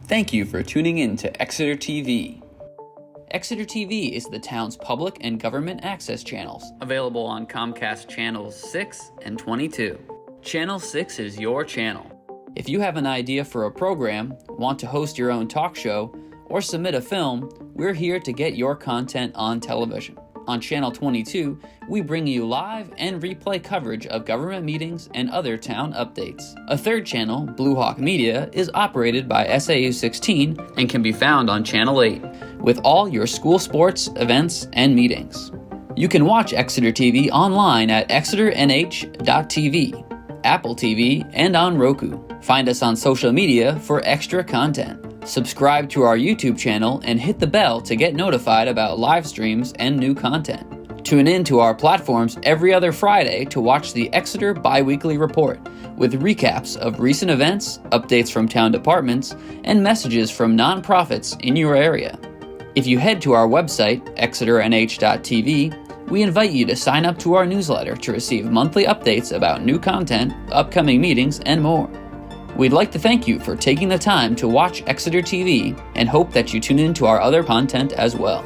Thank you for tuning in to Exeter TV. Exeter TV is the town's public and government access channels, available on Comcast Channels 6 and 22. Channel 6 is your channel. If you have an idea for a program, want to host your own talk show, or submit a film, we're here to get your content on television. On Channel 22, we bring you live and replay coverage of government meetings and other town updates. A third channel, Blue Hawk Media, is operated by SAU 16 and can be found on Channel 8, with all your school sports, events, and meetings. You can watch Exeter TV online at exeternh.tv, Apple TV, and on Roku. Find us on social media for extra content. Subscribe to our YouTube channel and hit the bell to get notified about live streams and new content. Tune in to our platforms every other Friday to watch the Exeter Bi-Weekly Report, with recaps of recent events, updates from town departments, and messages from nonprofits in your area. If you head to our website, exeternh.tv, we invite you to sign up to our newsletter to receive monthly updates about new content, upcoming meetings, and more. We'd like to thank you for taking the time to watch Exeter TV and hope that you tune in to our other content as well.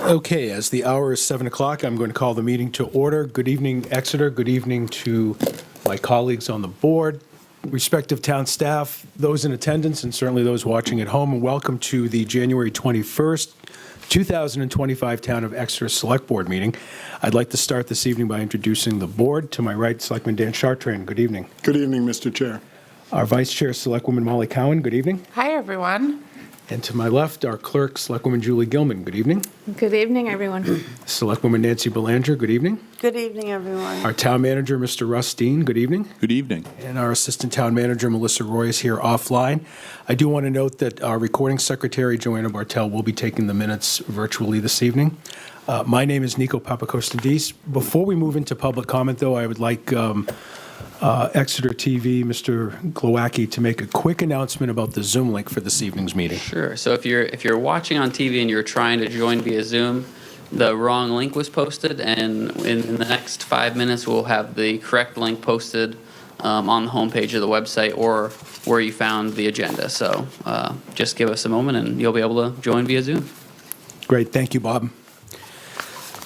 Okay, as the hour is 7 o'clock, I'm going to call the meeting to order. Good evening, Exeter. Good evening to my colleagues on the board, respective town staff, those in attendance, and certainly those watching at home, and welcome to the January 21st, 2025 Town of Exeter Select Board meeting. I'd like to start this evening by introducing the board. To my right, Selectman Dan Chartrand. Good evening. Good evening, Mr. Chair. Our Vice Chair, Selectwoman Molly Cowan. Good evening. Hi, everyone. And to my left, our Clerk, Selectwoman Julie Gilman. Good evening. Good evening, everyone. Selectwoman Nancy Belanger. Good evening. Good evening, everyone. Our Town Manager, Mr. Russ Dean. Good evening. Good evening. And our Assistant Town Manager, Melissa Roy, is here offline. I do want to note that our Recording Secretary, Joanna Bartel, will be taking the minutes virtually this evening. My name is Nico Papakostadis. Before we move into public comment, though, I would like Exeter TV, Mr. Glowacki, to make a quick announcement about the Zoom link for this evening's meeting. Sure. So if you're watching on TV and you're trying to join via Zoom, the wrong link was posted, and in the next 5 minutes we'll have the correct link posted on the homepage of the website or where you found the agenda. So just give us a moment and you'll be able to join via Zoom. Great. Thank you, Bob.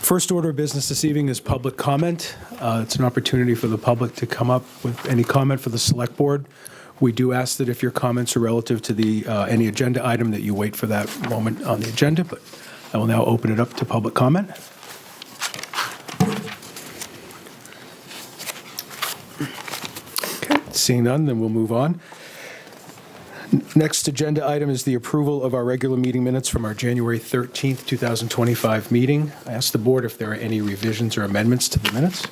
First order of business this evening is public comment. It's an opportunity for the public to come up with any comment for the Select Board. We do ask that if your comments are relative to the any agenda item that you wait for that moment on the agenda, but I will now open it up to public comment. Okay, seeing none, then we'll move on. Next agenda item is the approval of our regular meeting minutes from our January 13th, 2025 meeting. I ask the board if there are any revisions or amendments to the minutes.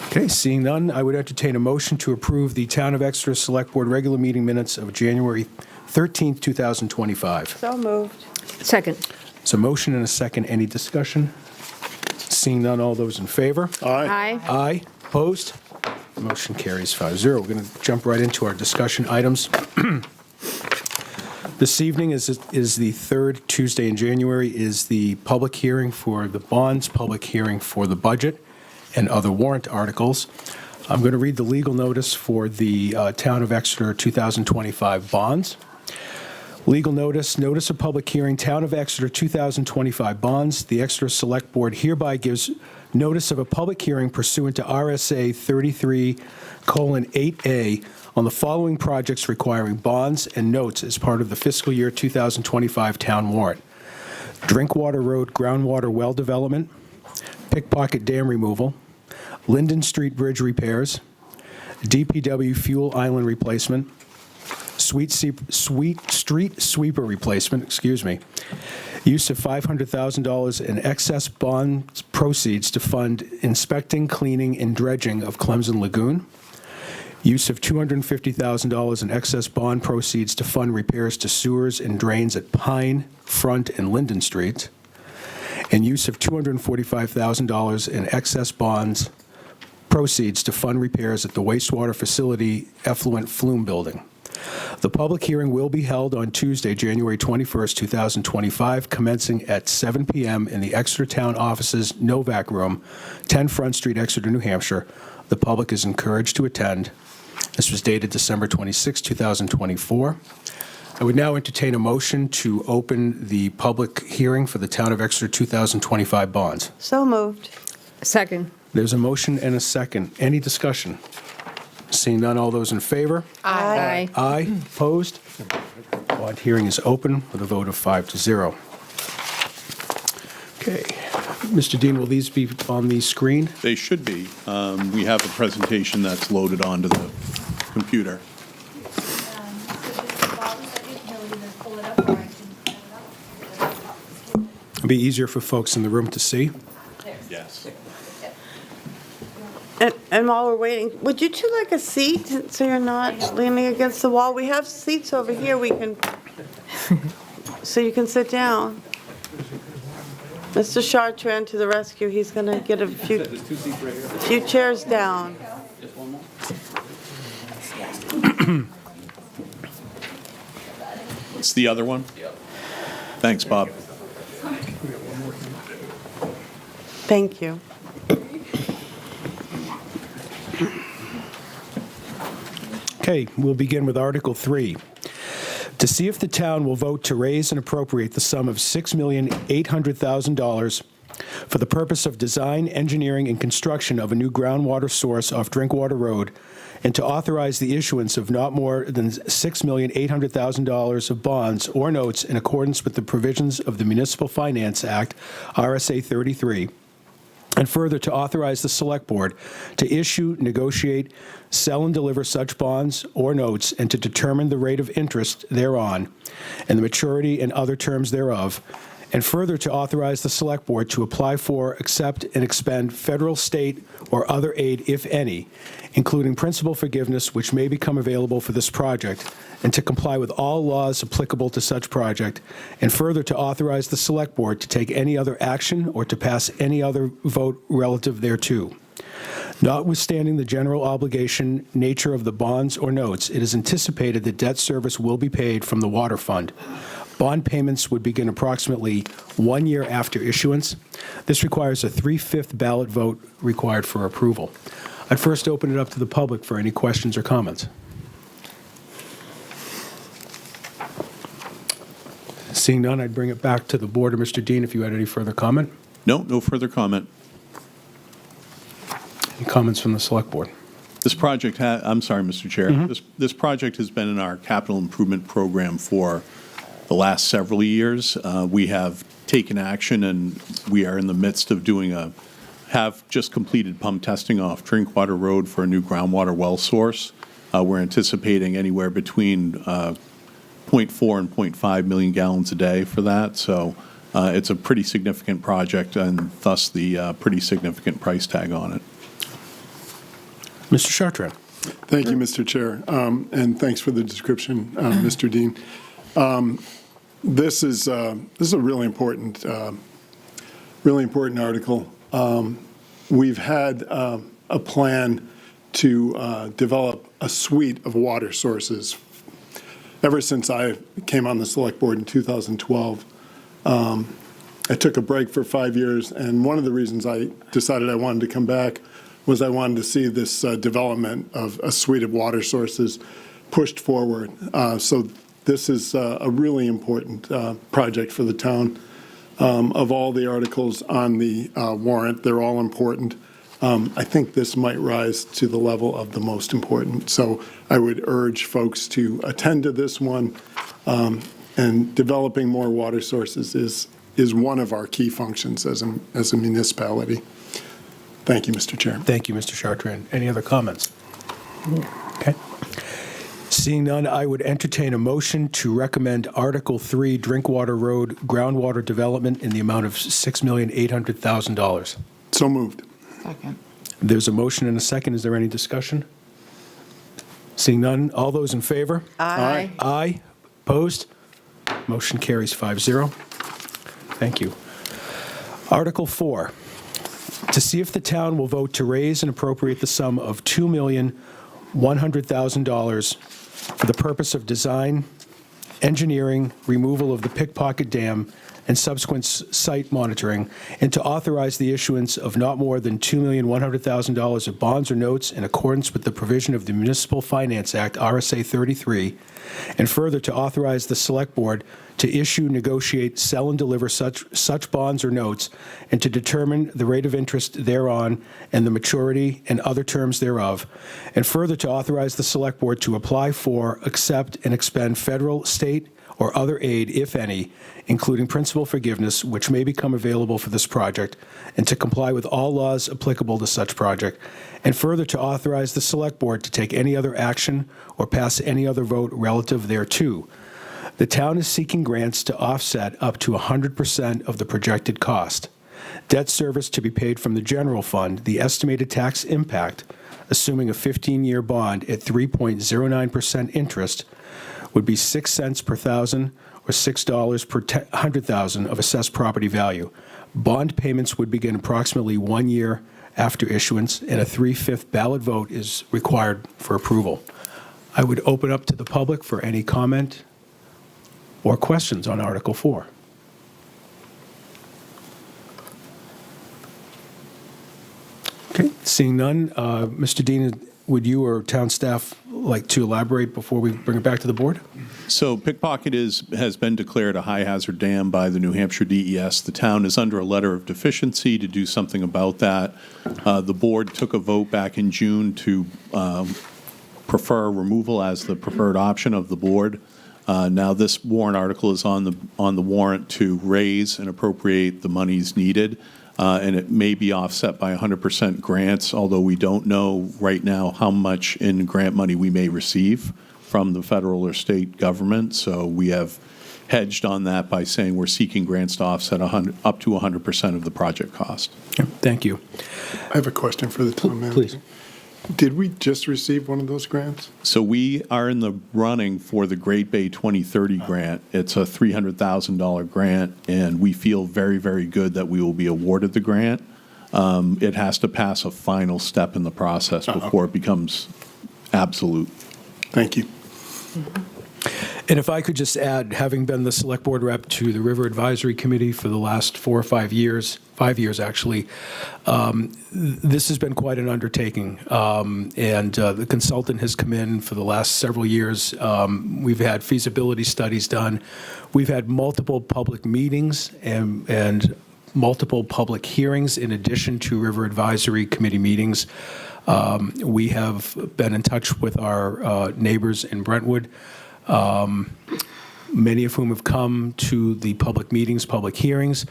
Okay, seeing none, I would entertain a motion to approve the Town of Exeter Select Board regular meeting minutes of January 13th, 2025. So moved. Second. So motion and a second. Any discussion? Seeing none, all those in favor? Aye. Aye. Opposed? Motion carries 5-0. We're going to jump right into our discussion items. This evening is the third Tuesday in January, is the public hearing for the bonds, public hearing for the budget, and other warrant articles. I'm going to read the legal notice for the Town of Exeter 2025 bonds. Legal notice, notice of public hearing, Town of Exeter 2025 bonds. The Exeter Select Board hereby gives notice of a public hearing pursuant to RSA 33:8A on the following projects requiring bonds and notes as part of the fiscal year 2025 town warrant: Drinkwater Road groundwater well development, Pickpocket Dam removal, Linden Street Bridge repairs, DPW fuel island replacement, Sweet Street sweeper replacement, use of $500,000 in excess bond proceeds to fund inspecting, cleaning, and dredging of Clemson Lagoon, use of $250,000 in excess bond proceeds to fund repairs to sewers and drains at Pine, Front, and Linden Streets, and use of $245,000 in excess bonds proceeds to fund repairs at the wastewater facility effluent flume building. The public hearing will be held on Tuesday, January 21st, 2025, commencing at 7 p.m. in the Exeter Town Offices Novak Room, 10 Front Street, Exeter, New Hampshire. The public is encouraged to attend. This was dated December 26, 2024. I would now entertain a motion to open the public hearing for the Town of Exeter 2025 bonds. So moved. Second. There's a motion and a second. Any discussion? Seeing none, all those in favor? Aye. Aye. Opposed? Bond hearing is open with a vote of 5-0. Okay. Mr. Dean, will these be on the screen? They should be. We have a presentation that's loaded onto the computer. It'll be easier for folks in the room to see. Yes. And while we're waiting, would you two like a seat so you're not leaning against the wall? We have seats over here so you can sit down. Mr. Chartrand to the rescue. He's going to get a few chairs down. Just one more. It's the other one? Yep. Thanks, Bob. Thank you. Okay, we'll begin with Article 3. To see if the town will vote to raise and appropriate the sum of $6,800,000 for the purpose of design, engineering, and construction of a new groundwater source off Drinkwater Road, and to authorize the issuance of not more than $6,800,000 of bonds or notes in accordance with the provisions of the Municipal Finance Act, RSA 33, and further to authorize the Select Board to issue, negotiate, sell, and deliver such bonds or notes, and to determine the rate of interest thereon, and the maturity and other terms thereof, and further to authorize the Select Board to apply for, accept, and expend federal, state, or other aid, if any, including principal forgiveness which may become available for this project, and to comply with all laws applicable to such project, and further to authorize the Select Board to take any other action or to pass any other vote relative thereto. Notwithstanding the general obligation nature of the bonds or notes, it is anticipated that debt service will be paid from the water fund. Bond payments would begin approximately 1 year after issuance. This requires a 3/5 ballot vote required for approval. I'd first open it up to the public for any questions or comments. Seeing none, I'd bring it back to the board. Mr. Dean, if you had any further comment? No further comment. Any comments from the Select Board? This project, I'm sorry, Mr. Chair. This project has been in our capital improvement program for the last several years. We have taken action, and we are in the midst of have just completed pump testing off Drinkwater Road for a new groundwater well source. We're anticipating anywhere between 0.4 and 0.5 million gallons a day for that. So it's a pretty significant project, and thus the pretty significant price tag on it. Mr. Chartrand? Thank you, Mr. Chair, and thanks for the description, Mr. Dean. This is a really important article. We've had a plan to develop a suite of water sources ever since I came on the Select Board in 2012. I took a break for 5 years, and one of the reasons I decided I wanted to come back was I wanted to see this development of a suite of water sources pushed forward. So this is a really important project for the town. Of all the articles on the warrant, they're all important. I think this might rise to the level of the most important. So I would urge folks to attend to this one. And developing more water sources is one of our key functions as a municipality. Thank you, Mr. Chair. Thank you, Mr. Chartrand. Any other comments? Okay. Seeing none, I would entertain a motion to recommend Article 3, Drinkwater Road groundwater development in the amount of $6,800,000. So moved. Second. There's a motion and a second. Is there any discussion? Seeing none, all those in favor? Aye. Aye. Opposed? Motion carries 5-0. Thank you. Article 4, to see if the town will vote to raise and appropriate the sum of $2,100,000 for the purpose of design, engineering, removal of the Pickpocket Dam, and subsequent site monitoring, and to authorize the issuance of not more than $2,100,000 of bonds or notes in accordance with the provision of the Municipal Finance Act, RSA 33, and further to authorize the Select Board to issue, negotiate, sell, and deliver such bonds or notes, and to determine the rate of interest thereon and the maturity and other terms thereof, and further to authorize the Select Board to apply for, accept, and expend federal, state, or other aid, if any, including principal forgiveness, which may become available for this project, and to comply with all laws applicable to such project, and further to authorize the Select Board to take any other action or pass any other vote relative thereto. The town is seeking grants to offset up to 100% of the projected cost. Debt service to be paid from the general fund. The estimated tax impact, assuming a 15-year bond at 3.09% interest, would be 6 cents per thousand or $6 per 100,000 of assessed property value. Bond payments would begin approximately 1 year after issuance, and a 3/5 ballot vote is required for approval. I would open up to the public for any comment or questions on Article 4. Okay, seeing none, Mr. Dean, would you or town staff like to elaborate before we bring it back to the board? So Pickpocket has been declared a high-hazard dam by the New Hampshire DES. The town is under a letter of deficiency to do something about that. The board took a vote back in June to prefer removal as the preferred option of the board. Now, this warrant article is on the warrant to raise and appropriate the monies needed, and it may be offset by 100% grants, although we don't know right now how much in grant money we may receive from the federal or state government. So we have hedged on that by saying we're seeking grants to offset up to 100% of the project cost. Thank you. I have a question for the town manager. Please. Did we just receive one of those grants? So we are in the running for the Great Bay 2030 grant. It's a $300,000 grant, and we feel very, very good that we will be awarded the grant. It has to pass a final step in the process before it becomes absolute. Thank you. And if I could just add, having been the select board rep to the River Advisory Committee for the last 4 or 5 years, 5 years actually, this has been quite an undertaking. And the consultant has come in for the last several years. We've had feasibility studies done. We've had multiple public meetings and multiple public hearings in addition to River Advisory Committee meetings. We have been in touch with our neighbors in Brentwood, many of whom have come to the public meetings, public hearings.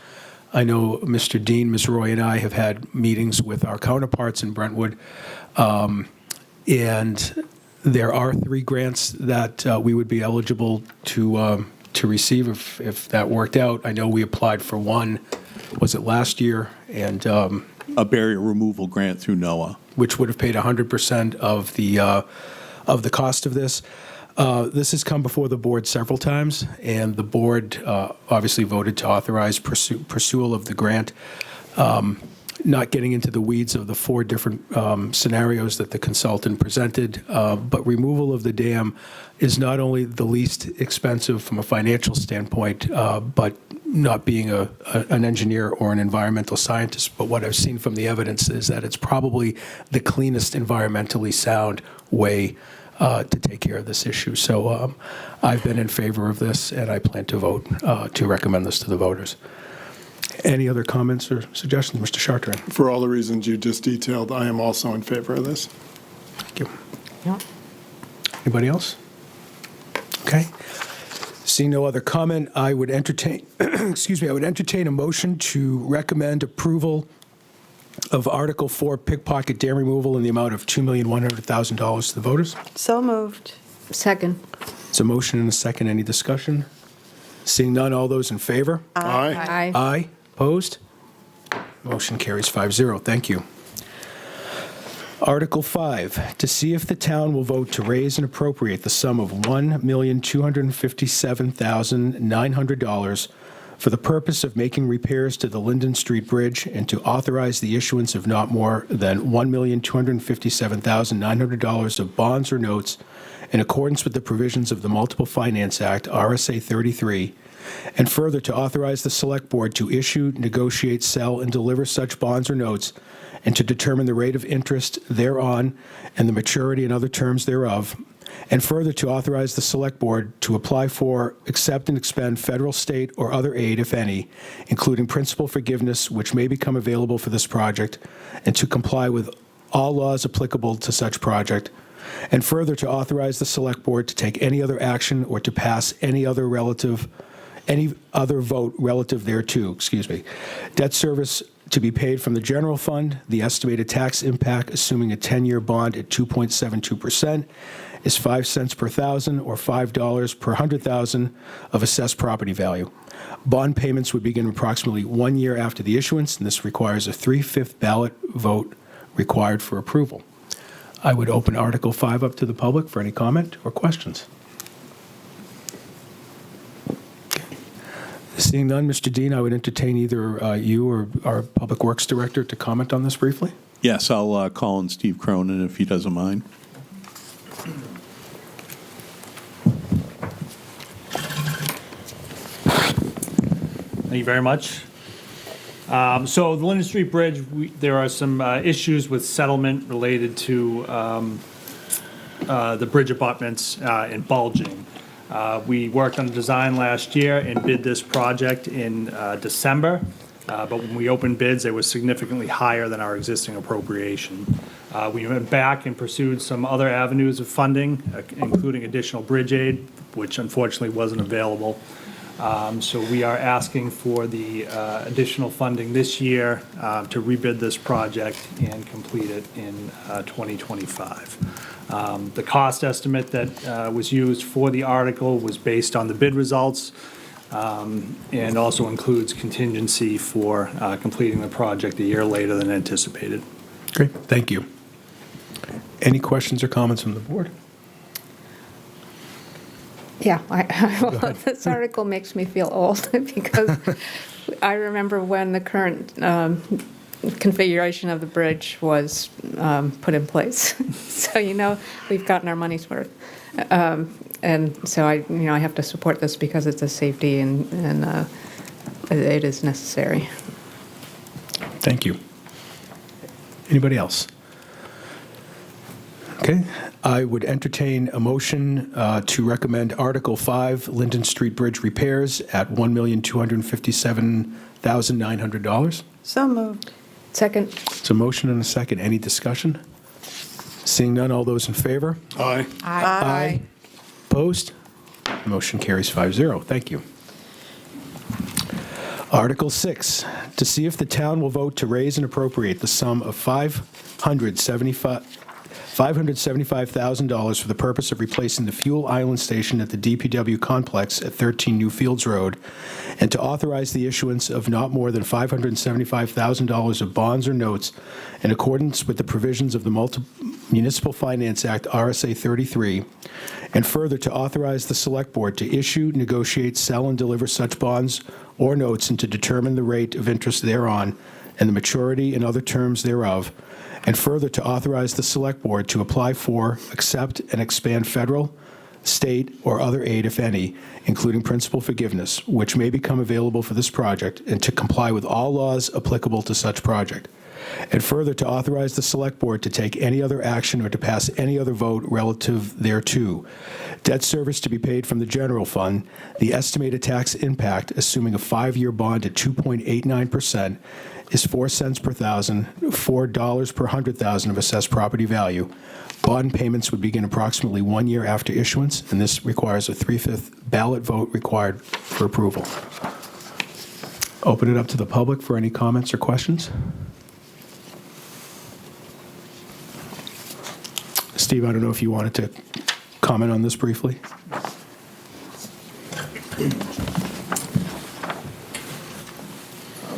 I know Mr. Dean, Ms. Roy, and I have had meetings with our counterparts in Brentwood, and there are 3 grants that we would be eligible to receive if that worked out. I know we applied for one, was it last year? And A barrier removal grant through NOAA. which would have paid 100% of the cost of this. This has come before the board several times, and the board obviously voted to authorize pursual of the grant. Not getting into the weeds of the 4 different scenarios that the consultant presented, but removal of the dam is not only the least expensive from a financial standpoint, but not being an engineer or an environmental scientist, but what I've seen from the evidence is that it's probably the cleanest, environmentally sound way to take care of this issue. So I've been in favor of this, and I plan to vote to recommend this to the voters. Any other comments or suggestions, Mr. Chartrand? For all the reasons you just detailed, I am also in favor of this. Thank you. Yep. Anybody else? Okay. Seeing no other comment, I would entertain, I would entertain a motion to recommend approval of Article 4 pickpocket dam removal in the amount of $2,100,000 to the voters. So moved. Second. It's a motion and a second. Any discussion? Seeing none, all those in favor? Aye. Aye. Aye. Opposed? Motion carries 5-0. Thank you. Article 5, to see if the town will vote to raise and appropriate the sum of $1,257,900 for the purpose of making repairs to the Linden Street Bridge and to authorize the issuance of not more than $1,257,900 of bonds or notes in accordance with the provisions of the Multiple Finance Act, RSA 33, and further to authorize the Select Board to issue, negotiate, sell, and deliver such bonds or notes, and to determine the rate of interest thereon and the maturity and other terms thereof, and further to authorize the Select Board to apply for, accept, and expend federal, state, or other aid, if any, including principal forgiveness, which may become available for this project, and to comply with all laws applicable to such project, and further to authorize the Select Board to take any other action or to pass any other vote relative thereto, Debt service to be paid from the general fund. The estimated tax impact, assuming a 10-year bond at 2.72%, is 5 cents per thousand or $5 per 100,000 of assessed property value. Bond payments would begin approximately 1 year after the issuance, and this requires a 3/5 ballot vote required for approval. I would open Article 5 up to the public for any comment or questions. Seeing none, Mr. Dean, I would entertain either you or our Public Works Director to comment on this briefly. Yes, I'll call in Steve Cronin if he doesn't mind. Thank you very much. So the Linden Street Bridge, there are some issues with settlement related to the bridge abutments and bulging. We worked on the design last year and bid this project in December, but when we opened bids, they were significantly higher than our existing appropriation. We went back and pursued some other avenues of funding, including additional bridge aid, which unfortunately wasn't available. So we are asking for the additional funding this year to rebid this project and complete it in 2025. The cost estimate that was used for the article was based on the bid results and also includes contingency for completing the project a year later than anticipated. Great, thank you. Any questions or comments from the board? Yeah, this article makes me feel old because I remember when the current configuration of the bridge was put in place. So, we've gotten our money's worth. And so I have to support this because it's a safety and it is necessary. Thank you. Anybody else? Okay, I would entertain a motion to recommend Article 5, Linden Street Bridge repairs at $1,257,900. So moved. Second. It's a motion and a second. Any discussion? Seeing none, all those in favor? Aye. Aye. Opposed? Motion carries 5-0. Thank you. Article 6, to see if the town will vote to raise and appropriate the sum of $575,000 for the purpose of replacing the fuel island station at the DPW complex at 13 New Fields Road, and to authorize the issuance of not more than $575,000 of bonds or notes in accordance with the provisions of the Municipal Finance Act, RSA 33, and further to authorize the Select Board to issue, negotiate, sell, and deliver such bonds or notes, and to determine the rate of interest thereon and the maturity and other terms thereof, and further to authorize the Select Board to apply for, accept, and expand federal, state, or other aid, if any, including principal forgiveness, which may become available for this project, and to comply with all laws applicable to such project. And further to authorize the Select Board to take any other action or to pass any other vote relative thereto. Debt service to be paid from the general fund. The estimated tax impact, assuming a 5-year bond at 2.89%, is 4 cents per thousand, $4 per 100,000 of assessed property value. Bond payments would begin approximately 1 year after issuance, and this requires a 3/5 ballot vote required for approval. Open it up to the public for any comments or questions. Steve, I don't know if you wanted to comment on this briefly.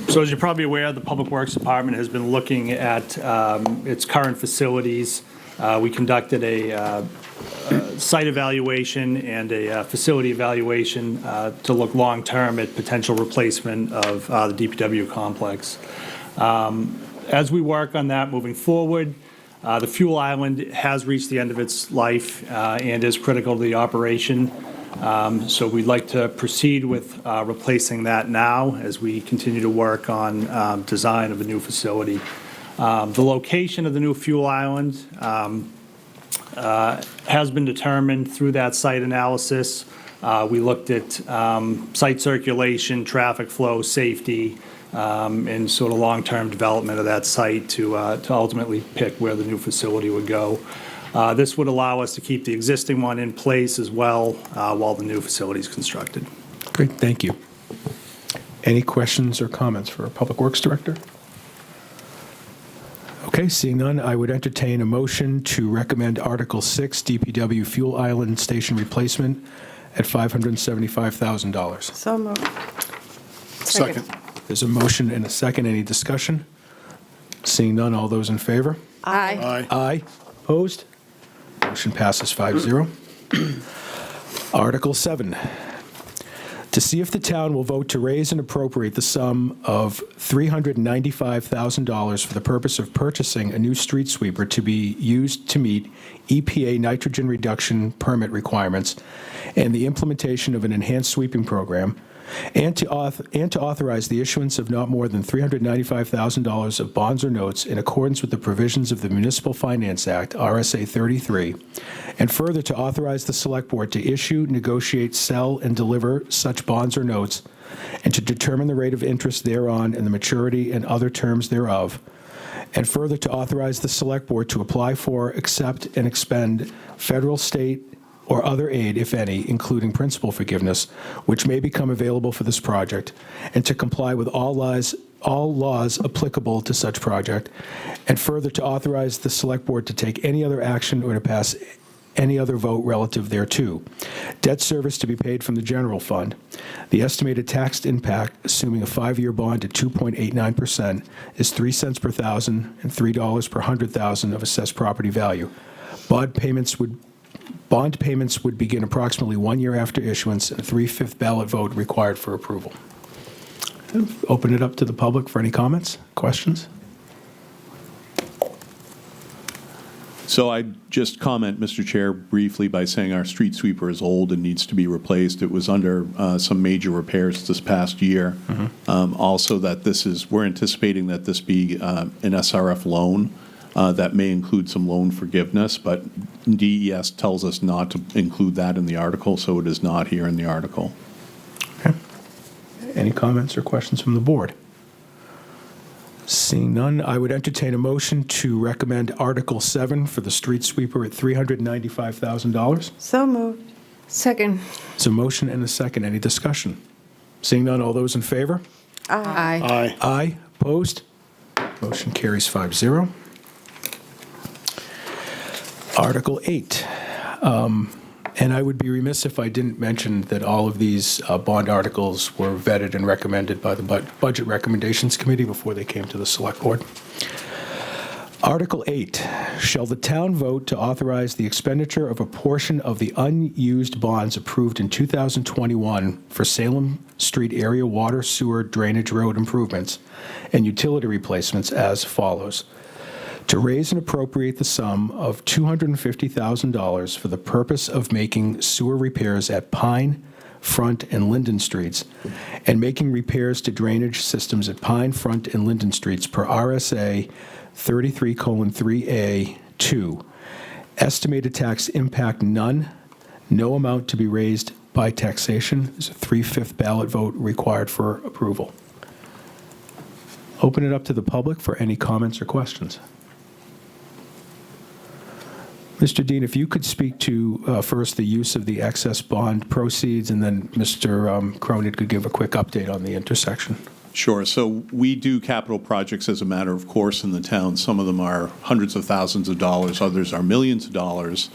So as you're probably aware, the Public Works Department has been looking at its current facilities. We conducted a site evaluation and a facility evaluation to look long-term at potential replacement of the DPW complex. As we work on that moving forward, the fuel island has reached the end of its life and is critical to the operation. So we'd like to proceed with replacing that now as we continue to work on design of a new facility. The location of the new fuel island has been determined through that site analysis. We looked at site circulation, traffic flow, safety, and sort of long-term development of that site to ultimately pick where the new facility would go. This would allow us to keep the existing one in place as well while the new facility is constructed. Great, thank you. Any questions or comments for our Public Works Director? Okay, seeing none, I would entertain a motion to recommend Article 6, DPW Fuel Island Station Replacement at $575,000. So moved. Second. There's a motion and a second. Any discussion? Seeing none, all those in favor? Aye. Aye. Aye. Opposed? Motion passes 5-0. Article 7, to see if the town will vote to raise and appropriate the sum of $395,000 for the purpose of purchasing a new street sweeper to be used to meet EPA nitrogen reduction permit requirements and the implementation of an enhanced sweeping program, and to authorize the issuance of not more than $395,000 of bonds or notes in accordance with the provisions of the Municipal Finance Act, RSA 33, and further to authorize the Select Board to issue, negotiate, sell, and deliver such bonds or notes, and to determine the rate of interest thereon and the maturity and other terms thereof, and further to authorize the Select Board to apply for, accept, and expend federal, state, or other aid, if any, including principal forgiveness, which may become available for this project, and to comply with all laws applicable to such project, and further to authorize the Select Board to take any other action or to pass any other vote relative thereto. Debt service to be paid from the general fund. The estimated tax impact, assuming a 5-year bond at 2.89%, is 3 cents per thousand and $3 per 100,000 of assessed property value. Bond payments would begin approximately 1 year after issuance, and a 3/5 ballot vote required for approval. Open it up to the public for any comments, questions? So I'd just comment, Mr. Chair, briefly by saying our street sweeper is old and needs to be replaced. It was under some major repairs this past year. Also, that we're anticipating that this be an SRF loan that may include some loan forgiveness, but DES tells us not to include that in the article, so it is not here in the article. Okay. Any comments or questions from the board? Seeing none, I would entertain a motion to recommend Article 7 for the street sweeper at $395,000. So moved. Second. It's a motion and a second. Any discussion? Seeing none, all those in favor? Aye. Aye. Aye. Opposed? Motion carries 5-0. Article 8. And I would be remiss if I didn't mention that all of these bond articles were vetted and recommended by the Budget Recommendations Committee before they came to the Select Board. Article 8, shall the town vote to authorize the expenditure of a portion of the unused bonds approved in 2021 for Salem Street area water, sewer, drainage, road improvements, and utility replacements as follows. To raise and appropriate the sum of $250,000 for the purpose of making sewer repairs at Pine, Front, and Linden Streets, and making repairs to drainage systems at Pine, Front, and Linden Streets per RSA 33:3A2. Estimated tax impact none. No amount to be raised by taxation. There's a 3/5 ballot vote required for approval. Open it up to the public for any comments or questions. Mr. Dean, if you could speak to first the use of the excess bond proceeds, and then Mr. Cronin could give a quick update on the intersection. Sure. So we do capital projects as a matter of course in the town. Some of them are hundreds of thousands of dollars, others are millions of dollars.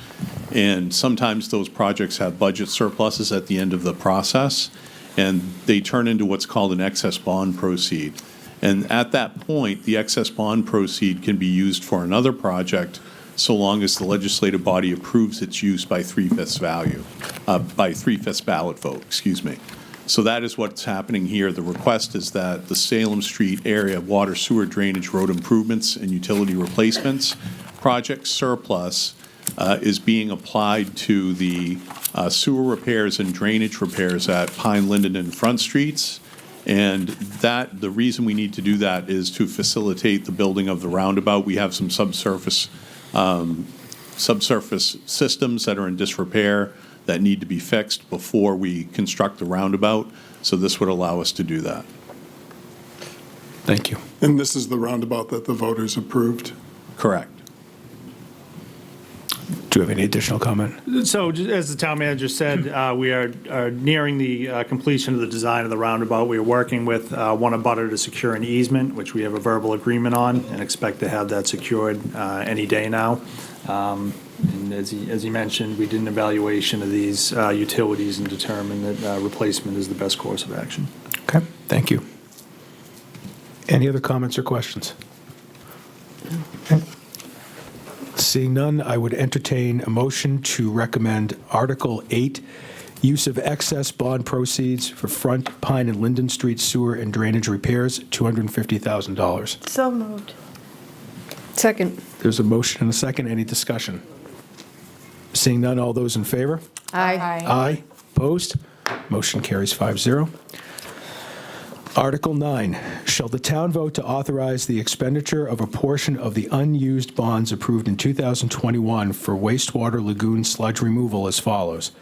And sometimes those projects have budget surpluses at the end of the process, and they turn into what's called an excess bond proceed. And at that point, the excess bond proceed can be used for another project so long as the legislative body approves its use by 3/5 by 3/5 ballot vote, excuse me. So that is what's happening here. The request is that the Salem Street area water, sewer, drainage, road improvements, and utility replacements project surplus is being applied to the sewer repairs and drainage repairs at Pine, Linden, and Front Streets. And the reason we need to do that is to facilitate the building of the roundabout. We have some subsurface systems that are in disrepair that need to be fixed before we construct the roundabout. So this would allow us to do that. Thank you. And this is the roundabout that the voters approved? Correct. Do you have any additional comment? So as the town manager said, we are nearing the completion of the design of the roundabout. We are working with one abutter to secure an easement, which we have a verbal agreement on, and expect to have that secured any day now. And as he mentioned, we did an evaluation of these utilities and determined that replacement is the best course of action. Okay, thank you. Any other comments or questions? Okay. Seeing none, I would entertain a motion to recommend Article 8, use of excess bond proceeds for Front, Pine, and Linden Street sewer and drainage repairs, $250,000. So moved. Second. There's a motion and a second. Any discussion? Seeing none, all those in favor? Aye. Aye. Opposed? Motion carries 5-0. Article 9, shall the town vote to authorize the expenditure of a portion of the unused bonds approved in 2021 for wastewater lagoon sludge removal as follows?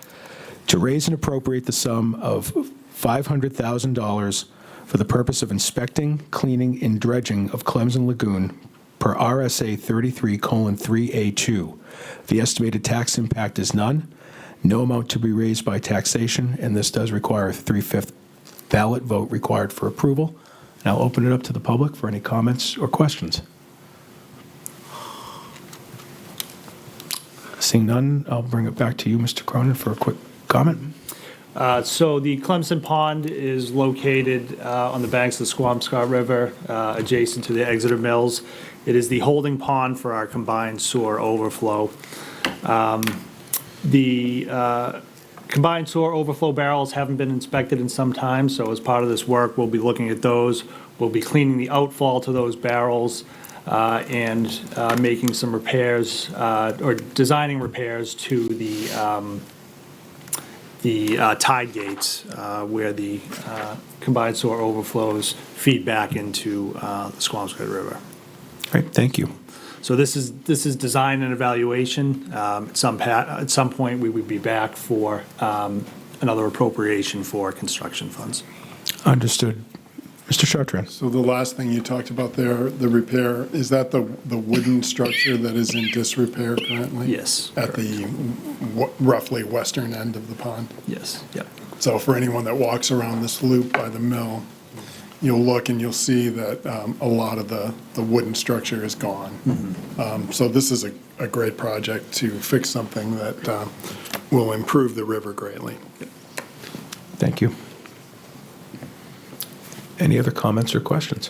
To raise and appropriate the sum of $500,000 for the purpose of inspecting, cleaning, and dredging of Clemson Lagoon per RSA 33:3A2. The estimated tax impact is none. No amount to be raised by taxation, and this does require a 3/5 ballot vote required for approval. And I'll open it up to the public for any comments or questions. Seeing none, I'll bring it back to you, Mr. Cronin, for a quick comment. So the Clemson Pond is located on the banks of the Squamscott River, adjacent to the Exeter Mills. It is the holding pond for our combined sewer overflow. The combined sewer overflow barrels haven't been inspected in some time, so as part of this work, we'll be looking at those. We'll be cleaning the outfall to those barrels and making some repairs or designing repairs to the tide gates where the combined sewer overflows feed back into the Squamscott River. Great, thank you. So this is design and evaluation. At some point, we would be back for another appropriation for construction funds. Understood. Mr. Chartrand? So the last thing you talked about there, the repair, is that the wooden structure that is in disrepair currently? Yes. At the roughly western end of the pond? Yes, yep. So for anyone that walks around this loop by the mill, you'll look and you'll see that a lot of the wooden structure is gone. So this is a great project to fix something that will improve the river greatly. Thank you. Any other comments or questions?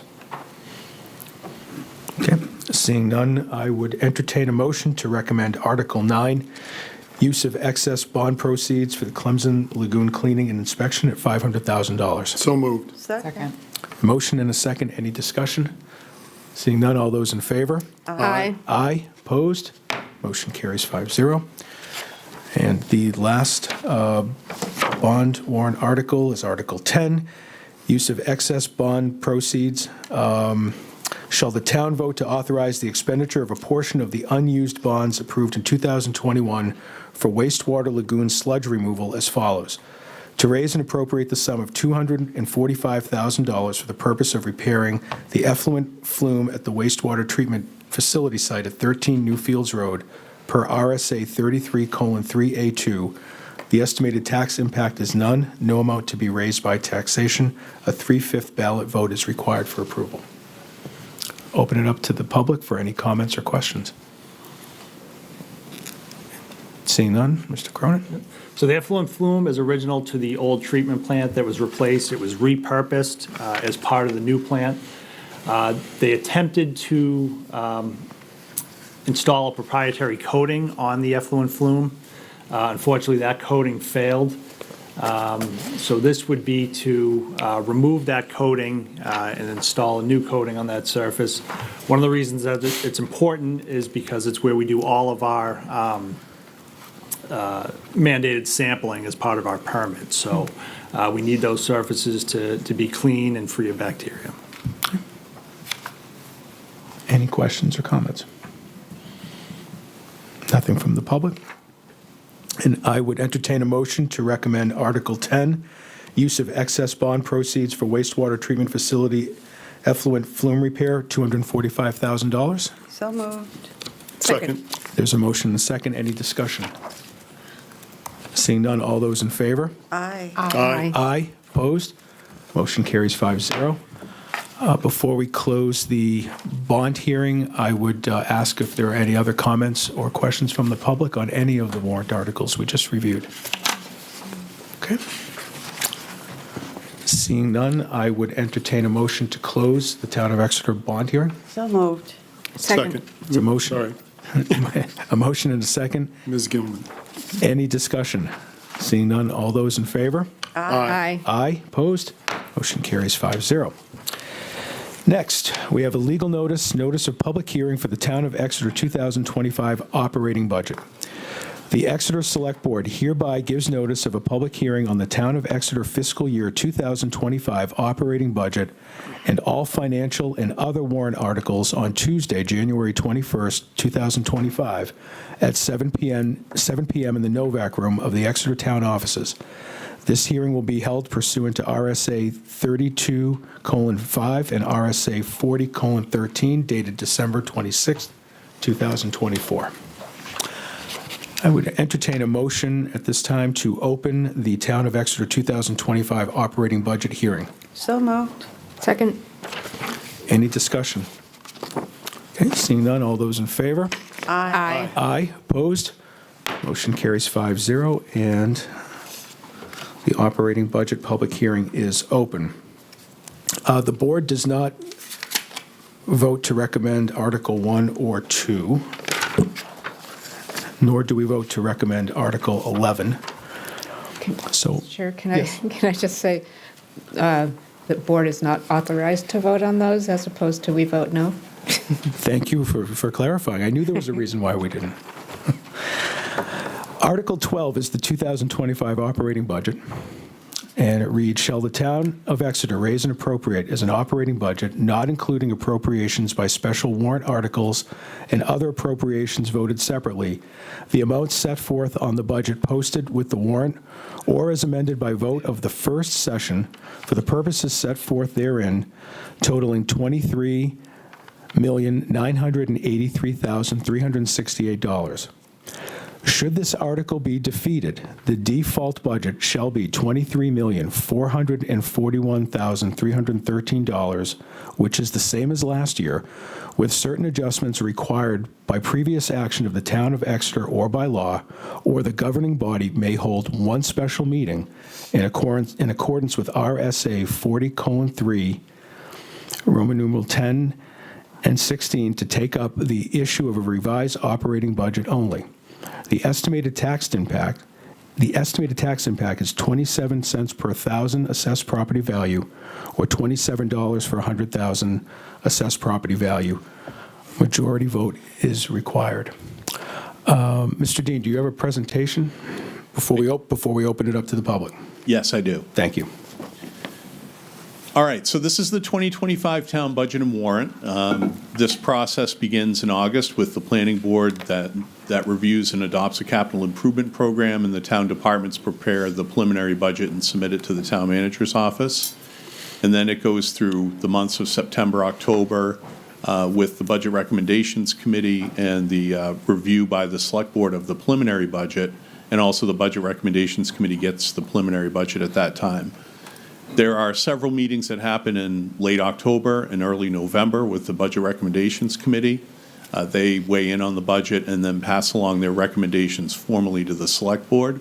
Okay, seeing none, I would entertain a motion to recommend Article 9, use of excess bond proceeds for the Clemson Lagoon cleaning and inspection at $500,000. So moved. Second. Motion and a second. Any discussion? Seeing none, all those in favor? Aye. Aye. Opposed? Motion carries 5-0. And the last bond warrant article is Article 10, use of excess bond proceeds. Shall the town vote to authorize the expenditure of a portion of the unused bonds approved in 2021 for wastewater lagoon sludge removal as follows? To raise and appropriate the sum of $245,000 for the purpose of repairing the effluent flume at the wastewater treatment facility site at 13 Newfields Road per RSA 33:3A2. The estimated tax impact is none. No amount to be raised by taxation. A 3/5 ballot vote is required for approval. Open it up to the public for any comments or questions. Seeing none, Mr. Cronin? So the effluent flume is original to the old treatment plant that was replaced. It was repurposed as part of the new plant. They attempted to install a proprietary coating on the effluent flume. Unfortunately, that coating failed. So this would be to remove that coating and install a new coating on that surface. One of the reasons that it's important is because it's where we do all of our mandated sampling as part of our permit. So we need those surfaces to be clean and free of bacteria. Any questions or comments? Nothing from the public? And I would entertain a motion to recommend Article 10, use of excess bond proceeds for wastewater treatment facility effluent flume repair, $245,000. So moved. Second. There's a motion and a second. Any discussion? Seeing none, all those in favor? Aye. Aye. Aye. Opposed? Motion carries 5-0. Before we close the bond hearing, I would ask if there are any other comments or questions from the public on any of the warrant articles we just reviewed. Okay. Seeing none, I would entertain a motion to close the Town of Exeter bond hearing. So moved. Second. It's a motion. Sorry, A motion and a second. Ms. Gilman. Any discussion? Seeing none, all those in favor? Aye. Aye. Opposed? Motion carries 5-0. Next, we have a legal notice of public hearing for the Town of Exeter 2025 operating budget. The Exeter Select Board hereby gives notice of a public hearing on the Town of Exeter fiscal year 2025 operating budget and all financial and other warrant articles on Tuesday, January 21st, 2025, at 7 p.m. in the Novak Room of the Exeter Town offices. This hearing will be held pursuant to RSA 32:5 and RSA 40:13, dated December 26th, 2024. I would entertain a motion at this time to open the Town of Exeter 2025 operating budget hearing. So moved. Second. Any discussion? Okay, seeing none, all those in favor? Aye. Aye, opposed? Motion carries 5-0, and the operating budget public hearing is open. The board does not vote to recommend Article 1 or 2, nor do we vote to recommend Article 11. So, Sure, can I just say, the board is not authorized to vote on those as opposed to we vote no? thank you for clarifying. I knew there was a reason why we didn't. Article 12 is the 2025 operating budget, and it reads, "Shall the Town of Exeter raise and appropriate as an operating budget, not including appropriations by special warrant articles and other appropriations voted separately, the amounts set forth on the budget posted with the warrant or as amended by vote of the first session for the purposes set forth therein, totaling $23,983,368. Should this article be defeated, the default budget shall be $23,441,313, which is the same as last year, with certain adjustments required by previous action of the Town of Exeter or by law, or the governing body may hold one special meeting in accordance with RSA 40:3, Roman numeral 10 and 16, to take up the issue of a revised operating budget only. The estimated tax impact is 27 cents per thousand assessed property value, or $27 for 100,000 assessed property value. Majority vote is required. Mr. Dean, do you have a presentation before we open it up to the public? Yes, I do. Thank you. All right, so this is the 2025 town budget and warrant. This process begins in August with the planning board that reviews and adopts a capital improvement program, and the town departments prepare the preliminary budget and submit it to the town manager's office. And then it goes through the months of September, October, with the Budget Recommendations Committee and the review by the Select Board of the preliminary budget, and also the Budget Recommendations Committee gets the preliminary budget at that time. There are several meetings that happen in late October and early November with the Budget Recommendations Committee. They weigh in on the budget and then pass along their recommendations formally to the Select Board.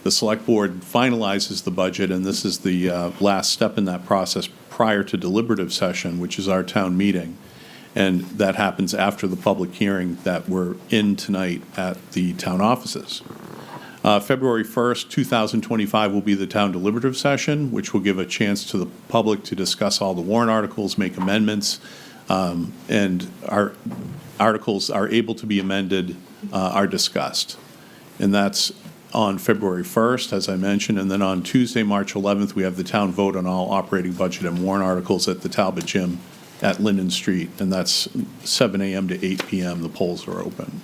The Select Board finalizes the budget, and this is the last step in that process prior to deliberative session, which is our town meeting. And that happens after the public hearing that we're in tonight at the town offices. February 1st, 2025 will be the town deliberative session, which will give a chance to the public to discuss all the warrant articles, make amendments, and our articles are able to be amended, are discussed. And that's on February 1st, as I mentioned, and then on Tuesday, March 11th, we have the town vote on all operating budget and warrant articles at the Talbot Gym at Linden Street, and that's 7 a.m. to 8 p.m. The polls are open.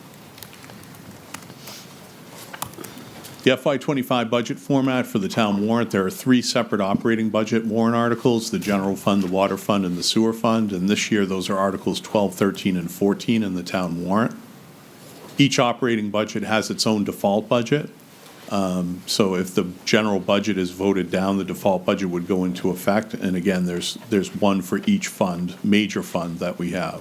The FY25 budget format for the town warrant, there are 3 separate operating budget warrant articles: the general fund, the water fund, and the sewer fund. And this year, those are Articles 12, 13, and 14 in the town warrant. Each operating budget has its own default budget. So if the general budget is voted down, the default budget would go into effect. And again, there's one for each fund, major fund that we have.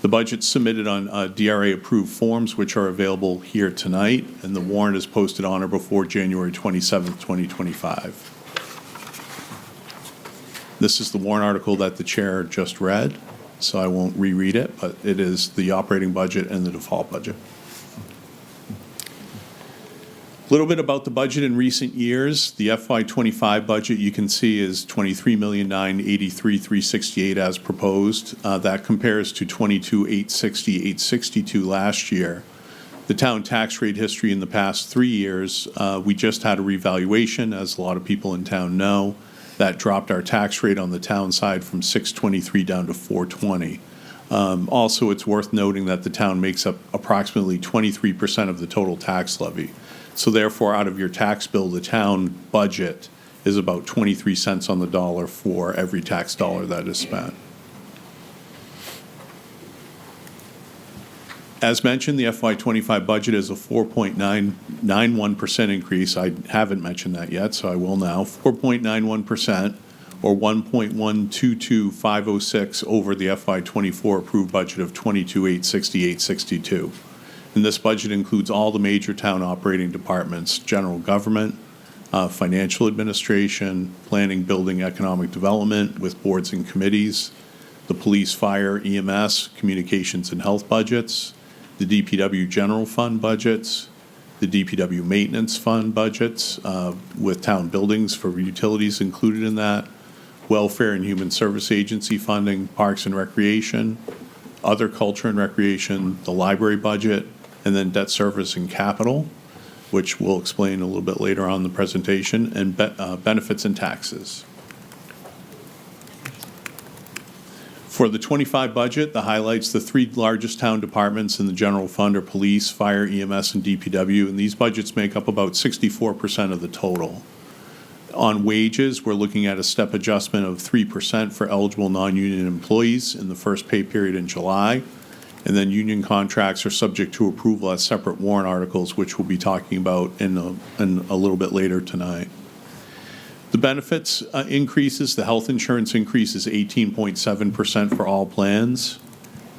The budget's submitted on DRA-approved forms, which are available here tonight, and the warrant is posted on or before January 27th, 2025. This is the warrant article that the chair just read, so I won't reread it, but it is the operating budget and the default budget. A little bit about the budget in recent years. The FY25 budget you can see is $23,983,368 as proposed. That compares to $22,860,862 last year. The town tax rate history in the past 3 years, we just had a revaluation, as a lot of people in town know. That dropped our tax rate on the town side from 623 down to 420. Also, it's worth noting that the town makes up approximately 23% of the total tax levy. So therefore, out of your tax bill, the town budget is about 23 cents on the dollar for every tax dollar that is spent. As mentioned, the FY25 budget is a 4.991% increase. I haven't mentioned that yet, so I will now. 4.91%, or 1.122506 over the FY24 approved budget of 22,868.62. And this budget includes all the major town operating departments: general government, financial administration, planning, building, economic development with boards and committees, the police, fire, EMS, communications and health budgets, the DPW general fund budgets, the DPW maintenance fund budgets with town buildings for utilities included in that, welfare and human service agency funding, parks and recreation, other culture and recreation, the library budget, and then debt service and capital, which we'll explain a little bit later on in the presentation, and benefits and taxes. For the 25 budget, the highlights: the three largest town departments in the general fund are police, fire, EMS, and DPW, and these budgets make up about 64% of the total. On wages, we're looking at a step adjustment of 3% for eligible non-union employees in the first pay period in July, and then union contracts are subject to approval as separate warrant articles, which we'll be talking about in a little bit later tonight. The benefits increases: the health insurance increase is 18.7% for all plans.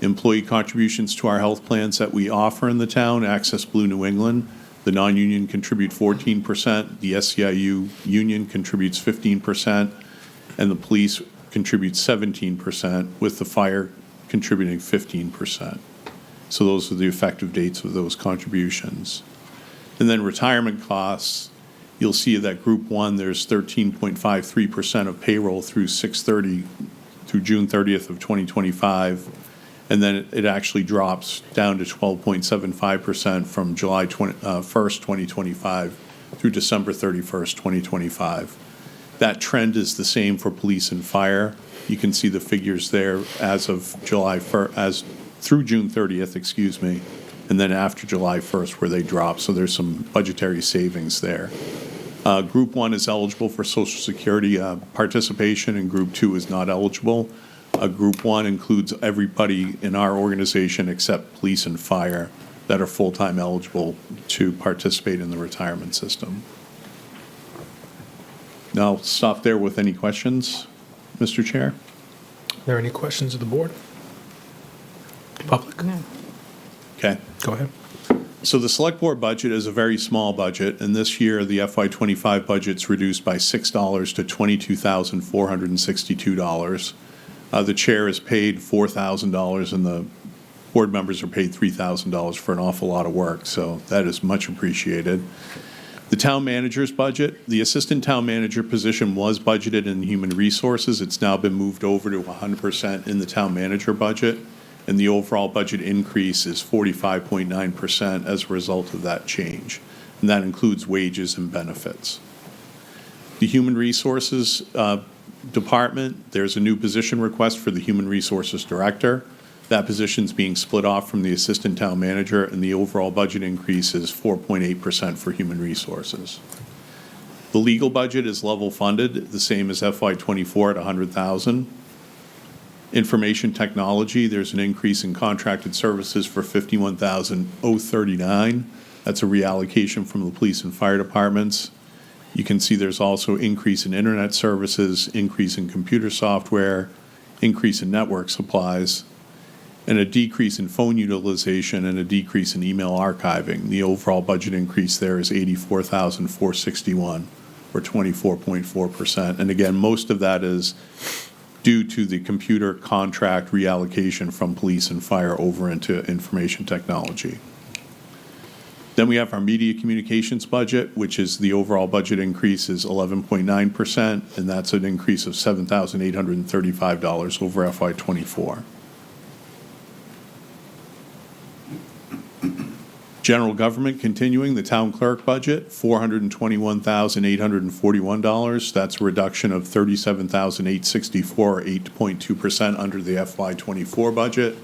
Employee contributions to our health plans that we offer in the town: Access Blue New England, the non-union contribute 14%, the SEIU union contributes 15%, and the police contributes 17%, with the fire contributing 15%. So those are the effective dates of those contributions. And then retirement costs. You'll see that Group 1, there's 13.53% of payroll through June 30th of 2025, and then it actually drops down to 12.75% from July 1st, 2025 through December 31st, 2025. That trend is the same for police and fire. You can see the figures there as of through June 30th, and then after July 1st where they drop, so there's some budgetary savings there. Group 1 is eligible for Social Security participation, and Group 2 is not eligible. Group 1 includes everybody in our organization except police and fire that are full-time eligible to participate in the retirement system. Now, I'll stop there with any questions, Mr. Chair. Are there any questions of the board? Public? No. Okay. Go ahead. So the select board budget is a very small budget, and this year the FY25 budget's reduced by $6 to $22,462. The chair is paid $4,000, and the board members are paid $3,000 for an awful lot of work, so that is much appreciated. The town manager's budget, the assistant town manager position was budgeted in human resources. It's now been moved over to 100% in the town manager budget, and the overall budget increase is 45.9% as a result of that change, and that includes wages and benefits. The human resources department, there's a new position request for the human resources director. That position's being split off from the assistant town manager, and the overall budget increase is 4.8% for human resources. The legal budget is level funded, the same as FY24 at $100,000. Information technology, there's an increase in contracted services for $51,039. That's a reallocation from the police and fire departments. You can see there's also increase in internet services, increase in computer software, increase in network supplies, and a decrease in phone utilization and a decrease in email archiving. The overall budget increase there is $84,461, or 24.4%. And again, most of that is due to the computer contract reallocation from police and fire over into information technology. Then we have our media communications budget, which is the overall budget increase is 11.9%, and that's an increase of $7,835 over FY24. General government continuing, the town clerk budget, $421,841. That's a reduction of $37,864, or 8.2% under the FY24 budget.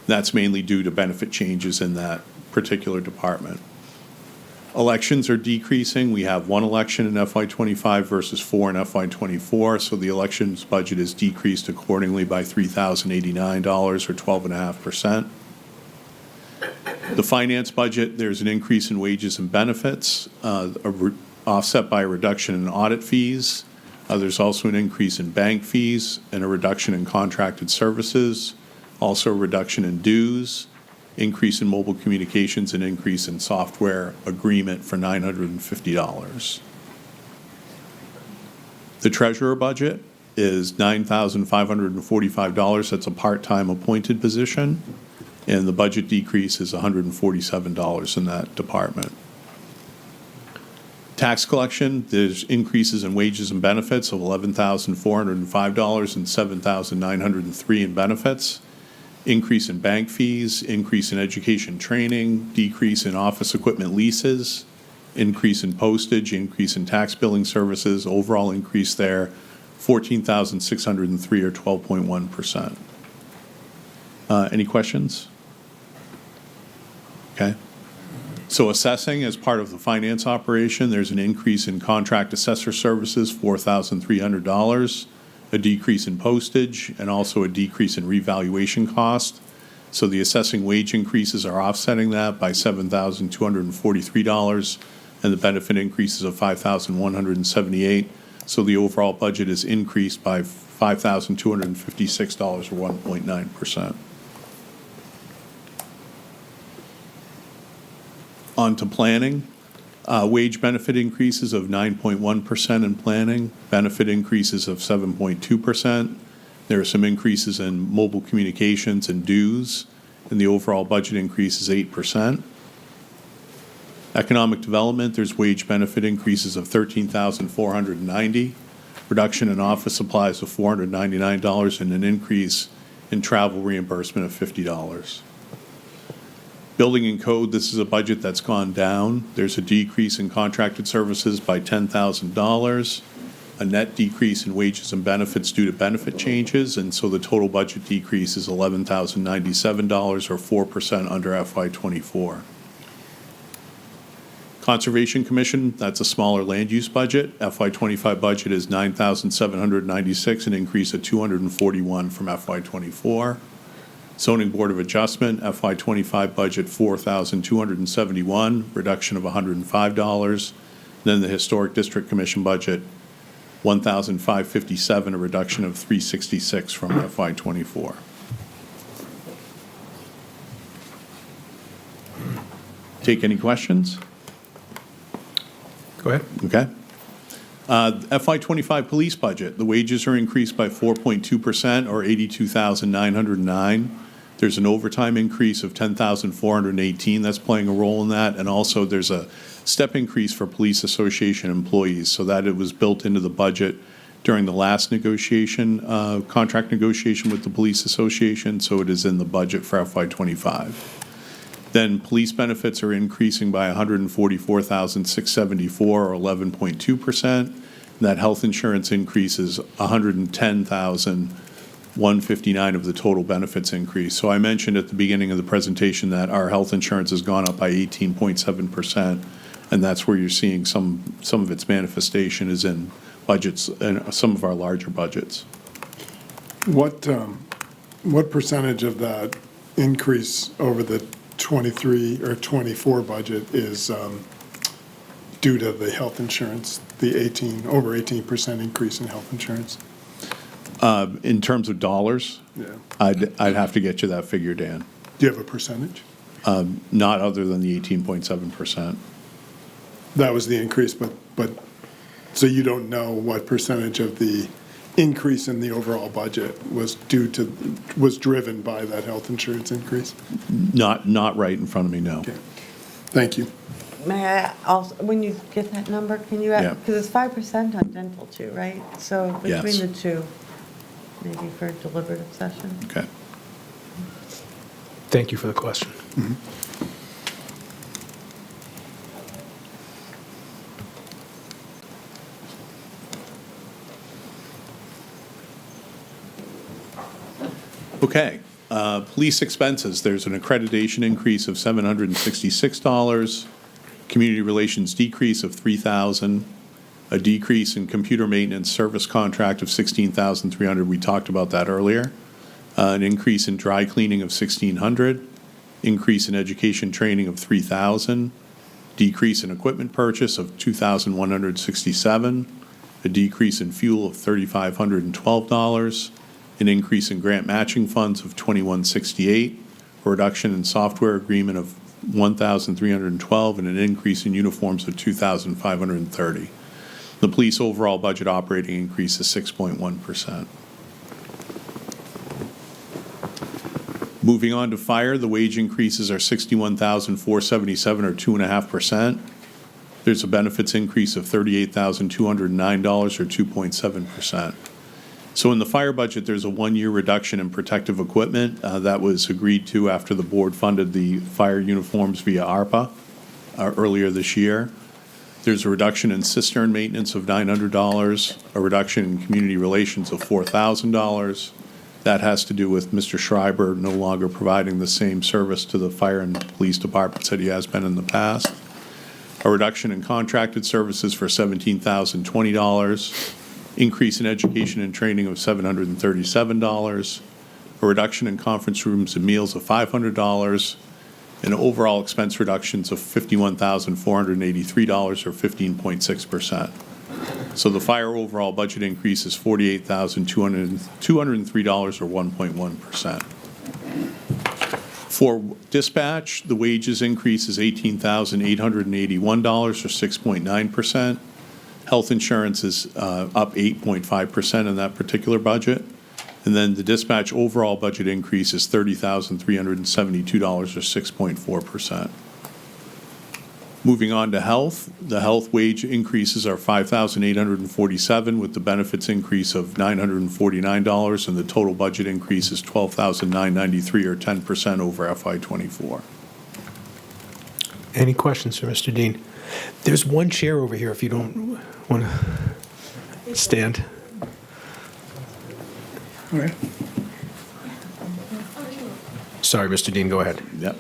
That's mainly due to benefit changes in that particular department. Elections are decreasing. We have one election in FY25 versus 4 in FY24, so the elections budget is decreased accordingly by $3,089, or 12.5%. The finance budget, there's an increase in wages and benefits, offset by a reduction in audit fees. There's also an increase in bank fees and a reduction in contracted services, also a reduction in dues, increase in mobile communications, and increase in software agreement for $950. The treasurer budget is $9,545. That's a part-time appointed position. And the budget decrease is $147 in that department. Tax collection, there's increases in wages and benefits of $11,405 and $7,903 in benefits. Increase in bank fees, increase in education training, decrease in office equipment leases, increase in postage, increase in tax billing services, overall increase there, $14,603 or 12.1%. Any questions? Okay. So assessing, as part of the finance operation, there's an increase in contract assessor services, $4,300, a decrease in postage, and also a decrease in revaluation cost. So the assessing wage increases are offsetting that by $7,243, and the benefit increases of $5,178. So the overall budget is increased by $5,256, or 1.9%. On to planning. Wage benefit increases of 9.1% in planning, benefit increases of 7.2%. There are some increases in mobile communications and dues, and the overall budget increase is 8%. Economic development, there's wage benefit increases of $13,490, reduction in office supplies of $499, and an increase in travel reimbursement of $50. Building and code, this is a budget that's gone down. There's a decrease in contracted services by $10,000, a net decrease in wages and benefits due to benefit changes, and so the total budget decrease is $11,097, or 4% under FY24. Conservation Commission, that's a smaller land use budget. FY25 budget is $9,796, an increase of $241 from FY24. Zoning Board of Adjustment, FY25 budget $4,271, reduction of $105. Then the Historic District Commission budget $1,557, a reduction of $366 from FY24. Take any questions? Go ahead. Okay. FY25 police budget, the wages are increased by 4.2%, or $82,909. There's an overtime increase of $10,418 that's playing a role in that, and also there's a step increase for police association employees, so that it was built into the budget during the last negotiation, contract negotiation with the police association, so it is in the budget for FY25. Then police benefits are increasing by $144,674, or 11.2%. That health insurance increase is $110,159 of the total benefits increase. So I mentioned at the beginning of the presentation that our health insurance has gone up by 18.7%, and that's where you're seeing some of its manifestation is in budgets and some of our larger budgets. What percentage of that increase over the 23 or 24 budget is due to the health insurance, the over 18% increase in health insurance? In terms of dollars, Yeah. I'd have to get you that figure, Dan. Do you have a percentage? Not other than the 18.7%. That was the increase, but so you don't know what percentage of the increase in the overall budget was driven by that health insurance increase? Not right in front of me, no. Okay. Thank you. May I also, when you get that number, can you, Yeah. because it's 5% on dental too, right? So Yes. between the two, maybe for a deliberative session. Okay. Thank you for the question. Okay, police expenses, there's an accreditation increase of $766, community relations decrease of $3,000, a decrease in computer maintenance service contract of $16,300, we talked about that earlier, an increase in dry cleaning of $1,600, increase in education training of $3,000, decrease in equipment purchase of $2,167, a decrease in fuel of $3,512, an increase in grant matching funds of $2,168, a reduction in software agreement of $1,312, and an increase in uniforms of $2,530. The police overall budget operating increase is 6.1%. Moving on to fire, the wage increases are $61,477 or 2.5%. There's a benefits increase of $38,209 or 2.7%. So in the fire budget, there's a one-year reduction in protective equipment. That was agreed to after the board funded the fire uniforms via ARPA earlier this year. There's a reduction in cistern maintenance of $900, a reduction in community relations of $4,000. That has to do with Mr. Schreiber no longer providing the same service to the fire and police departments that he has been in the past. A reduction in contracted services for $17,020. Increase in education and training of $737. A reduction in conference rooms and meals of $500. And overall expense reductions of $51,483 or 15.6%. So the fire overall budget increase is $48,203 or 1.1%. For dispatch, the wages increase is $18,881 or 6.9%. Health insurance is up 8.5% in that particular budget. And then the dispatch overall budget increase is $30,372 or 6.4%. Moving on to health, the health wage increases are $5,847 with the benefits increase of $949, and the total budget increase is $12,993 or 10% over FY24. Any questions for Mr. Dean? There's one chair over here if you don't want to stand. All right. Sorry, Mr. Dean, go ahead. Yep.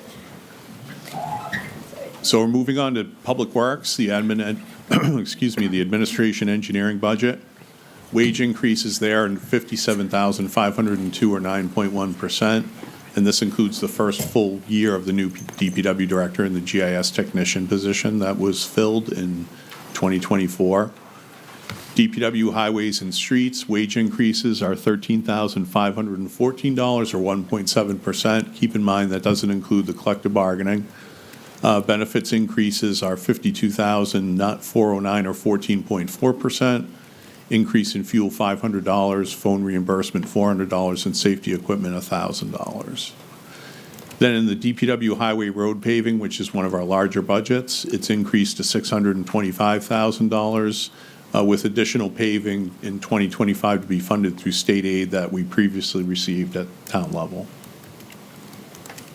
So we're moving on to Public Works, the the administration engineering budget. Wage increases there in $57,502 or 9.1%. And this includes the first full year of the new DPW director and the GIS technician position that was filled in 2024. DPW highways and streets, wage increases are $13,514 or 1.7%. Keep in mind that doesn't include the collective bargaining. Benefits increases are $52,409 or 14.4%. Increase in fuel $500, phone reimbursement $400, and safety equipment $1,000. Then in the DPW highway road paving, which is one of our larger budgets, it's increased to $625,000 with additional paving in 2025 to be funded through state aid that we previously received at town level.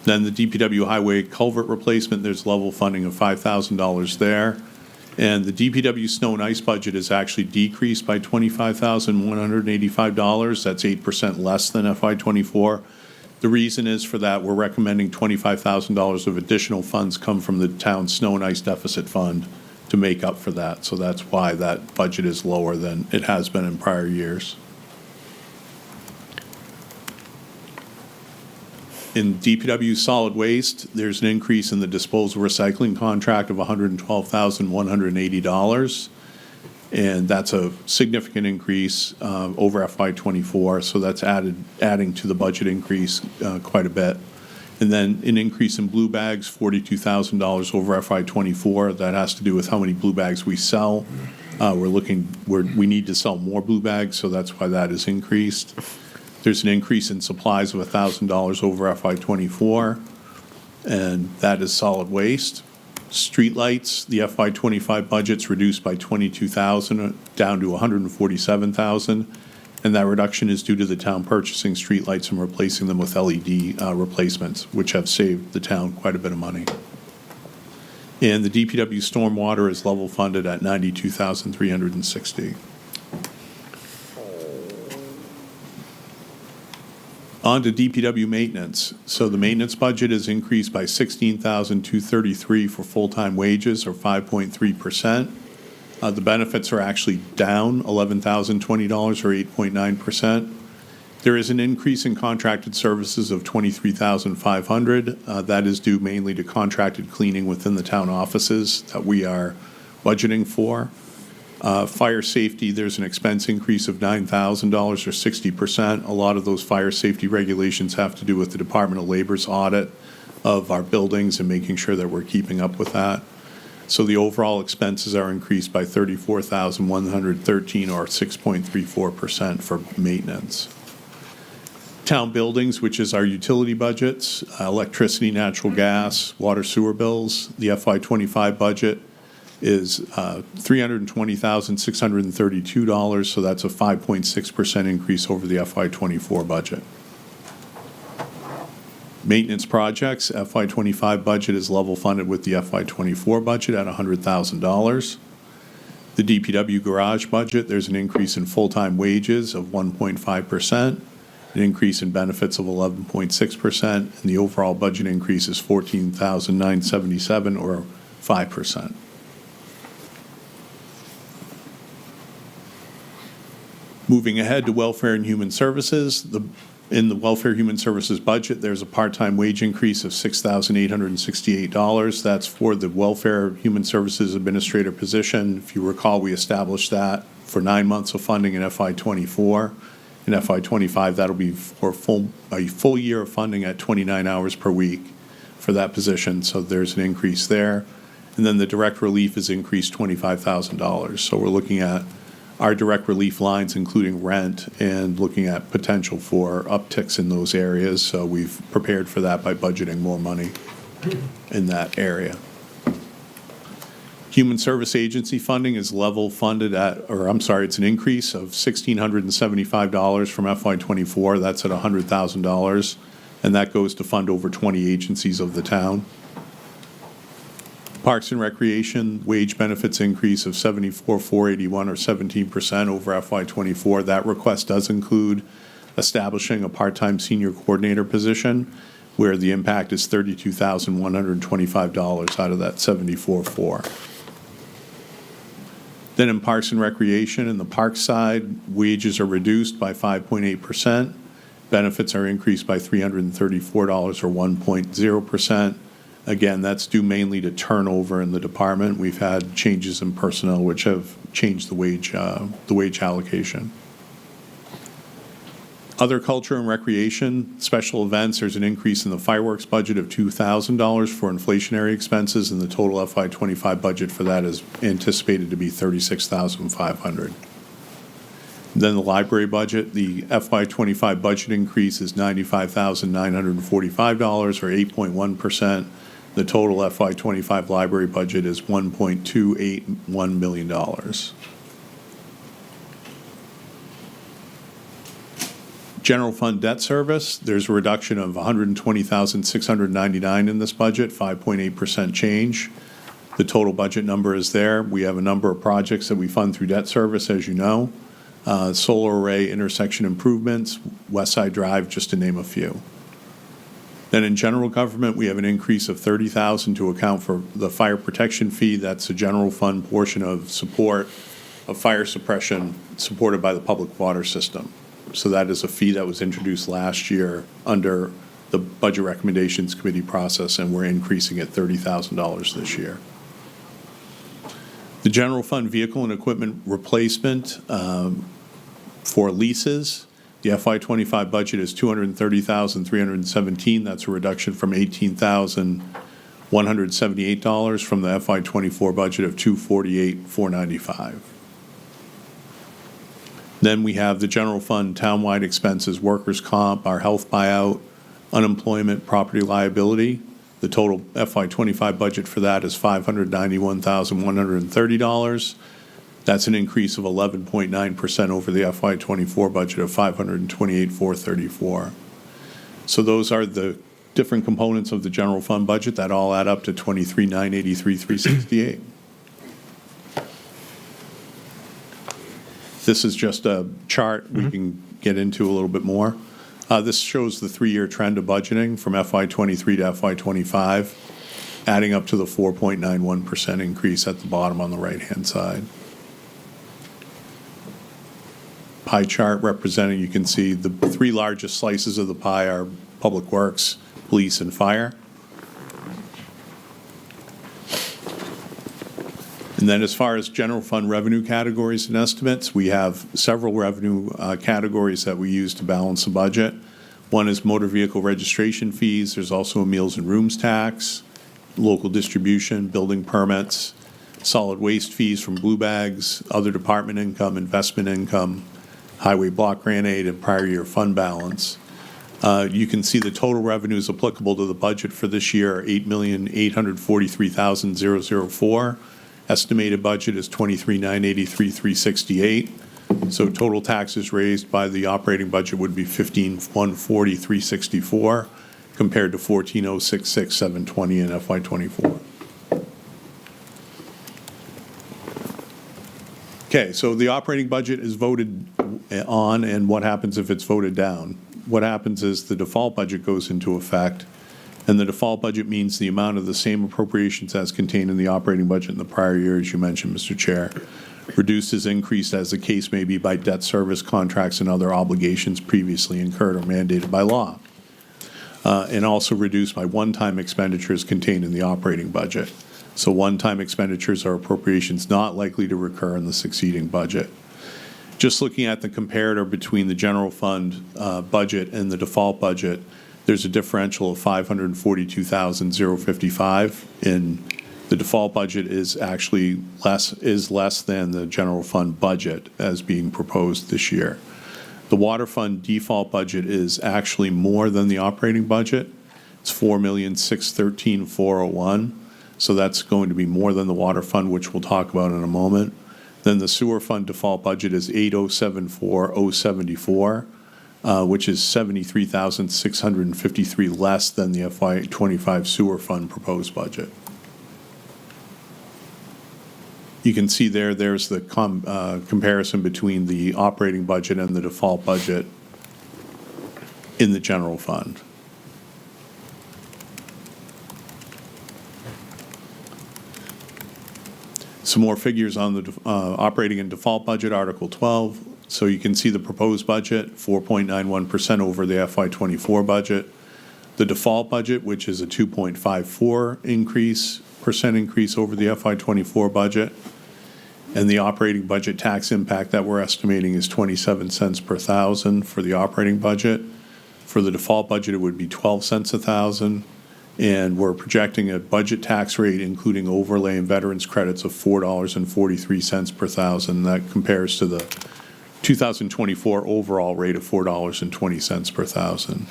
Then the DPW highway culvert replacement, there's level funding of $5,000 there. And the DPW snow and ice budget is actually decreased by $25,185. That's 8% less than FY24. The reason is for that, we're recommending $25,000 of additional funds come from the town's snow and ice deficit fund to make up for that. So that's why that budget is lower than it has been in prior years. In DPW solid waste, there's an increase in the disposal recycling contract of $112,180. And that's a significant increase over FY24. So that's adding to the budget increase quite a bit. And then an increase in blue bags, $42,000 over FY24. That has to do with how many blue bags we sell. We need to sell more blue bags, so that's why that is increased. There's an increase in supplies of $1,000 over FY24, and that is solid waste. Streetlights, the FY25 budget's reduced by $22,000 down to $147,000, and that reduction is due to the town purchasing streetlights and replacing them with LED replacements, which have saved the town quite a bit of money. And the DPW stormwater is level funded at $92,360. On to DPW maintenance. So the maintenance budget is increased by $16,233 for full-time wages, or 5.3%. The benefits are actually down $11,020, or 8.9%. There is an increase in contracted services of $23,500. That is due mainly to contracted cleaning within the town offices that we are budgeting for. Fire safety, there's an expense increase of $9,000, or 60%. A lot of those fire safety regulations have to do with the Department of Labor's audit of our buildings and making sure that we're keeping up with that. So the overall expenses are increased by $34,113, or 6.34% for maintenance. Town buildings, which is our utility budgets, electricity, natural gas, water, sewer bills. The FY25 budget is $320,632, so that's a 5.6% increase over the FY24 budget. Maintenance projects, FY25 budget is level funded with the FY24 budget at $100,000. The DPW garage budget, there's an increase in full-time wages of 1.5%, an increase in benefits of 11.6%, and the overall budget increase is $14,977, or 5%. Moving ahead to welfare and human services, in the welfare human services budget, there's a part-time wage increase of $6,868. That's for the welfare human services administrator position. If you recall, we established that for 9 months of funding in FY24. In FY25, that'll be for a full year of funding at 29 hours per week for that position, so there's an increase there. And then the direct relief is increased $25,000. So we're looking at our direct relief lines, including rent, and looking at potential for upticks in those areas. So we've prepared for that by budgeting more money in that area. Human Service Agency funding is level funded it's an increase of $1,675 from FY24. That's at $100,000, and that goes to fund over 20 agencies of the town. Parks and Recreation wage benefits increase of $74,481, or 17% over FY24. That request does include establishing a part-time senior coordinator position, where the impact is $32,125 out of that $74,400. Then in Parks and Recreation, in the park side, wages are reduced by 5.8%. Benefits are increased by $334, or 1.0%. Again, that's due mainly to turnover in the department. We've had changes in personnel which have changed the wage allocation. Other culture and recreation, special events, there's an increase in the fireworks budget of $2,000 for inflationary expenses, and the total FY25 budget for that is anticipated to be $36,500. Then the library budget, the FY25 budget increase is $95,945, or 8.1%. The total FY25 library budget is $1.281 million. General fund debt service, there's a reduction of $120,699 in this budget, 5.8% change. The total budget number is there. We have a number of projects that we fund through debt service, as you know. Solar array intersection improvements, West Side Drive, just to name a few. Then in general government, we have an increase of $30,000 to account for the fire protection fee. That's the general fund portion of support of fire suppression supported by the public water system. So that is a fee that was introduced last year under the Budget Recommendations Committee process, and we're increasing it $30,000 this year. The general fund vehicle and equipment replacement for leases, the FY25 budget is $230,317. That's a reduction from $18,178 from the FY24 budget of $248,495. Then we have the general fund townwide expenses, workers' comp, our health buyout, unemployment, property liability. The total FY25 budget for that is $591,130. That's an increase of 11.9% over the FY24 budget of $528,434. So those are the different components of the general fund budget that all add up to $23,983,368. This is just a chart we can get into a little bit more. This shows the three-year trend of budgeting from FY23 to FY25, adding up to the 4.91% increase at the bottom on the right-hand side. Pie chart representing, you can see the three largest slices of the pie are Public Works, Police, and Fire. And then as far as general fund revenue categories and estimates, we have several revenue categories that we use to balance the budget. One is motor vehicle registration fees. There's also a meals and rooms tax, local distribution, building permits, solid waste fees from blue bags, other department income, investment income, highway block grant aid, and prior year fund balance. You can see the total revenues applicable to the budget for this year are $8,843,004. Estimated budget is $23,983,368. So total taxes raised by the operating budget would be $15,140,364 compared to $14,066,720 in FY24. Okay, so the operating budget is voted on, and what happens if it's voted down? What happens is the default budget goes into effect, and the default budget means the amount of the same appropriations as contained in the operating budget in the prior year, as you mentioned, Mr. Chair, reduced as increased as the case may be by debt service contracts and other obligations previously incurred or mandated by law, and also reduced by one-time expenditures contained in the operating budget. So one-time expenditures are appropriations not likely to recur in the succeeding budget. Just looking at the comparator between the general fund budget and the default budget, there's a differential of $542,055. In the default budget is actually less than the general fund budget as being proposed this year. The water fund default budget is actually more than the operating budget. It's $4,613,401. So that's going to be more than the water fund, which we'll talk about in a moment. Then the sewer fund default budget is $8,074,074, which is $73,653 less than the FY25 sewer fund proposed budget. You can see there's the comparison between the operating budget and the default budget in the general fund. Some more figures on the operating and default budget, Article 12. So you can see the proposed budget, 4.91% over the FY24 budget. The default budget, which is a 2.54% increase over the FY24 budget. And the operating budget tax impact that we're estimating is 27 cents per thousand for the operating budget. For the default budget, it would be 12 cents a thousand. And we're projecting a budget tax rate, including overlay and veterans credits, of $4.43 per thousand. That compares to the 2024 overall rate of $4.20 per thousand.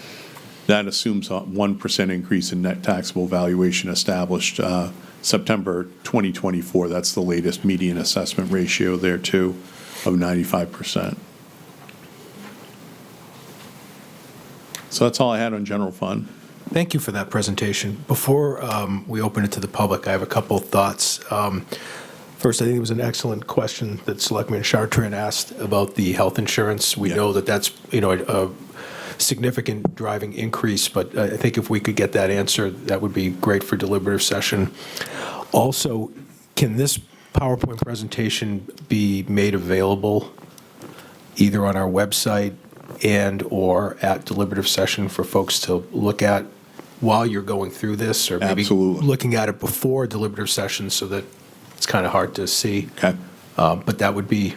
That assumes a 1% increase in net taxable valuation established September 2024. That's the latest median assessment ratio there, too, of 95%. So that's all I had on general fund. Thank you for that presentation. Before we open it to the public, I have a couple of thoughts. First, I think it was an excellent question that Selectman Chartrand asked about the health insurance. We know that that's a significant driving increase, but I think if we could get that answer, that would be great for deliberative session. Also, can this PowerPoint presentation be made available either on our website and or at deliberative session for folks to look at while you're going through this, or maybe Absolutely. looking at it before deliberative session so that it's kind of hard to see. Okay. But that would be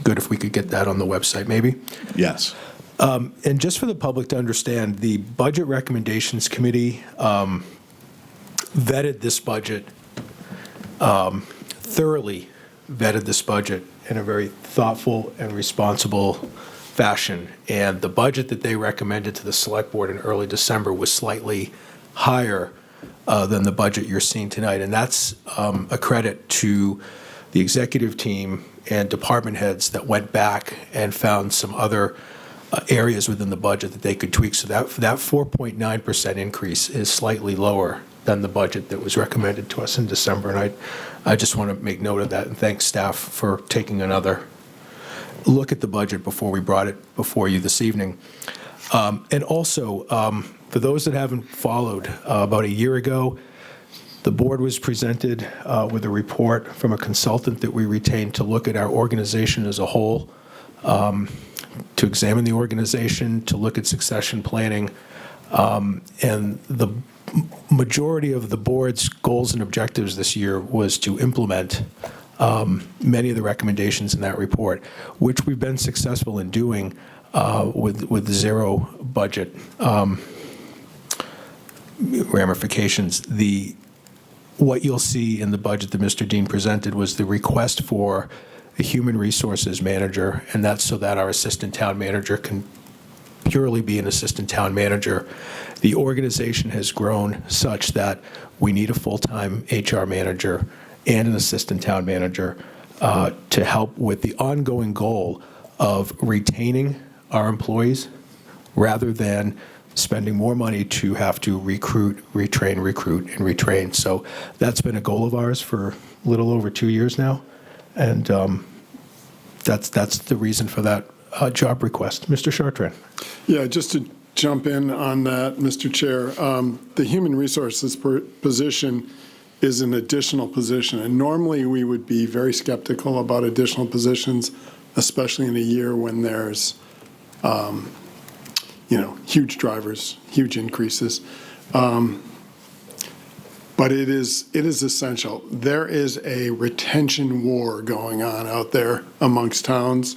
good if we could get that on the website, maybe. Yes. And just for the public to understand, the Budget Recommendations Committee vetted this budget, thoroughly vetted this budget in a very thoughtful and responsible fashion. And the budget that they recommended to the Select Board in early December was slightly higher than the budget you're seeing tonight. And that's a credit to the executive team and department heads that went back and found some other areas within the budget that they could tweak. So that 4.9% increase is slightly lower than the budget that was recommended to us in December. And I just want to make note of that and thank staff for taking another look at the budget before we brought it before you this evening. And also, for those that haven't followed, about a year ago, the board was presented with a report from a consultant that we retained to look at our organization as a whole, to examine the organization, to look at succession planning. And the majority of the board's goals and objectives this year was to implement many of the recommendations in that report, which we've been successful in doing with zero budget ramifications. What you'll see in the budget that Mr. Dean presented was the request for a human resources manager, and that's so that our assistant town manager can purely be an assistant town manager. The organization has grown such that we need a full-time HR manager and an assistant town manager to help with the ongoing goal of retaining our employees rather than spending more money to have to recruit, retrain, recruit, and retrain. So that's been a goal of ours for a little over 2 years now, and that's the reason for that job request. Mr. Chartrand. Yeah, just to jump in on that, Mr. Chair, the human resources position is an additional position, and normally we would be very skeptical about additional positions, especially in a year when there's huge drivers, huge increases. But it is essential. There is a retention war going on out there amongst towns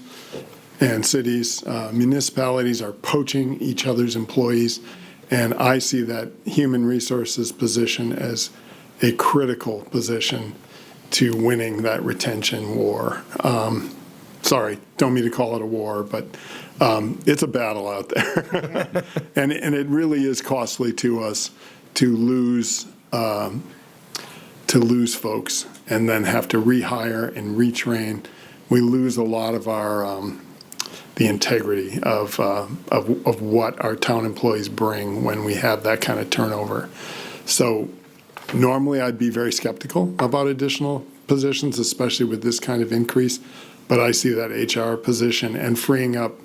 and cities. Municipalities are poaching each other's employees, and I see that human resources position as a critical position to winning that retention war. Sorry, don't mean to call it a war, but it's a battle out there. and it really is costly to us to lose folks and then have to rehire and retrain. We lose a lot of our the integrity of what our town employees bring when we have that kind of turnover. So normally I'd be very skeptical about additional positions, especially with this kind of increase. But I see that HR position and freeing up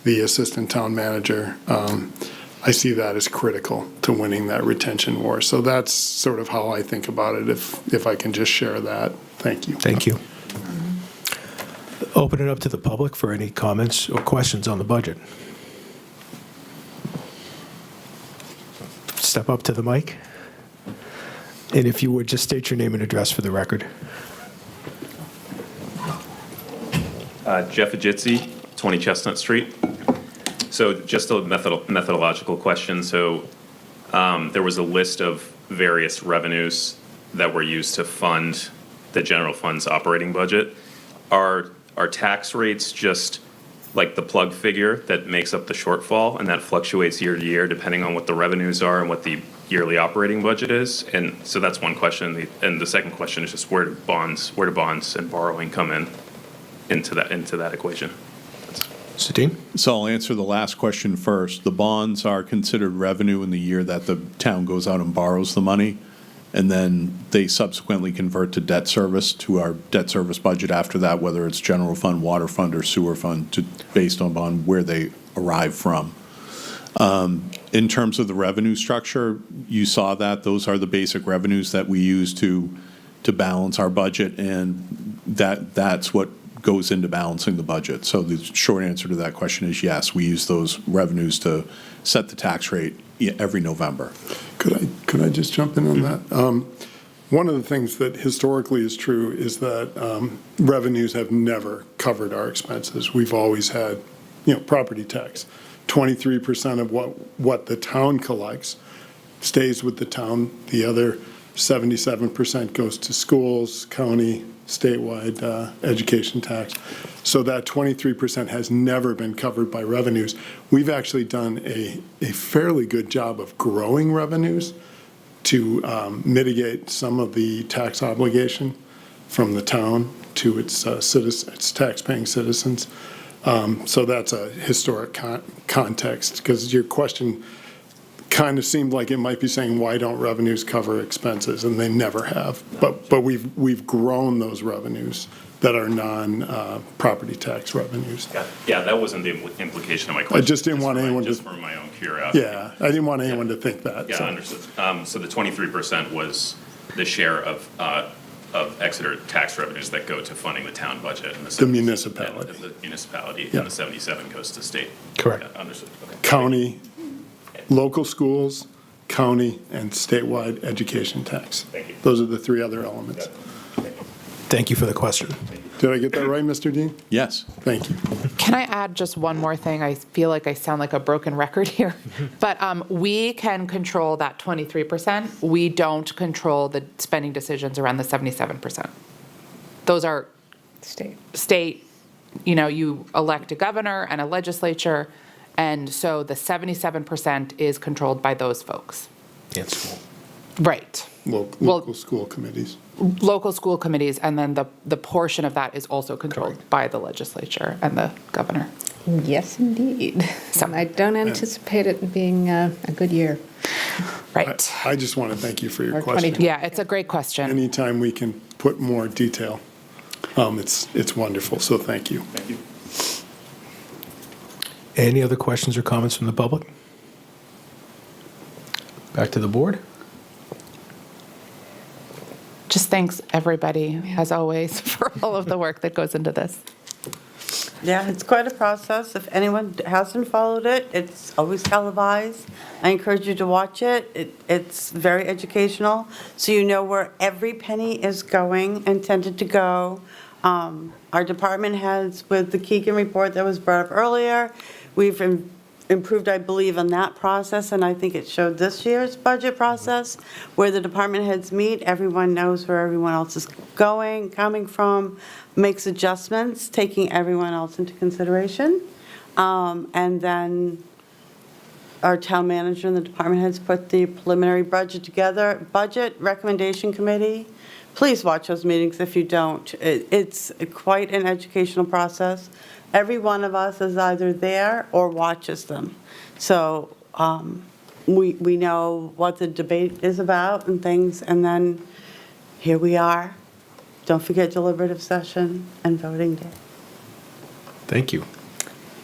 the assistant town manager, I see that as critical to winning that retention war. So that's sort of how I think about it, if I can just share that. Thank you. Thank you. Open it up to the public for any comments or questions on the budget. Step up to the mic. And if you would, just state your name and address for the record. Jeff Ajitsi, 20 Chestnut Street. So just a methodological question. So there was a list of various revenues that were used to fund the general fund's operating budget. Are tax rates just like the plug figure that makes up the shortfall, and that fluctuates year to year depending on what the revenues are and what the yearly operating budget is? And so that's one question. And the second question is just where do bonds and borrowing come into that equation? Sadine? So I'll answer the last question first. The bonds are considered revenue in the year that the town goes out and borrows the money, and then they subsequently convert to debt service, to our debt service budget after that, whether it's general fund, water fund, or sewer fund, based on where they arrive from. In terms of the revenue structure, you saw that those are the basic revenues that we use to balance our budget, and that's what goes into balancing the budget. So the short answer to that question is yes, we use those revenues to set the tax rate every November. Could I just jump in on that? One of the things that historically is true is that revenues have never covered our expenses. We've always had, property tax. 23% of what the town collects stays with the town. The other 77% goes to schools, county, statewide education tax. So that 23% has never been covered by revenues. We've actually done a fairly good job of growing revenues to mitigate some of the tax obligation from the town to its tax-paying citizens. So that's a historic context, because your question kind of seemed like it might be saying, why don't revenues cover expenses? And they never have. But we've grown those revenues that are non-property tax revenues. Yeah, that wasn't the implication of my question. just didn't want anyone to- Just for my own curiosity. Yeah, I didn't want anyone to think that. Yeah, so. understood. So the 23% was the share of Exeter tax revenues that go to funding the town budget. And The municipality. and the municipality, Yeah. and the 77 goes to state. Correct. Yeah, understood. Okay. County, local schools, county, and statewide education tax. Thank you. Those are the three other elements. Thank you for the question. Did I get that right, Mr. Dean? Yes. Thank you. Can I add just one more thing? I feel like I sound like a broken record here. But we can control that 23%. We don't control the spending decisions around the 77%. Those are state, you elect a governor and a legislature, and so the 77% is controlled by those folks. And school. Right. Local school committees. Local school committees, and then the portion of that is also controlled by the legislature and the governor. Yes, indeed. So- And I don't anticipate it being a good year. Right. I just want to thank you for your Or question. 2020. Yeah, it's a great question. Anytime we can put more detail, it's wonderful, so thank you. Thank you. Any other questions or comments from the public? Back to the board. Just thanks, everybody, as always, for all of the work that goes into this. Yeah, it's quite a process. If anyone hasn't followed it, it's always televised. I encourage you to watch it. It's very educational, so you know where every penny is going, intended to go. Our department heads, with the Keegan report that was brought up earlier, we've improved, I believe, on that process, and I think it showed this year's budget process, where the department heads meet, everyone knows where everyone else is going, coming from, makes adjustments, taking everyone else into consideration. And then our town manager and the department heads put the preliminary budget together. Budget Recommendation Committee, please watch those meetings if you don't. It's quite an educational process. Every one of us is either there or watches them. So we know what the debate is about and things, and then here we are. Don't forget deliberative session and voting day. Thank you.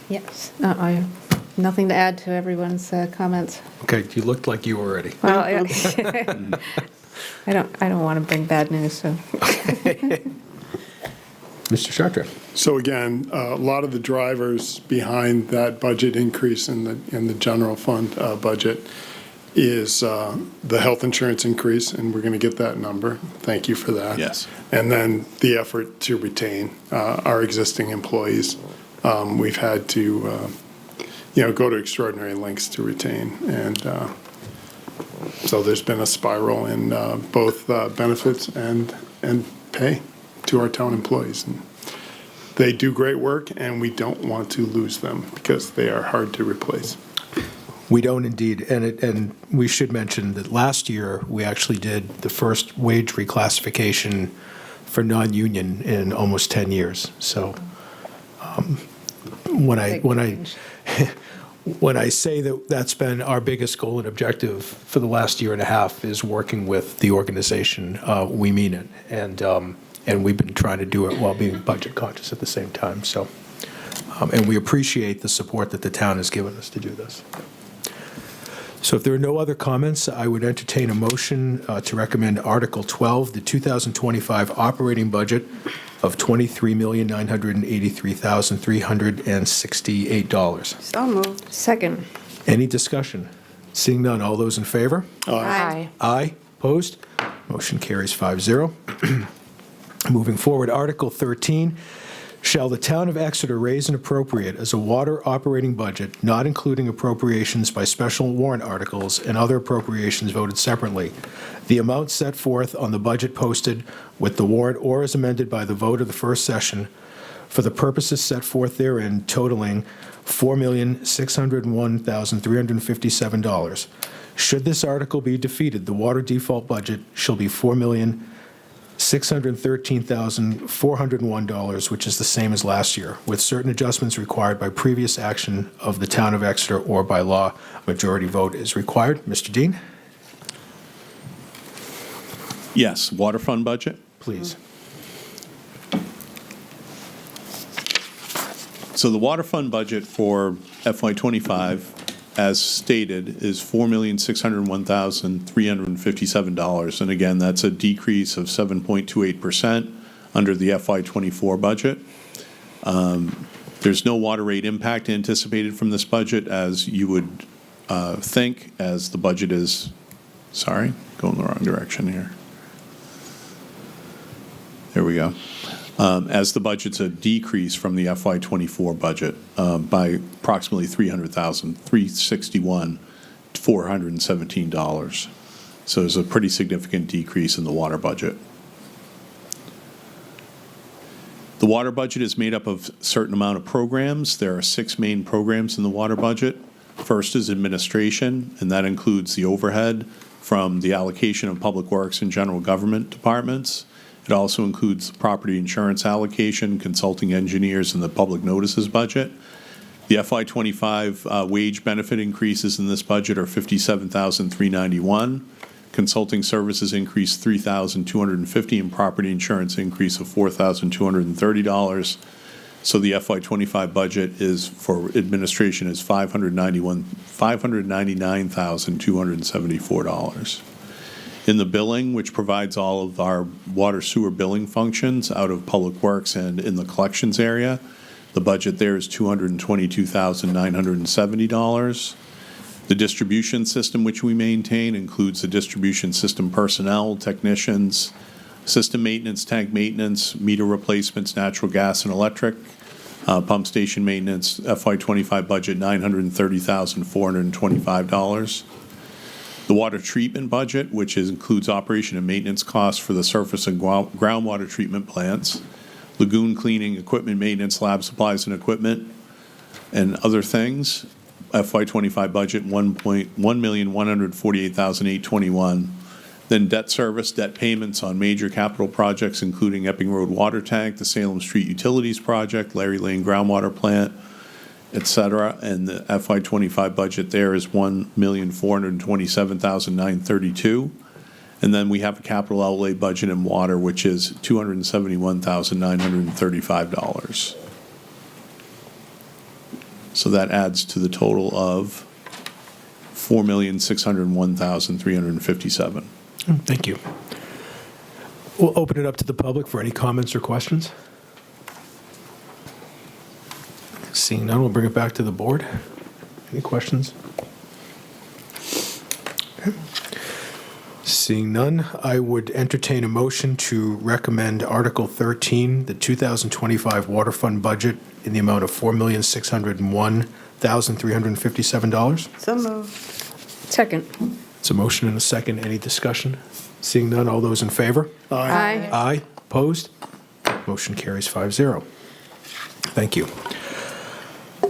Yes. No, I have nothing to add to everyone's comments. Okay, you looked like you were ready. Well, I don't want to bring bad news, so. Mr. Chartres. So again, a lot of the drivers behind that budget increase in the general fund budget is the health insurance increase, and we're going to get that number. Thank you for that. Yes. And then the effort to retain our existing employees. We've had to, go to extraordinary lengths to retain, and so there's been a spiral in both benefits and pay to our town employees. And they do great work, and we don't want to lose them because they are hard to replace. We don't indeed, and we should mention that last year, we actually did the first wage reclassification for non-union in almost 10 years. So when I say that that's been our biggest goal and objective for the last year and a half is working with the organization, we mean it. And we've been trying to do it while being budget conscious at the same time. So, and we appreciate the support that the town has given us to do this. So if there are no other comments, I would entertain a motion to recommend Article 12, the 2025 operating budget of $23,983,368. So moved. Second. Any discussion? Seeing none, all those in favor? Aye. Aye. Opposed? Motion carries 5-0. Moving forward, Article 13, shall the town of Exeter raise and appropriate as a water operating budget, not including appropriations by special warrant articles and other appropriations voted separately, the amount set forth on the budget posted with the warrant or as amended by the vote of the first session for the purposes set forth therein totaling $4,601,357. Should this article be defeated, the water default budget shall be $4,613,401, which is the same as last year, with certain adjustments required by previous action of the town of Exeter or by law. Majority vote is required. Mr. Dean, Yes, water fund budget. please. So the water fund budget for FY25, as stated, is $4,601,357. And again, that's a decrease of 7.28% under the FY24 budget. There's no water rate impact anticipated from this budget, as you would think, as the budget is, sorry, going the wrong direction here. There we go. As the budget's a decrease from the FY24 budget by approximately $300,000, $361,417. So there's a pretty significant decrease in the water budget. The water budget is made up of a certain amount of programs. There are 6 main programs in the water budget. First is administration, and that includes the overhead from the allocation of public works and general government departments. It also includes property insurance allocation, consulting engineers, and the public notices budget. The FY25 wage benefit increases in this budget are $57,391. Consulting services increase $3,250, and property insurance increase of $4,230. So the FY25 budget is for administration is $599,274. In the billing, which provides all of our water sewer billing functions out of Public Works and in the collections area, the budget there is $222,970. The distribution system which we maintain includes the distribution system personnel, technicians, system maintenance, tank maintenance, meter replacements, natural gas and electric, pump station maintenance, FY25 budget $930,425. The water treatment budget, which includes operation and maintenance costs for the surface and groundwater treatment plants, lagoon cleaning, equipment maintenance, lab supplies and equipment, and other things. FY25 budget $1,148,821. Then debt service, debt payments on major capital projects, including Epping Road Water Tank, the Salem Street Utilities Project, Larry Lane Groundwater Plant, et cetera. And the FY25 budget there is $1,427,932. And then we have a capital outlay budget in water, which is $271,935. So that adds to the total of $4,601,357. Thank you. We'll open it up to the public for any comments or questions. Seeing none, we'll bring it back to the board. Any questions? Okay. Seeing none, I would entertain a motion to recommend Article 13, the 2025 Water Fund budget in the amount of $4,601,357. So moved. Second. It's a motion and a second. Any discussion? Seeing none, all those in favor? Aye. Aye. Opposed? Motion carries 5-0. Thank you.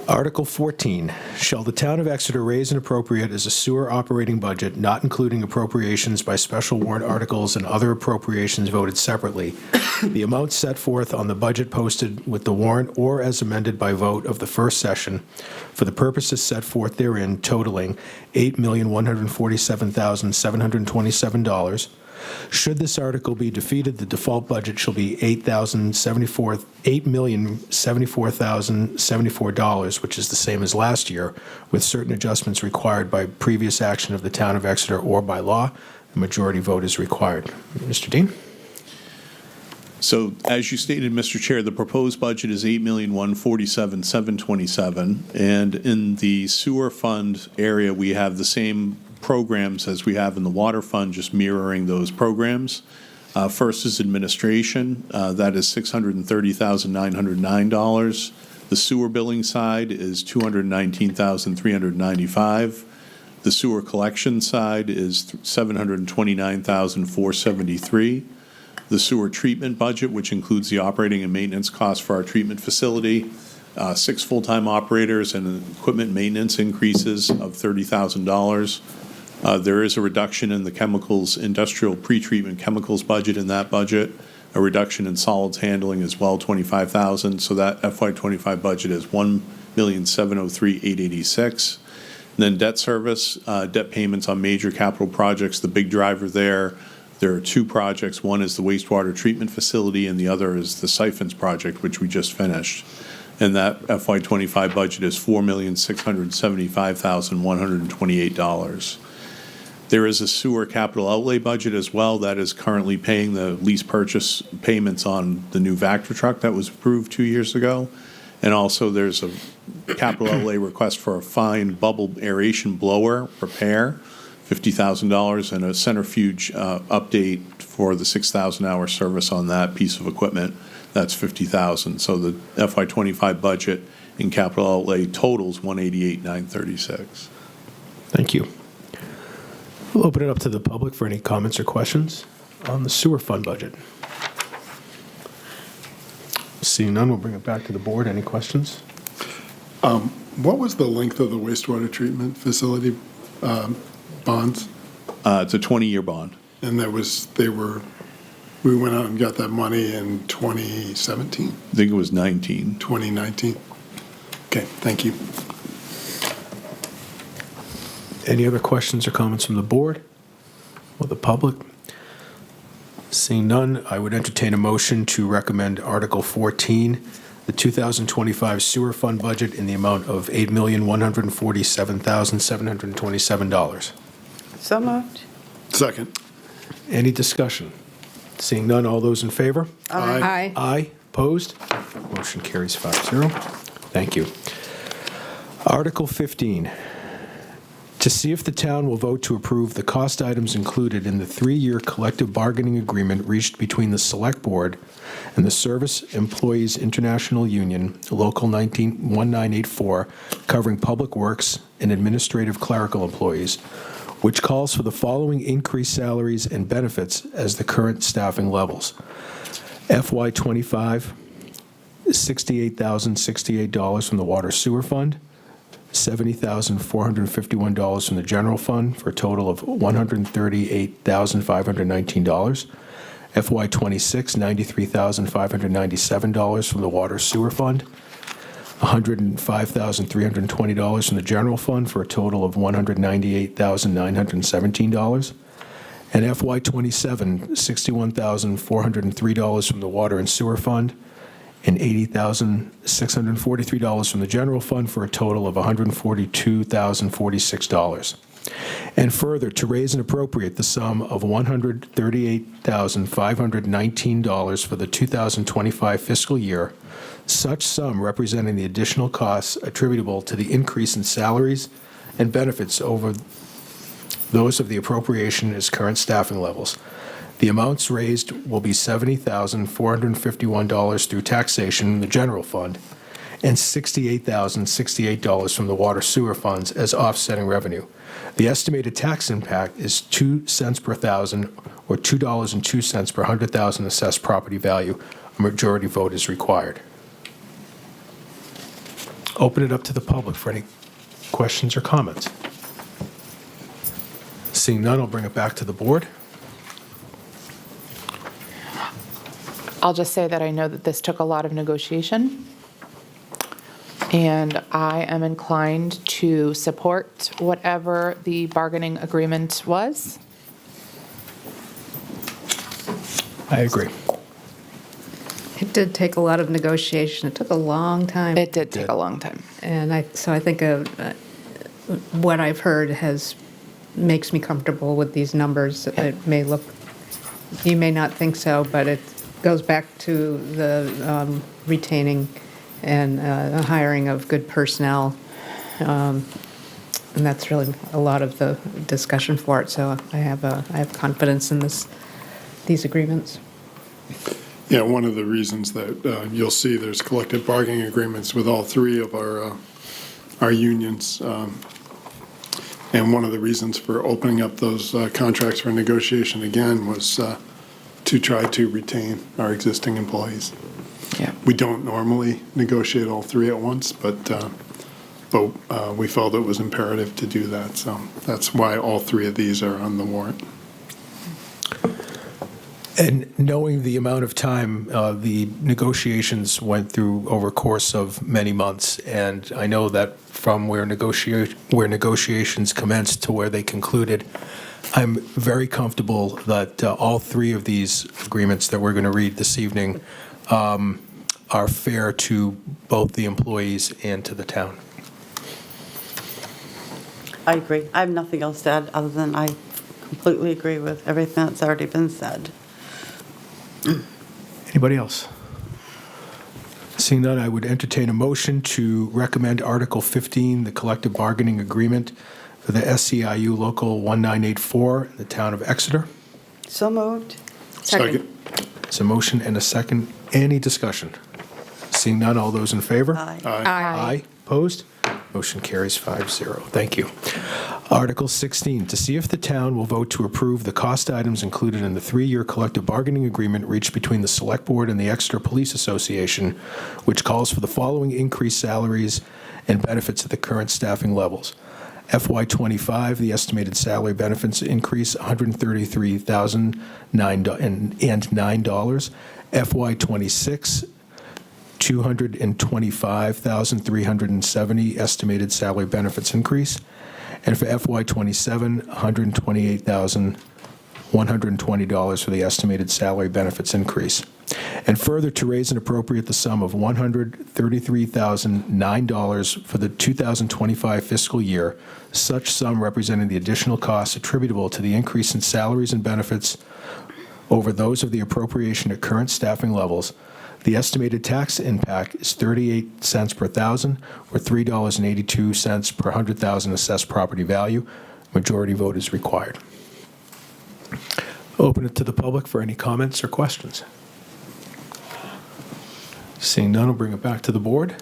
Article 14, shall the town of Exeter raise and appropriate as a sewer operating budget, not including appropriations by special warrant articles and other appropriations voted separately, the amount set forth on the budget posted with the warrant or as amended by vote of the first session for the purposes set forth therein totaling $8,147,727. Should this article be defeated, the default budget shall be $8,074,074, which is the same as last year, with certain adjustments required by previous action of the town of Exeter or by law. A majority vote is required. Mr. Dean? So as you stated, Mr. Chair, the proposed budget is $8,147,727. And in the sewer fund area, we have the same programs as we have in the water fund, just mirroring those programs. First is administration. That is $630,909. The sewer billing side is $219,395. The sewer collection side is $729,473. The sewer treatment budget, which includes the operating and maintenance costs for our treatment facility, 6 full-time operators and equipment maintenance increases of $30,000. There is a reduction in the chemicals, industrial pretreatment chemicals budget in that budget, a reduction in solids handling as well, $25,000. So that FY25 budget is $1,703,886. Then debt service, debt payments on major capital projects. The big driver there are 2 projects. One is the wastewater treatment facility, and the other is the siphons project, which we just finished. and that FY25 budget is $4,675,128. There is a sewer capital outlay budget as well that is currently paying the lease purchase payments on the new Vector truck that was approved 2 years ago. And also there's a capital outlay request for a fine bubble aeration blower repair, $50,000, and a centrifuge update for the 6,000-hour service on that piece of equipment. That's $50,000. So the FY25 budget in capital outlay totals $188,936. Thank you. We'll open it up to the public for any comments or questions on the sewer fund budget. Seeing none, we'll bring it back to the board. Any questions? What was the length of the wastewater treatment facility bonds? It's a 20-year bond. And we went out and got that money in 2017, I think it was 19. 2019? Okay, thank you. Any other questions or comments from the board or the public? Seeing none, I would entertain a motion to recommend Article 14, the 2025 sewer fund budget in the amount of $8,147,727. So moved. Second. Any discussion? Seeing none, all those in favor? Aye. Aye. Opposed? Motion carries 5-0. Thank you. Article 15, to see if the town will vote to approve the cost items included in the 3-year collective bargaining agreement reached between the Select Board and the Service Employees International Union, Local 1984, covering public works and administrative clerical employees, which calls for the following increased salaries and benefits as the current staffing levels. FY25, $68,068 from the Water Sewer Fund, $70,451 from the General Fund, for a total of $138,519. FY26, $93,597 from the Water Sewer Fund, $105,320 from the General Fund, for a total of $198,917. And FY27, $61,403 from the Water and Sewer Fund, and $80,643 from the General Fund, for a total of $142,046. And further, to raise and appropriate the sum of $138,519 for the 2025 fiscal year, such sum representing the additional costs attributable to the increase in salaries and benefits over those of the appropriation as current staffing levels. The amounts raised will be $70,451 through taxation in the general fund and $68,068 from the water sewer funds as offsetting revenue. The estimated tax impact is 2 cents per thousand, or $2.02 per 100,000 assessed property value. A majority vote is required. Open it up to the public for any questions or comments. Seeing none, I'll bring it back to the board. I'll just say that I know that this took a lot of negotiation, and I am inclined to support whatever the bargaining agreement was. I agree. It did take a lot of negotiation. It took a long time. It did take a long time. And I think what I've heard makes me comfortable with these numbers. It may look, you may not think so, but it goes back to the retaining and hiring of good personnel. And that's really a lot of the discussion for it. So I have confidence in these agreements. Yeah, one of the reasons that you'll see there's collective bargaining agreements with all three of our unions. And one of the reasons for opening up those contracts for negotiation again was to try to retain our existing employees. Yeah. We don't normally negotiate all three at once, but we felt it was imperative to do that. So that's why all three of these are on the warrant. And knowing the amount of time the negotiations went through over a course of many months, and I know that from where negotiations commenced to where they concluded, I'm very comfortable that all three of these agreements that we're going to read this evening are fair to both the employees and to the town. I agree. I have nothing else to add other than I completely agree with everything that's already been said. Anybody else? Seeing none, I would entertain a motion to recommend Article 15, the collective bargaining agreement for the SEIU Local 1984 in the town of Exeter. So moved. Second. It's a motion and a second. Any discussion? Seeing none, all those in favor? Aye. Aye. Opposed? Motion carries 5-0. Thank you. Article 16, to see if the town will vote to approve the cost items included in the 3-year collective bargaining agreement reached between the Select Board and the Exeter Police Association, which calls for the following increased salaries and benefits at the current staffing levels. FY25, the estimated salary benefits increase $133,009. FY26, $225,370 estimated salary benefits increase, and for FY27, $128,120 for the estimated salary benefits increase. And further, to raise and appropriate the sum of $133,009 for the 2025 fiscal year, such sum representing the additional costs attributable to the increase in salaries and benefits over those of the appropriation at current staffing levels. The estimated tax impact is 38 cents per thousand, or $3.82 per 100,000 assessed property value. Majority vote is required. Open it to the public for any comments or questions. Seeing none, I'll bring it back to the board.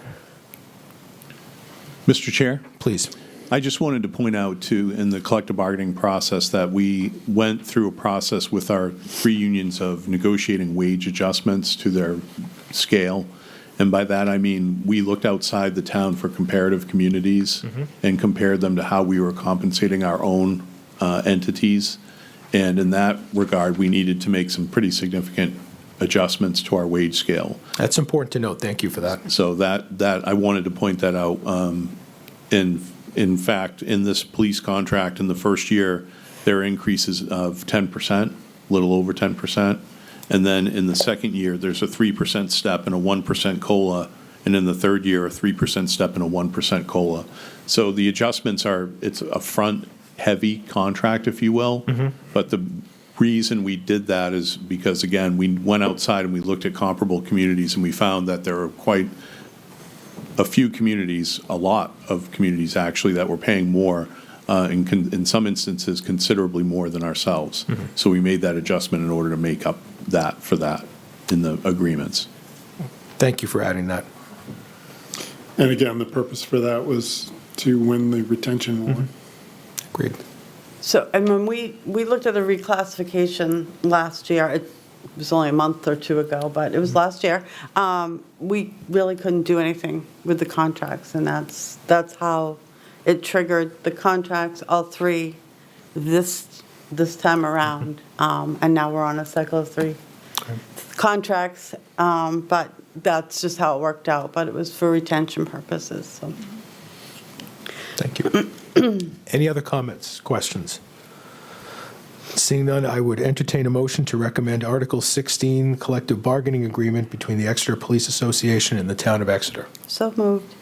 Mr. Chair? Please. I just wanted to point out, too, in the collective bargaining process, that we went through a process with our 3 unions of negotiating wage adjustments to their scale. And by that, I mean, we looked outside the town for comparative communities and compared them to how we were compensating our own entities. And in that regard, we needed to make some pretty significant adjustments to our wage scale. That's important to note. Thank you for that. So that I wanted to point that out. In fact, in this police contract, in the first year, there are increases of 10%, a little over 10%. And then in the second year, there's a 3% step and a 1% COLA. And in the third year, a 3% step and a 1% COLA. So the adjustments it's a front-heavy contract, if you will. But the reason we did that is because, again, we went outside and we looked at comparable communities, and we found that there are quite a few communities, a lot of communities actually, that were paying more, in some instances considerably more than ourselves. So we made that adjustment in order to make up for that in the agreements. Thank you for adding that. And again, the purpose for that was to win the retention award. Agreed. So, and when we looked at the reclassification last year, it was only a month or two ago, but it was last year, we really couldn't do anything with the contracts, and that's how it triggered the contracts, all 3, this time around. And now we're on a cycle of 3 contracts, but that's just how it worked out. But it was for retention purposes, so. Thank you. Any other comments, questions? Seeing none, I would entertain a motion to recommend Article 16, collective bargaining agreement between the Exeter Police Association and the town of Exeter. So moved.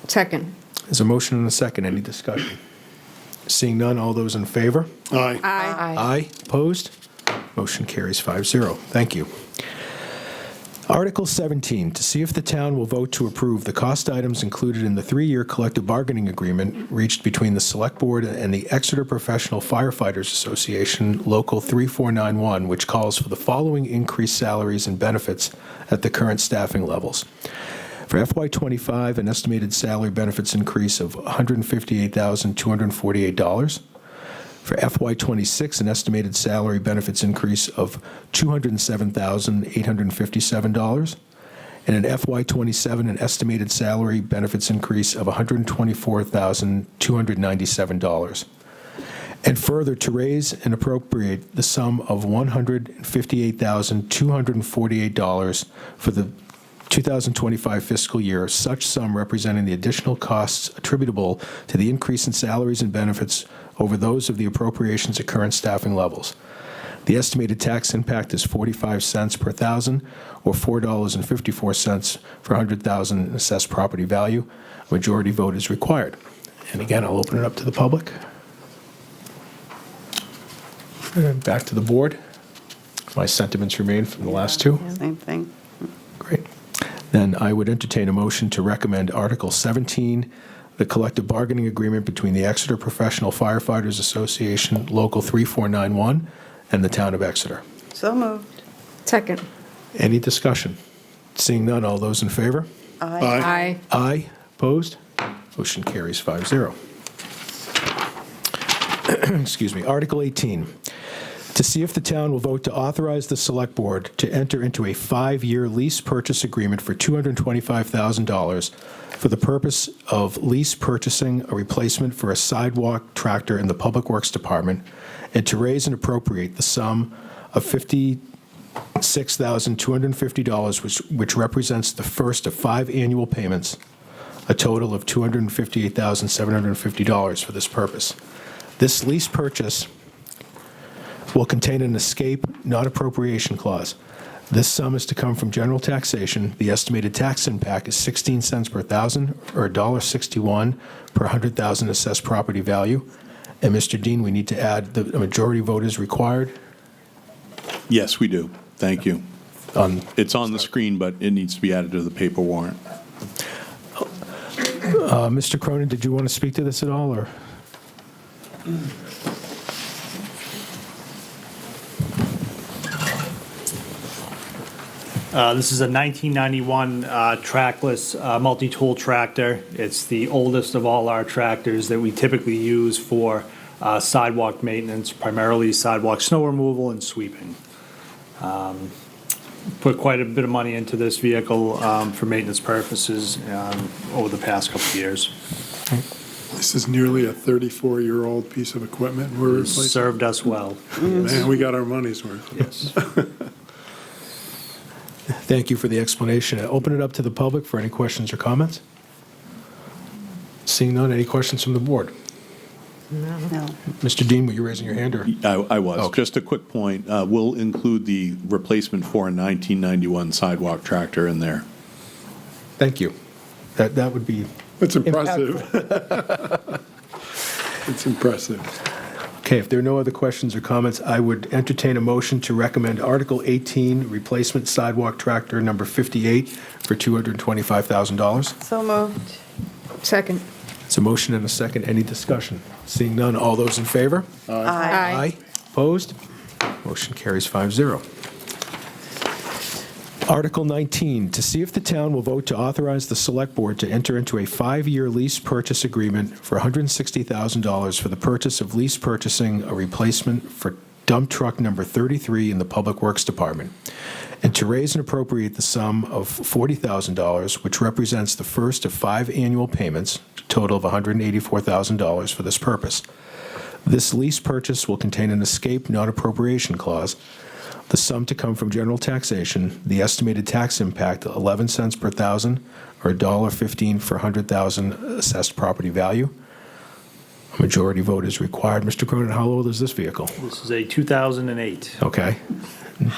Second. There's a motion and a second. Any discussion? Seeing none, all those in favor? Aye. Aye. Aye. Opposed? Motion carries 5-0. Thank you. Article 17, to see if the town will vote to approve the cost items included in the 3-year collective bargaining agreement reached between the Select Board and the Exeter Professional Firefighters Association, Local 3491, which calls for the following increased salaries and benefits at the current staffing levels. For FY25, an estimated salary benefits increase of $158,248. For FY26, an estimated salary benefits increase of $207,857. And in FY27, an estimated salary benefits increase of $124,297. And further, to raise and appropriate the sum of $158,248 for the 2025 fiscal year, such sum representing the additional costs attributable to the increase in salaries and benefits over those of the appropriations at current staffing levels. The estimated tax impact is 45 cents per thousand, or $4.54 for 100,000 in assessed property value. A majority vote is required. And again, I'll open it up to the public. And back to the board. My sentiments remain from the last two. Same thing. Great. Then I would entertain a motion to recommend Article 17, the collective bargaining agreement between the Exeter Professional Firefighters Association, Local 3491, and the Town of Exeter. So moved. Second. Any discussion? Seeing none, all those in favor? Aye. Aye. Opposed? Motion carries 5-0. Excuse me. Article 18, to see if the town will vote to authorize the Select Board to enter into a 5-year lease purchase agreement for $225,000 for the purpose of lease purchasing a replacement for a sidewalk tractor in the Public Works Department, and to raise and appropriate the sum of $56,250, which represents the first of 5 annual payments, a total of $258,750 for this purpose. This lease purchase will contain an escape, not appropriation clause. This sum is to come from general taxation. The estimated tax impact is 16 cents per thousand, or $1.61 per 100,000 assessed property value. And Mr. Dean, we need to add the majority vote is required. Yes, we do. Thank you. It's on the screen, but it needs to be added to the paper warrant. Mr. Cronin, did you want to speak to this at all, or? This is a 1991 trackless multi-tool tractor. It's the oldest of all our tractors that we typically use for sidewalk maintenance, primarily sidewalk snow removal and sweeping. Put quite a bit of money into this vehicle for maintenance purposes over the past couple of years. This is nearly a 34-year-old piece of equipment we're replacing. Served us well. Man, we got our money's worth. Yes. Thank you for the explanation. I open it up to the public for any questions or comments. Seeing none, any questions from the board? No. Mr. Dean, were you raising your hand, or? I was. Okay. Just a quick point. We'll include the replacement for a 1991 sidewalk tractor in there. Thank you. That would be. It's impressive. It's impressive. Okay, if there are no other questions or comments, I would entertain a motion to recommend Article 18, replacement sidewalk tractor number 58 for $225,000. So moved. Second. It's a motion and a second. Any discussion? Seeing none, all those in favor? Aye. Opposed? Motion carries 5-0. Article 19, to see if the town will vote to authorize the Select Board to enter into a 5-year lease purchase agreement for $160,000 for the purchase of lease purchasing a replacement for dump truck number 33 in the Public Works Department, and to raise and appropriate the sum of $40,000, which represents the first of 5 annual payments, a total of $184,000 for this purpose. This lease purchase will contain an escape, non-appropriation clause. The sum to come from general taxation, the estimated tax impact, 11 cents per thousand, or $1.15 for 100,000 assessed property value. A majority vote is required. Mr. Cronin, how old is this vehicle? This is a 2008. Okay.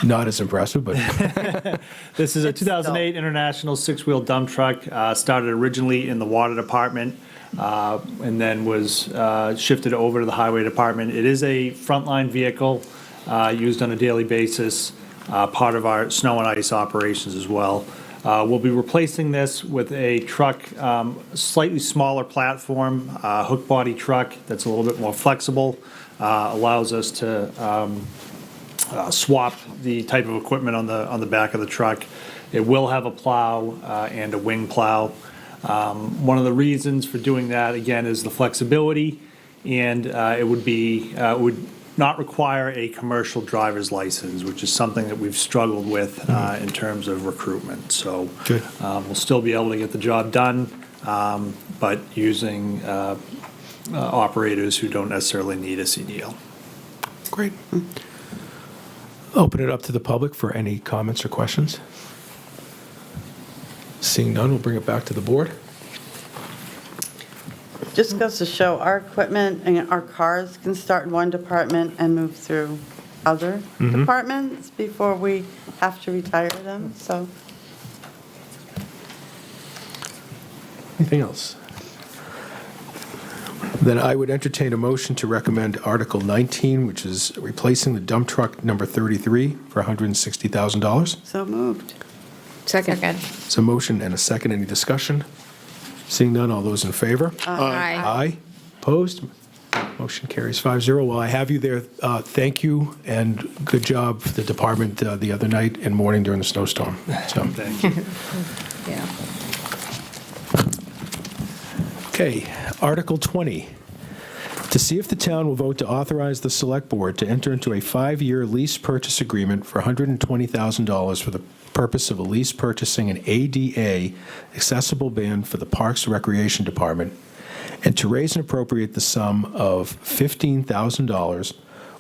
Not as impressive, but This is a 2008 International 6-wheel dump truck. Started originally in the Water Department and then was shifted over to the Highway Department. It is a frontline vehicle used on a daily basis, part of our snow and ice operations as well. We'll be replacing this with a truck, slightly smaller platform, hook body truck that's a little bit more flexible, allows us to swap the type of equipment on the back of the truck. It will have a plow and a wing plow. One of the reasons for doing that, again, is the flexibility, and it would not require a commercial driver's license, which is something that we've struggled with in terms of recruitment. So Good. We'll still be able to get the job done, but using operators who don't necessarily need a CDL. great. Open it up to the public for any comments or questions. Seeing none, we'll bring it back to the board. Just goes to show our equipment and our cars can start in one department and move through other departments before we have to retire them, so. Anything else? Then I would entertain a motion to recommend Article 19, which is replacing the dump truck number 33 for $160,000. So moved. Second. It's a motion and a second. Any discussion? Seeing none, all those in favor? Aye. Aye. Opposed? Motion carries 5-0. While I have you there, thank you and good job for the department the other night and morning during the snowstorm. So, Thank you. Yeah. okay, Article 20. To see if the town will vote to authorize the Select Board to enter into a 5-year lease purchase agreement for $120,000 for the purpose of a lease purchasing an ADA accessible van for the Parks and Recreation Department, and to raise and appropriate the sum of $15,000,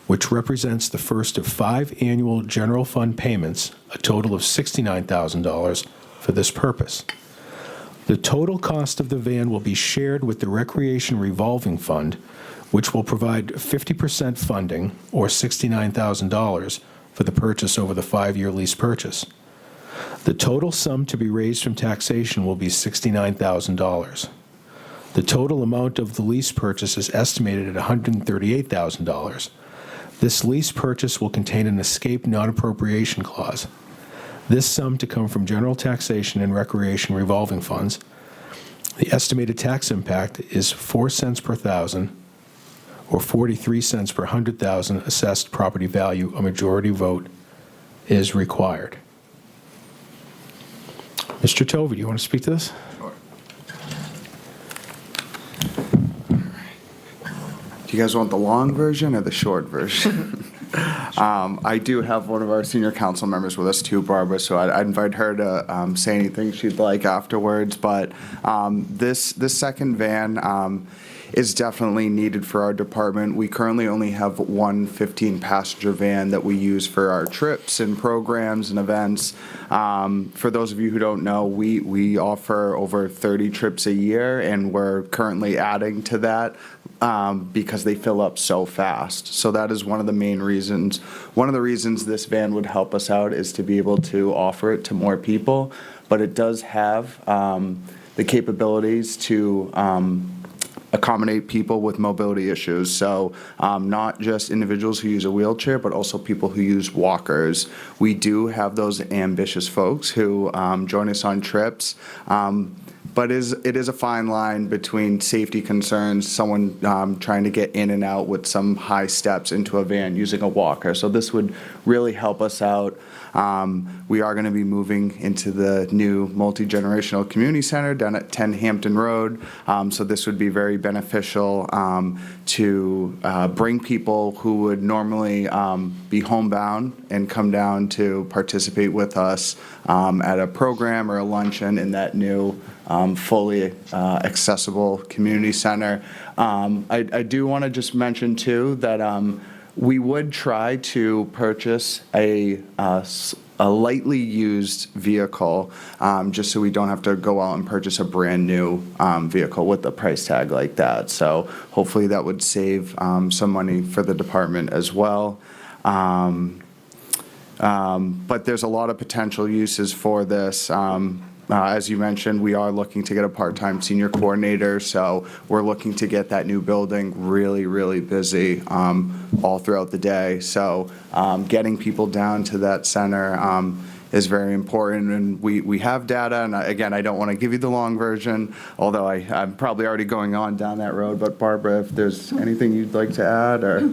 which represents the first of 5 annual general fund payments, a total of $69,000 for this purpose. The total cost of the van will be shared with the Recreation Revolving Fund, which will provide 50% funding, or $69,000, for the purchase over the 5-year lease purchase. The total sum to be raised from taxation will be $69,000. The total amount of the lease purchase is estimated at $138,000. This lease purchase will contain an escape non-appropriation clause. This sum to come from general taxation and recreation revolving funds. The estimated tax impact is 4 cents per thousand, or 43 cents per 100,000 assessed property value. A majority vote is required. Mr. Tovey, do you want to speak to this? Sure. Do you guys want the long version or the short version? I do have one of our senior council members with us too, Barbara, so I'd invite her to say anything she'd like afterwards. But this second van is definitely needed for our department. We currently only have one 15-passenger van that we use for our trips and programs and events. For those of you who don't know, we offer over 30 trips a year, and we're currently adding to that because they fill up so fast. So that is one of the main reasons. One of the reasons this van would help us out is to be able to offer it to more people, but it does have the capabilities to accommodate people with mobility issues. So not just individuals who use a wheelchair, but also people who use walkers. We do have those ambitious folks who join us on trips. But it is a fine line between safety concerns, someone trying to get in and out with some high steps into a van using a walker. So this would really help us out. We are going to be moving into the new multi-generational community center down at 10 Hampton Road. So this would be very beneficial to bring people who would normally be homebound and come down to participate with us at a program or a luncheon in that new fully accessible community center. I do want to just mention too that we would try to purchase a lightly used vehicle, just so we don't have to go out and purchase a brand new vehicle with a price tag like that. So hopefully that would save some money for the department as well. But there's a lot of potential uses for this. As you mentioned, we are looking to get a part-time senior coordinator, so we're looking to get that new building really, really busy all throughout the day. So getting people down to that center is very important, and we have data, and again, I don't want to give you the long version, although I'm probably already going on down that road, but Barbara, if there's anything you'd like to add, or...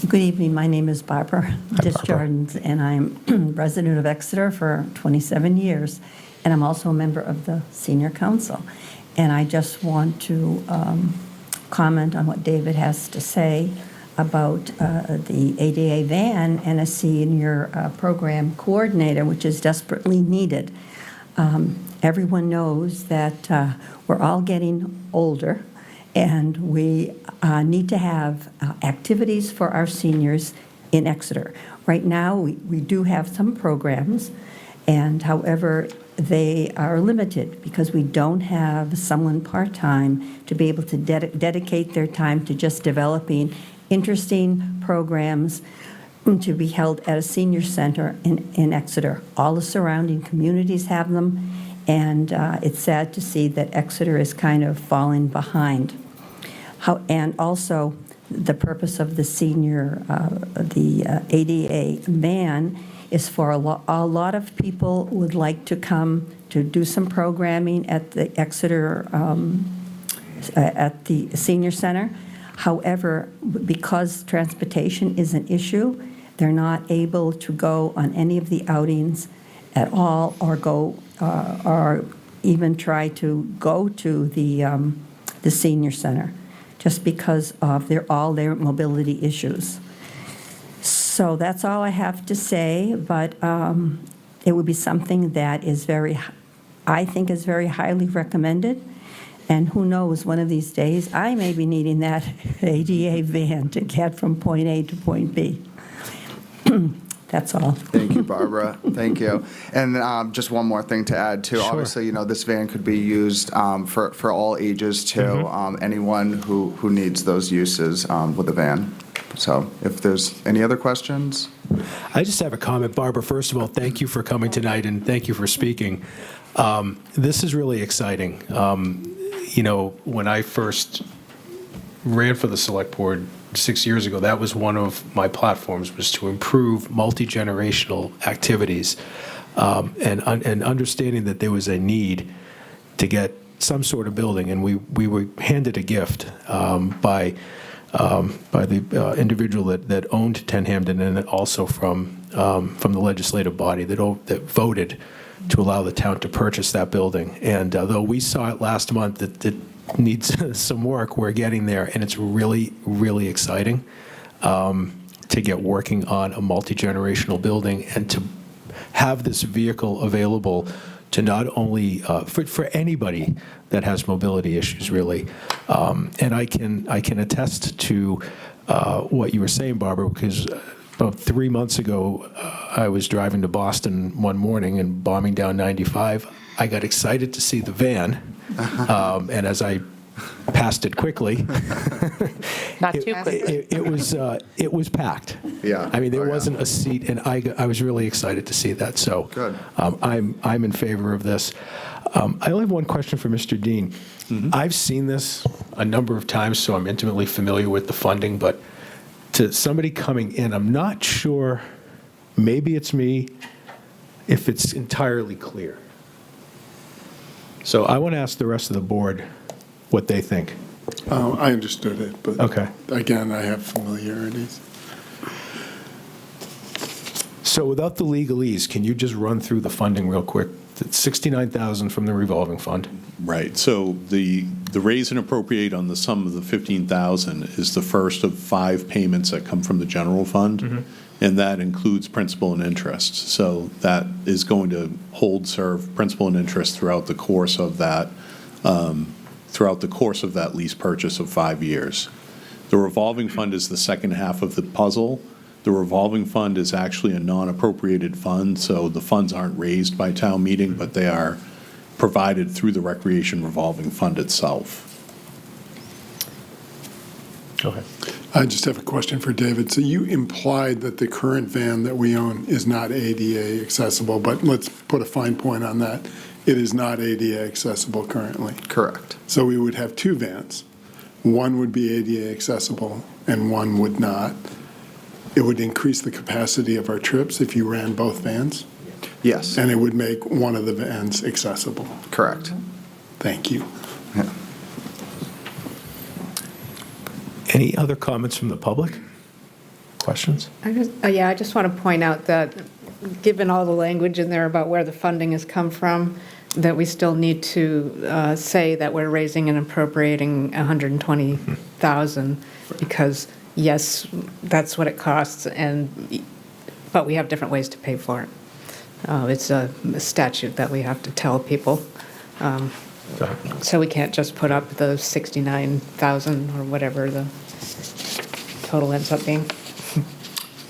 Good evening. My name is Barbara Disjardins, and I'm resident of Exeter for 27 years, and I'm also a member of the Senior Council. And I just want to comment on what David has to say about the ADA van and a senior program coordinator, which is desperately needed. Everyone knows that we're all getting older, and we need to have activities for our seniors in Exeter. Right now, we do have some programs, and however, they are limited because we don't have someone part-time to be able to dedicate their time to just developing interesting programs to be held at a senior center in Exeter. All the surrounding communities have them, and it's sad to see that Exeter is kind of falling behind. And also, the purpose of the the ADA van is for a lot of people would like to come to do some programming at the Exeter, at the senior center. However, because transportation is an issue, they're not able to go on any of the outings at all, or go, or even try to go to the senior center, just because of all their mobility issues. So that's all I have to say, but it would be something that is I think is very highly recommended. And who knows, one of these days, I may be needing that ADA van to get from point A to point B. That's all. Thank you, Barbara. Thank you. And just one more thing to add, too. Sure. Obviously, this van could be used for all ages, too. Anyone who needs those uses with the van. So if there's any other questions? I just have a comment, Barbara. First of all, thank you for coming tonight, and thank you for speaking. This is really exciting. When I first ran for the Select Board 6 years ago, that was one of my platforms, was to improve multi-generational activities, and understanding that there was a need to get some sort of building, and we were handed a gift by the individual that owned 10 Hamden, and also from the legislative body that voted to allow the town to purchase that building. And though we saw it last month that it needs some work, we're getting there, and it's really, really exciting to get working on a multi-generational building and to have this vehicle available to not only for anybody that has mobility issues, really. And I can attest to what you were saying, Barbara, because about 3 months ago, I was driving to Boston one morning and bombing down 95. I got excited to see the van, and as I passed it quickly, Not too quickly. it was packed. Yeah. I mean, there Oh, yeah. wasn't a seat, and I was really excited to see that. So Good. I'm in favor of this. I only have one question for Mr. Dean. I've seen this a number of times, so I'm intimately familiar with the funding, but to somebody coming in, I'm not sure, maybe it's me, if it's entirely clear. So I want to ask the rest of the board what they think. I understood it, but Okay. again, I have familiarities. So without the legalese, can you just run through the funding real quick? It's $69,000 from the revolving fund. Right, so the raise and appropriate on the sum of the $15,000 is the first of 5 payments that come from the general fund, and that includes principal and interest. So that is going to serve principal and interest throughout the course of that, lease purchase of 5 years. The revolving fund is the second half of the puzzle. The revolving fund is actually a non-appropriated fund, so the funds aren't raised by town meeting, but they are provided through the recreation revolving fund itself. Go ahead. I just have a question for David. So you implied that the current van that we own is not ADA accessible, but let's put a fine point on that. It is not ADA accessible currently. Correct. So we would have 2 vans. One would be ADA accessible and one would not. It would increase the capacity of our trips if you ran both vans, Yes. and it would make one of the vans accessible. Correct. Thank you. Yeah. Any other comments from the public? Questions? I just want to point out that, given all the language in there about where the funding has come from, that we still need to say that we're raising and appropriating $120,000, because, yes, that's what it costs, but we have different ways to pay for it. It's a statute that we have to tell people. So we can't just put up the $69,000 or whatever the total ends up being.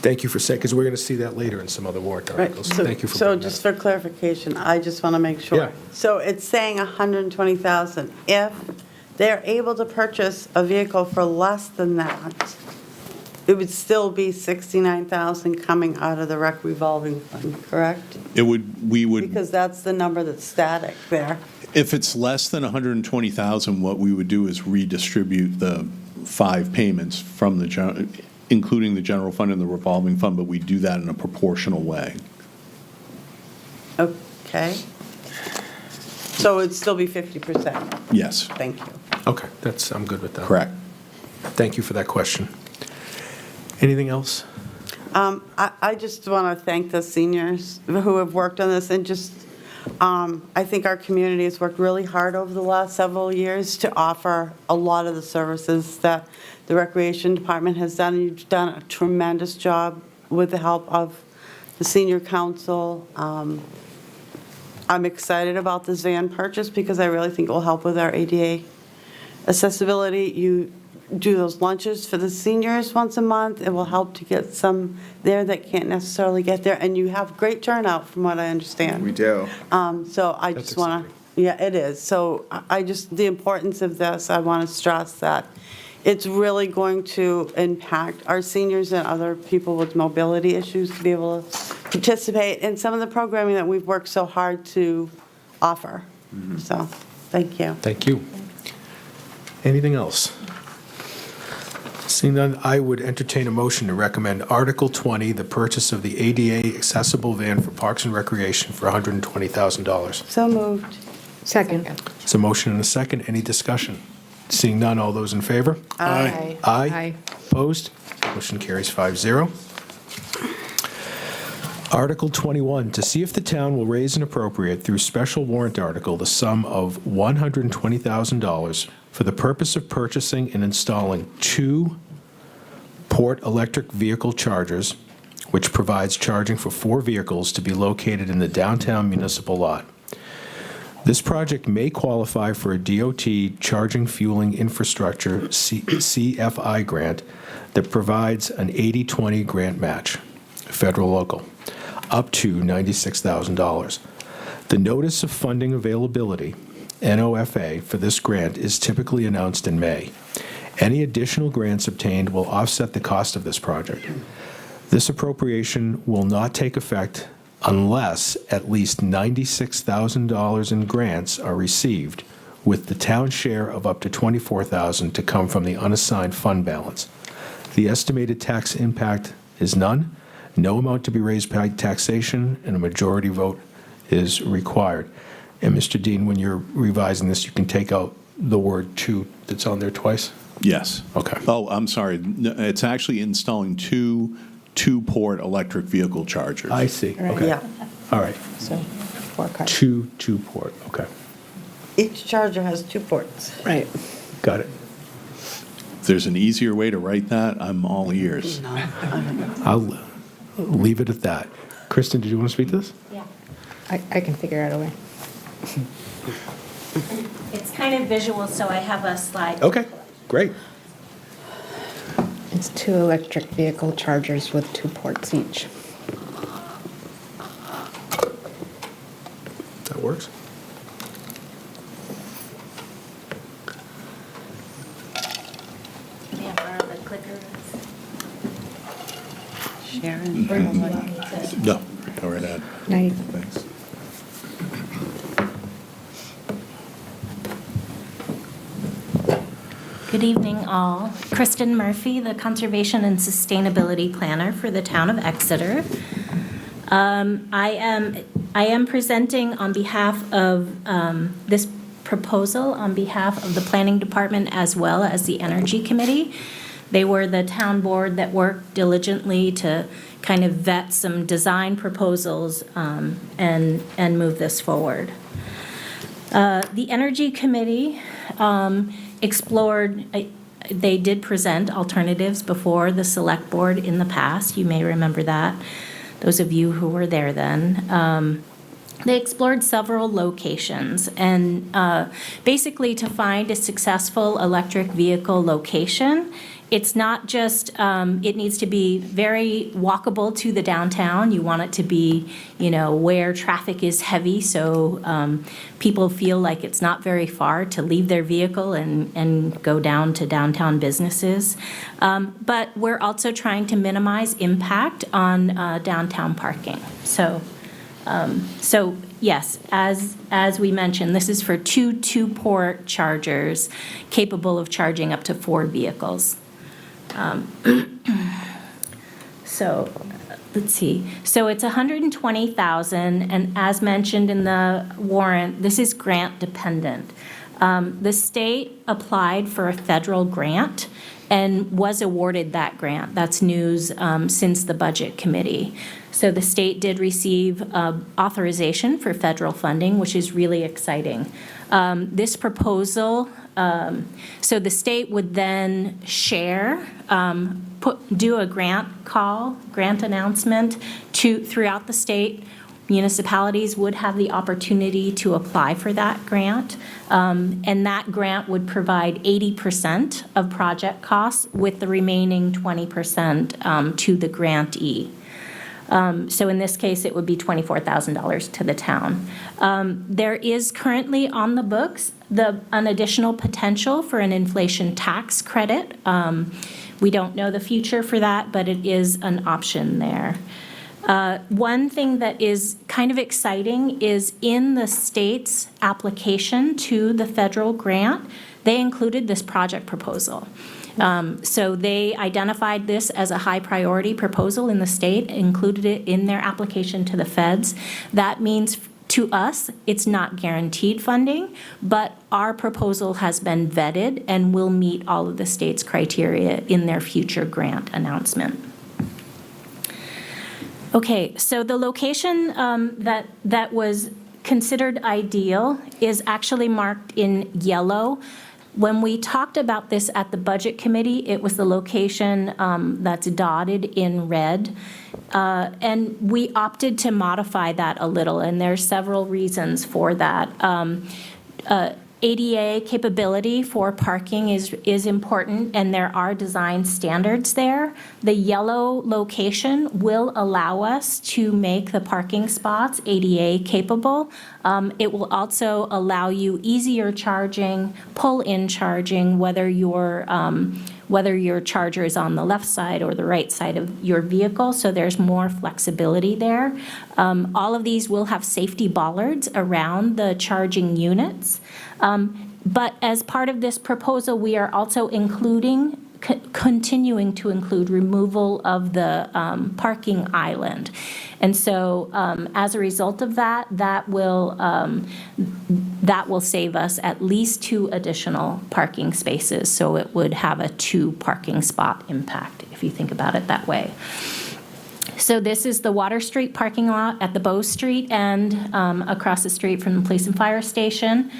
Thank you for saying, because we're going to see that later in some other warrant Right, articles. so- Thank you for So bringing just that for clarification, I just want to make sure. Yeah. So it's saying 120,000. If they're able to purchase a vehicle for less than that, it would still be 69,000 coming out of the rec revolving fund, correct? We would, Because that's the number that's static there. if it's less than 120,000, what we would do is redistribute the 5 payments from the, including the general fund and the revolving fund, but we do that in a proportional way. Okay. So it'd still be 50%. Yes, Thank you. Okay, I'm good with that. correct. Thank you for that question. Anything else? I just want to thank the seniors who have worked on this, and just, I think our community has worked really hard over the last several years to offer a lot of the services that the Recreation Department has done. You've done a tremendous job with the help of the Senior Council. I'm excited about this van purchase because I really think it will help with our ADA accessibility. You do those lunches for the seniors once a month. It will help to get some there that can't necessarily get there, and you have great turnout from what I understand. We do. So I That's just want to, yeah, it is. So the importance of this, I want to stress that it's really going to impact our seniors and other people with mobility issues to be able to participate in some of the programming that we've worked so hard to offer. So, thank you. Thank you. Anything else? Seeing none, I would entertain a motion to recommend Article 20, the purchase of the ADA accessible van for Parks and Recreation for $120,000. So moved. Second. It's a motion and a second. Any discussion? Seeing none, all those in favor? Aye. Aye. Opposed? Motion carries 5-0. Article 21, to see if the town will raise and appropriate through special warrant article the sum of $120,000 for the purpose of purchasing and installing 2 port electric vehicle chargers, which provides charging for 4 vehicles to be located in the downtown municipal lot. This project may qualify for a DOT Charging Fueling Infrastructure CFI grant that provides an 80-20 grant match, federal local, up to $96,000. The Notice of Funding Availability, NOFA, for this grant is typically announced in May. Any additional grants obtained will offset the cost of this project. This appropriation will not take effect unless at least $96,000 in grants are received, with the town share of up to $24,000 to come from the unassigned fund balance. The estimated tax impact is none, no amount to be raised by taxation, and a majority vote is required. And Mr. Dean, when you're revising this, you can take out the word "to" that's on there twice? Yes. Okay. Oh, I'm sorry. No, it's actually installing two-port electric vehicle chargers. I see. Right. Okay. Yeah. All right. So, 4 cars. Two-port, okay. Each charger has 2 ports. Right. Got it. If there's an easier way to write that, I'm all ears. I'll leave it at that. Kristen, did you want to speak to this? Yeah, I can figure out a way. it's kind of visual, so I have a slide. Okay, great. It's 2 electric vehicle chargers with 2 ports each. That works. Can I borrow the clicker? Sharon? Or do you want me to? No, go right ahead. Nice. Thanks. Good evening, all. Kristen Murphy, the Conservation and Sustainability Planner for the town of Exeter. I am presenting on behalf of this proposal on behalf of the Planning Department as well as the Energy Committee. They were the town board that worked diligently to kind of vet some design proposals and move this forward. The Energy Committee explored, they did present alternatives before the Select Board in the past. You may remember that, those of you who were there then. They explored several locations, and basically to find a successful electric vehicle location, it's not just, it needs to be very walkable to the downtown. You want it to be, where traffic is heavy, so people feel like it's not very far to leave their vehicle and go down to downtown businesses. But we're also trying to minimize impact on downtown parking. So yes, as we mentioned, this is for two-port chargers capable of charging up to 4 vehicles. So let's see. So it's $120,000, and as mentioned in the warrant, this is grant dependent. The state applied for a federal grant and was awarded that grant. That's news since the Budget Committee. So the state did receive authorization for federal funding, which is really exciting. This proposal, so the state would then share, do a grant announcement throughout the state. Municipalities would have the opportunity to apply for that grant, and that grant would provide 80% of project costs with the remaining 20% to the grantee. So in this case, it would be $24,000 to the town. There is currently on the books an additional potential for an inflation tax credit. We don't know the future for that, but it is an option there. One thing that is kind of exciting is in the state's application to the federal grant, they included this project proposal. So they identified this as a high priority proposal in the state, included it in their application to the feds. That means to us, it's not guaranteed funding, but our proposal has been vetted and will meet all of the state's criteria in their future grant announcement. Okay, so the location that was considered ideal is actually marked in yellow. When we talked about this at the Budget Committee, it was the location that's dotted in red. And we opted to modify that a little, and there's several reasons for that. ADA capability for parking is important, and there are design standards there. The yellow location will allow us to make the parking spots ADA capable. It will also allow you easier charging, pull-in charging, whether your charger is on the left side or the right side of your vehicle, so there's more flexibility there. All of these will have safety bollards around the charging units. But as part of this proposal, we are also continuing to include removal of the parking island. And so as a result of that, that will save us at least 2 additional parking spaces. So it would have a 2 parking spot impact, if you think about it that way. So this is the Water Street parking lot at the Bow Street end, across the street from the police and fire station.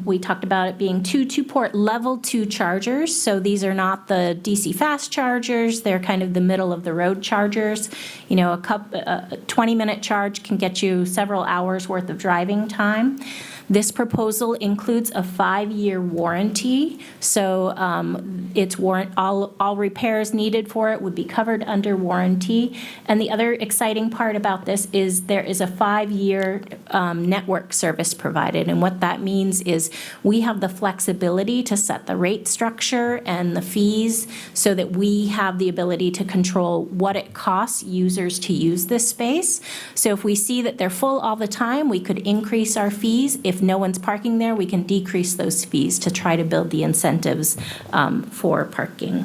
We talked about it being 2 2-port level 2 chargers. So these are not the DC fast chargers. They're kind of the middle of the road chargers. A 20-minute charge can get you several hours worth of driving time. This proposal includes a 5-year warranty, so all repairs needed for it would be covered under warranty. And the other exciting part about this is there is a 5-year network service provided, and what that means is we have the flexibility to set the rate structure and the fees so that we have the ability to control what it costs users to use this space. So if we see that they're full all the time, we could increase our fees. If no one's parking there, we can decrease those fees to try to build the incentives for parking.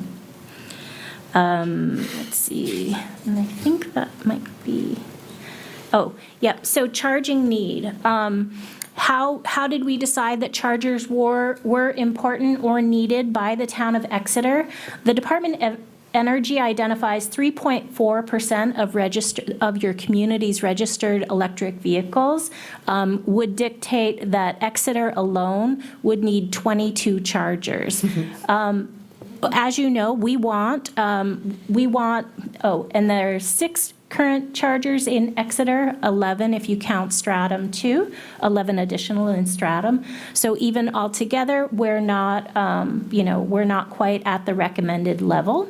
Let's see, and I think that might be, so charging need. How did we decide that chargers were important or needed by the town of Exeter? The Department of Energy identifies 3.4% of your community's registered electric vehicles would dictate that Exeter alone would need 22 chargers. As you know, and there's 6 current chargers in Exeter, 11 if you count Stratum too, 11 additional in Stratum. So even altogether, we're not, we're not quite at the recommended level.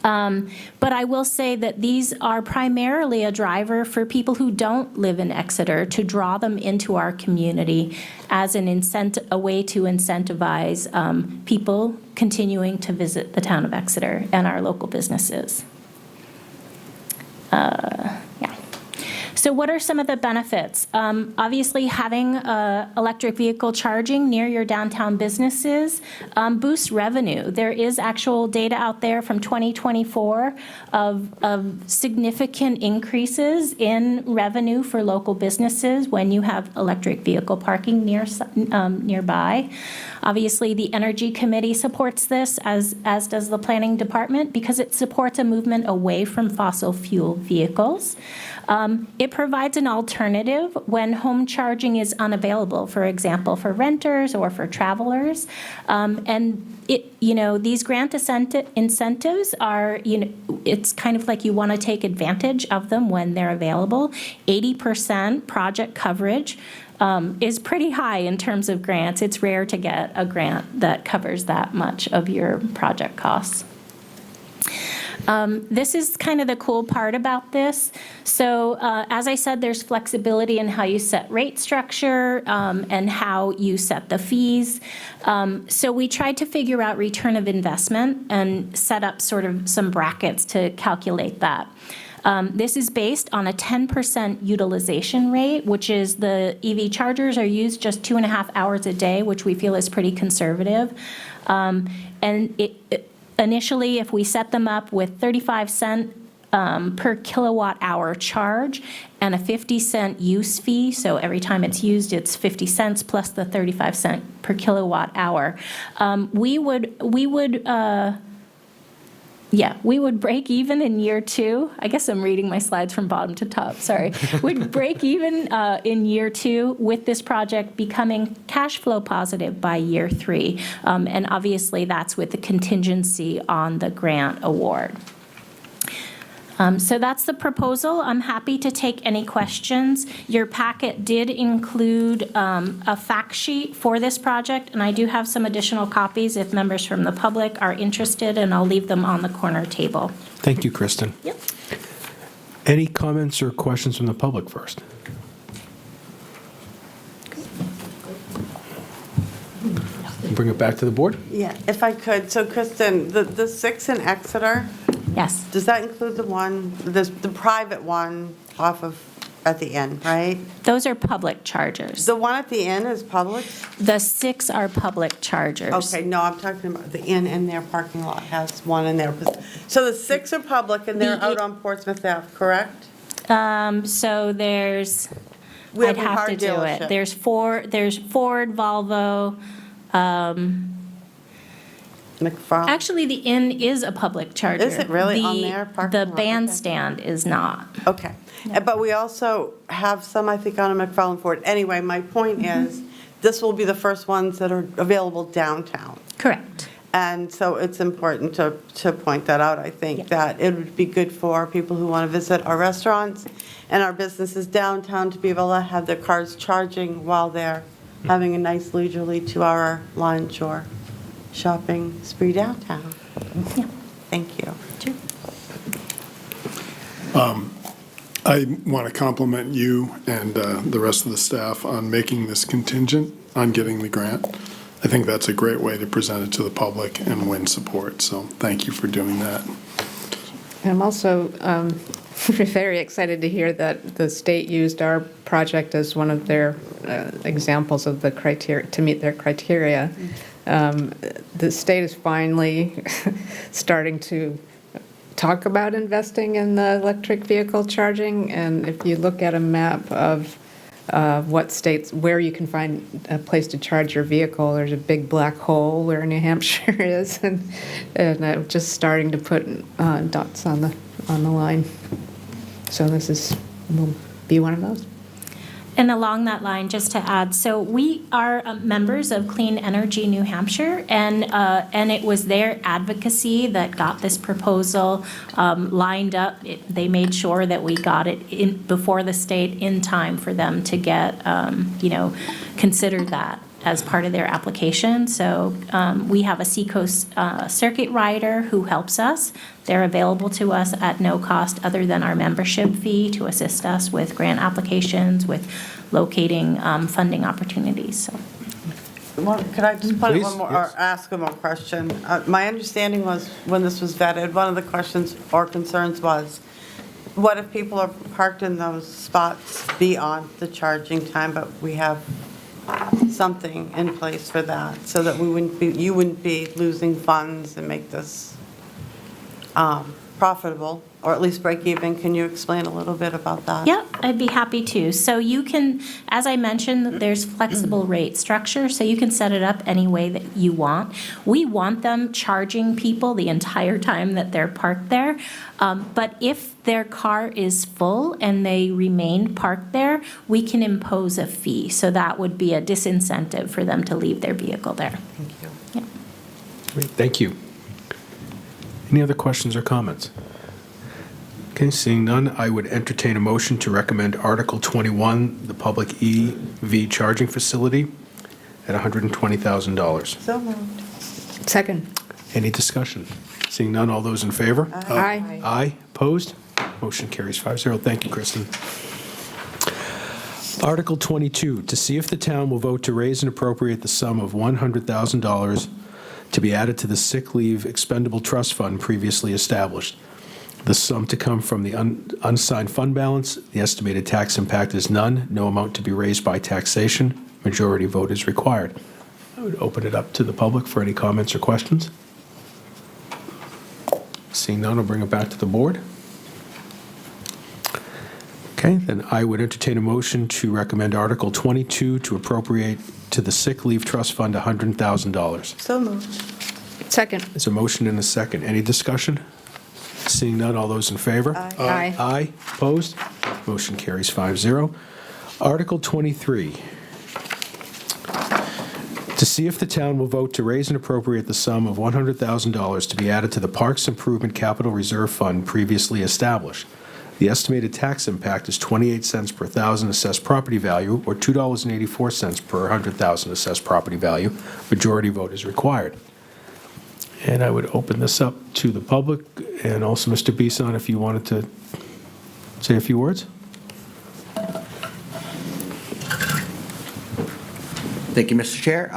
But I will say that these are primarily a driver for people who don't live in Exeter to draw them into our community as an incentive, a way to incentivize people continuing to visit the town of Exeter and our local businesses. So what are some of the benefits? Obviously, having electric vehicle charging near your downtown businesses boosts revenue. There is actual data out there from 2024 of significant increases in revenue for local businesses when you have electric vehicle parking nearby. Obviously, the Energy Committee supports this, as does the Planning Department, because it supports a movement away from fossil fuel vehicles. It provides an alternative when home charging is unavailable, for example, for renters or for travelers. And these grant incentives are, it's kind of like you want to take advantage of them when they're available. 80% project coverage is pretty high in terms of grants. It's rare to get a grant that covers that much of your project costs. This is kind of the cool part about this. So as I said, there's flexibility in how you set rate structure and how you set the fees. So we tried to figure out return of investment and set up sort of some brackets to calculate that. This is based on a 10% utilization rate, which is the EV chargers are used just 2.5 hours a day, which we feel is pretty conservative. Initially, if we set them up with 35-cent per kilowatt hour charge and a 50-cent use fee, so every time it's used, it's 50 cents plus the 35-cent per kilowatt hour, we would break even in year 2. I guess I'm reading my slides from bottom to top, sorry. We'd break even in year 2 with this project becoming cash flow positive by year 3. And obviously that's with the contingency on the grant award. So that's the proposal. I'm happy to take any questions. Your packet did include a fact sheet for this project, and I do have some additional copies if members from the public are interested, and I'll leave them on the corner table. Thank you, Kristen. Yep. Any comments or questions from the public first? Bring it back to the board? Yeah, if I could. So Kristen, the 6 in Exeter, Yes. does that include the private one off of, at the inn, right? Those are public chargers. The one at the inn is public? The 6 are public chargers. Okay, no, I'm talking about the inn in their parking lot has one in there. So the 6 are public and they're out on Portsmouth Ave, correct? So there's, We I'd have a have car to do dealership. it. There's Ford, Volvo. McFarland. Actually, the inn is a public charger. Is it really on their parking The lot? Okay. bandstand is not. Okay, but we also have some, I think, on a McFarland Ford. Anyway, my point is, this will be the first ones that are available downtown. Correct. And so it's important to point that out, I think, that it would be good for people who want to visit our restaurants and our businesses downtown to be able to have their cars charging while they're having a nice leisurely 2-hour lunch or shopping spree downtown. Yeah. Thank you. I want to compliment you and the rest of the staff on making this contingent on getting the grant. I think that's a great way to present it to the public and win support, so thank you for doing that. I'm also very excited to hear that the state used our project as one of their examples of the criteria, to meet their criteria. The state is finally starting to talk about investing in the electric vehicle charging, and if you look at a map of what states, where you can find a place to charge your vehicle, there's a big black hole where New Hampshire is, and I'm just starting to put dots on the line. So this will be one of those. And along that line, just to add, so we are members of Clean Energy New Hampshire, and it was their advocacy that got this proposal lined up. They made sure that we got it in before the state in time for them to get, consider that as part of their application. So we have a Seacoast circuit rider who helps us. They're available to us at no cost other than our membership fee to assist us with grant applications, with locating funding opportunities. So. Could I just put Please, one more, yes. or ask one more question? My understanding was, when this was vetted, one of the questions or concerns was, what if people are parked in those spots beyond the charging time, but we have something in place for that, so that you wouldn't be losing funds and make this profitable, or at least break even? Can you explain a little bit about that? Yeah, I'd be happy to. So you can, as I mentioned, there's flexible rate structure, so you can set it up any way that you want. We want them charging people the entire time that they're parked there. But if their car is full and they remain parked there, we can impose a fee. So that would be a disincentive for them to leave their vehicle there. Thank you. Yeah. Great, thank you. Any other questions or comments? Okay, seeing none, I would entertain a motion to recommend Article 21, the public EV charging facility, at $120,000. So moved. Second. Any discussion? Seeing none, all those in favor? Aye. Aye. Opposed? Motion carries 5-0. Thank you, Kristen. Article 22, to see if the town will vote to raise and appropriate the sum of $100,000 to be added to the sick leave expendable trust fund previously established. The sum to come from the unassigned fund balance. The estimated tax impact is none. No amount to be raised by taxation. Majority vote is required. I would open it up to the public for any comments or questions. Seeing none, I'll bring it back to the board. Okay, then I would entertain a motion to recommend Article 22 to appropriate to the sick leave trust fund $100,000. So moved. Second. There's a motion and a second. Any discussion? Seeing none, all those in favor? Aye. Aye. Opposed? Motion carries 5-0. Article 23. To see if the town will vote to raise and appropriate the sum of $100,000 to be added to the Parks Improvement Capital Reserve Fund previously established. The estimated tax impact is 28 cents per thousand assessed property value, or $2.84 per 100,000 assessed property value. Majority vote is required. And I would open this up to the public, and also Mr. Bisson, if you wanted to say a few words. Thank you, Mr. Chair.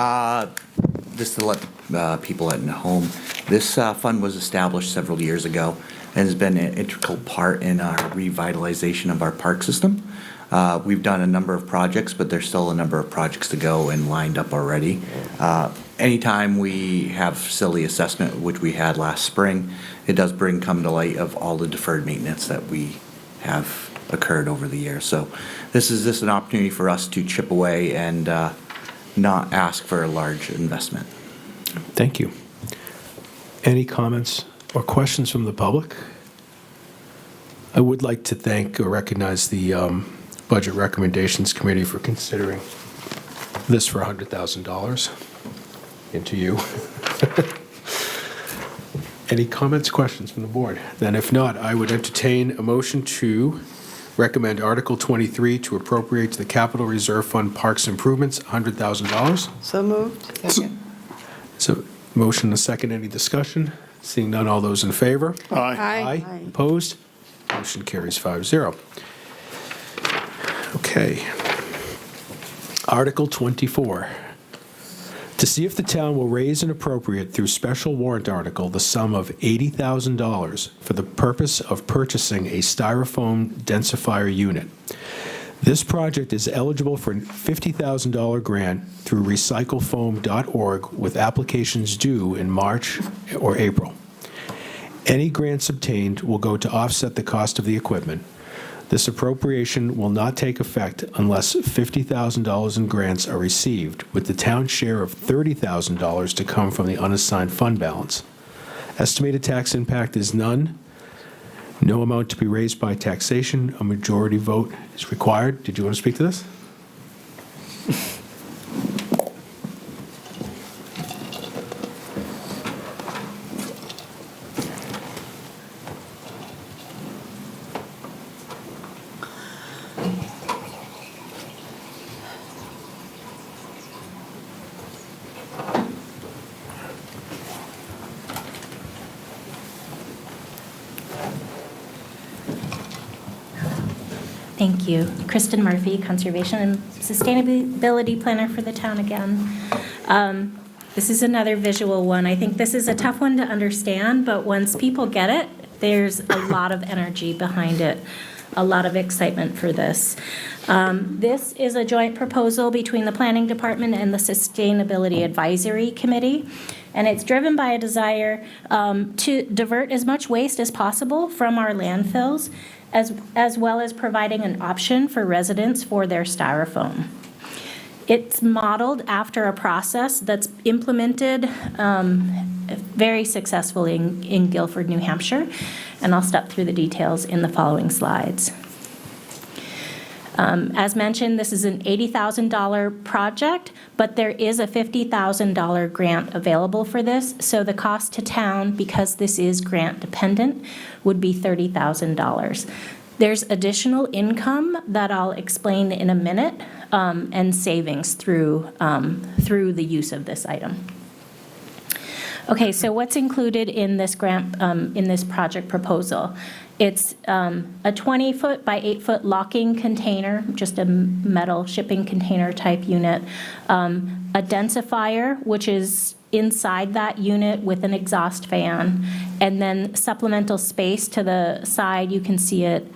Just to let people at home, this fund was established several years ago and has been an integral part in our revitalization of our park system. We've done a number of projects, but there's still a number of projects to go and lined up already. Anytime we have facility assessment, which we had last spring, it does come to light of all the deferred maintenance that we have occurred over the years. So this is just an opportunity for us to chip away and not ask for a large investment. Thank you. Any comments or questions from the public? I would like to thank or recognize the Budget Recommendations Committee for considering this for $100,000. And to you. Any comments, questions from the board? Then if not, I would entertain a motion to recommend Article 23 to appropriate to the Capital Reserve Fund Parks Improvements $100,000. So moved. So motion and a second. Any discussion? Seeing none, all those in favor? Aye. Aye. Opposed? Motion carries 5-0. Okay. Article 24. To see if the town will raise and appropriate through special warrant article the sum of $80,000 for the purpose of purchasing a styrofoam densifier unit. This project is eligible for a $50,000 grant through recyclefoam.org with applications due in March or April. Any grants obtained will go to offset the cost of the equipment. This appropriation will not take effect unless $50,000 in grants are received, with the town's share of $30,000 to come from the unassigned fund balance. Estimated tax impact is none. No amount to be raised by taxation. A majority vote is required. Did you want to speak to this? Thank you. Kristen Murphy, Conservation and Sustainability Planner for the town again. This is another visual one. I think this is a tough one to understand, but once people get it, there's a lot of energy behind it, a lot of excitement for this. This is a joint proposal between the Planning Department and the Sustainability Advisory Committee, and it's driven by a desire to divert as much waste as possible from our landfills, as well as providing an option for residents for their styrofoam. It's modeled after a process that's implemented very successfully in Guilford, New Hampshire, and I'll step through the details in the following slides. As mentioned, this is an $80,000 project, but there is a $50,000 grant available for this, so the cost to town, because this is grant dependent, would be $30,000. There's additional income that I'll explain in a minute, and savings through the use of this item. Okay, so what's included in this grant, in this project proposal? It's a 20-foot by 8-foot locking container, just a metal shipping container type unit, a densifier, which is inside that unit with an exhaust fan, and then supplemental space to the side. You can see it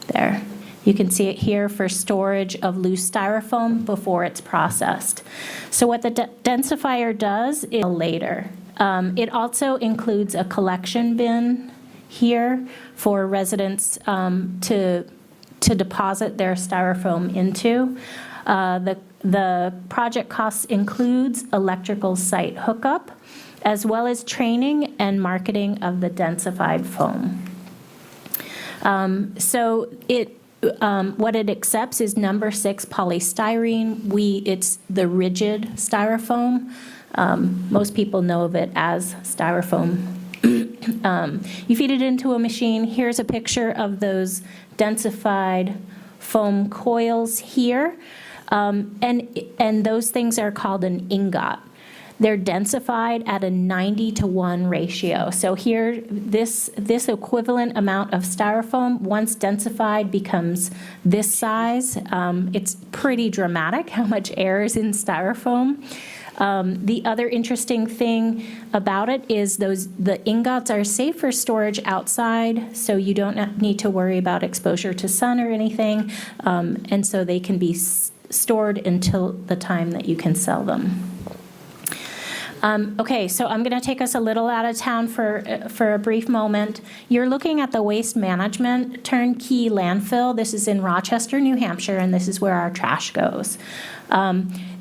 there. You can see it here for storage of loose styrofoam before it's processed. So what the densifier does is later. It also includes a collection bin here for residents to deposit their styrofoam into. The project cost includes electrical site hookup, as well as training and marketing of the densified foam. What it accepts is number 6 polystyrene. It's the rigid styrofoam. Most people know of it as styrofoam. You feed it into a machine. Here's a picture of those densified foam coils here. And those things are called an ingot. They're densified at a 90-to-1 ratio. So here, this equivalent amount of styrofoam, once densified, becomes this size. It's pretty dramatic how much air is in styrofoam. The other interesting thing about it is the ingots are safe for storage outside, so you don't need to worry about exposure to sun or anything, and so they can be stored until the time that you can sell them. Okay, so I'm going to take us a little out of town for a brief moment. You're looking at the Waste Management Turnkey Landfill. This is in Rochester, New Hampshire, and this is where our trash goes.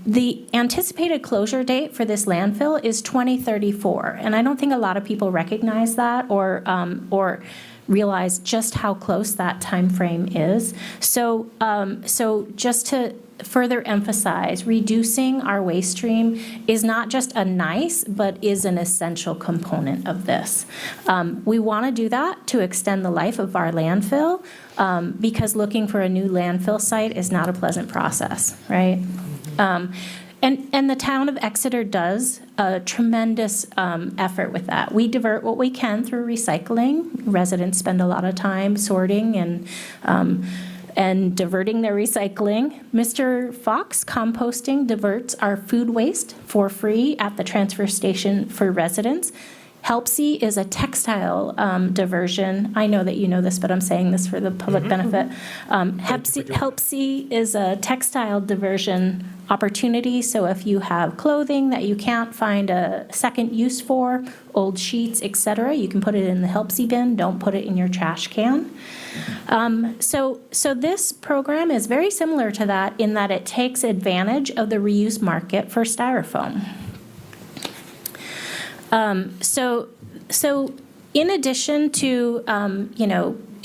The anticipated closure date for this landfill is 2034, and I don't think a lot of people recognize that or realize just how close that time frame is. So just to further emphasize, reducing our waste stream is not just a nice, but is an essential component of this. We want to do that to extend the life of our landfill, because looking for a new landfill site is not a pleasant process, right? And the town of Exeter does a tremendous effort with that. We divert what we can through recycling. Residents spend a lot of time sorting and diverting their recycling. Mr. Fox Composting diverts our food waste for free at the transfer station for residents. Helpsy is a textile diversion. I know that you know this, but I'm saying this for the public benefit. Helpsy is a textile diversion opportunity. So if you have clothing that you can't find a second use for, old sheets, etc., you can put it in the Helpsy bin. Don't put it in your trash can. So this program is very similar to that in that it takes advantage of the reuse market for styrofoam. So in addition to,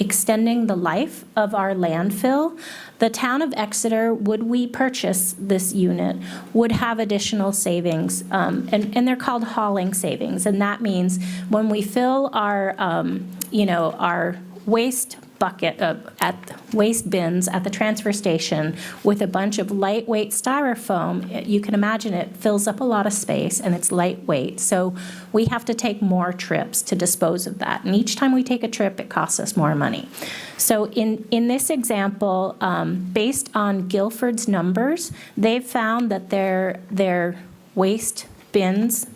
extending the life of our landfill, the town of Exeter, would we purchase this unit, would have additional savings, and they're called hauling savings. And that means when we fill our, our waste bucket at waste bins at the transfer station with a bunch of lightweight styrofoam, you can imagine it fills up a lot of space and it's lightweight. So we have to take more trips to dispose of that. And each time we take a trip, it costs us more money. So in this example, based on Guilford's numbers, they've found that their waste bins,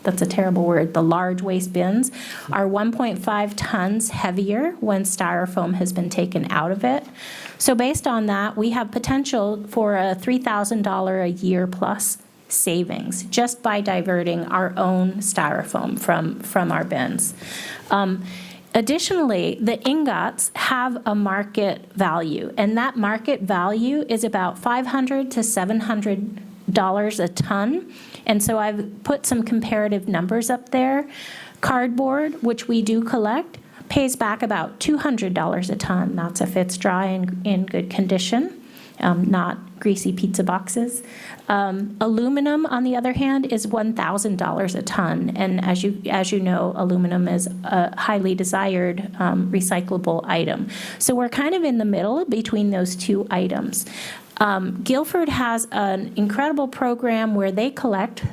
that's a terrible word, the large waste bins, are 1.5 tons heavier when styrofoam has been taken out of it. So based on that, we have potential for a $3,000 a year plus savings just by diverting our own styrofoam from our bins. Additionally, the ingots have a market value, and that market value is about $500 to $700 a ton. And so I've put some comparative numbers up there. Cardboard, which we do collect, pays back about $200 a ton. That's if it's dry and in good condition, not greasy pizza boxes. Aluminum, on the other hand, is $1,000 a ton. And as you know, aluminum is a highly desired recyclable item. So we're kind of in the middle between those two items. Guilford has an incredible program where they collect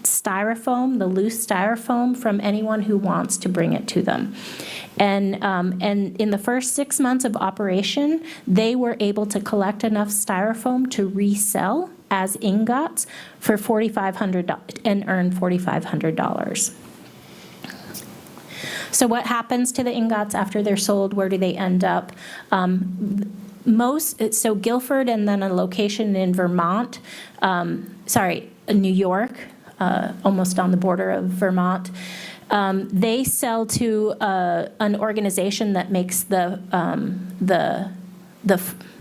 styrofoam, the loose styrofoam, from anyone who wants to bring it to them. And in the first 6 months of operation, they were able to collect enough styrofoam to resell as ingots for $4,500 and earn $4,500. So what happens to the ingots after they're sold? Where do they end up? So Guilford and then a location in Vermont, New York, almost on the border of Vermont. They sell to an organization that makes the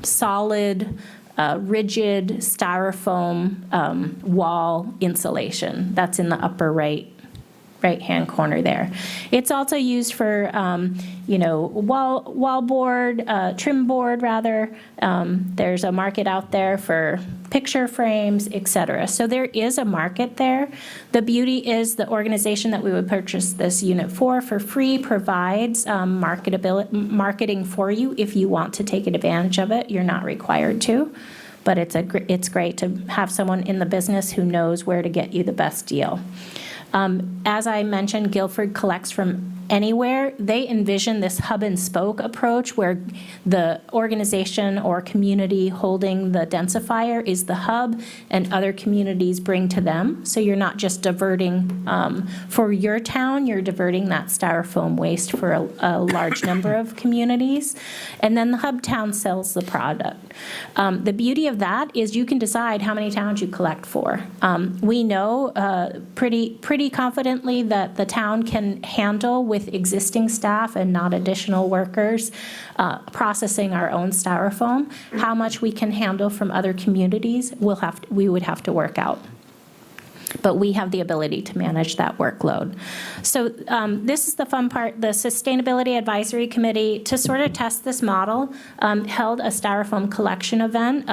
solid, rigid styrofoam wall insulation. That's in the upper right-hand corner there. It's also used for, wall board, trim board rather. There's a market out there for picture frames, et cetera. So there is a market there. The beauty is the organization that we would purchase this unit for free provides marketing for you if you want to take advantage of it. You're not required to, but it's great to have someone in the business who knows where to get you the best deal. As I mentioned, Guilford collects from anywhere. They envision this hub and spoke approach where the organization or community holding the densifier is the hub and other communities bring to them. So you're not just diverting for your town, you're diverting that styrofoam waste for a large number of communities. And then the hub town sells the product. The beauty of that is you can decide how many towns you collect for. We know pretty confidently that the town can handle with existing staff and not additional workers processing our own styrofoam. How much we can handle from other communities, we would have to work out. But we have the ability to manage that workload. So this is the fun part. The Sustainability Advisory Committee, to sort of test this model, held a styrofoam collection event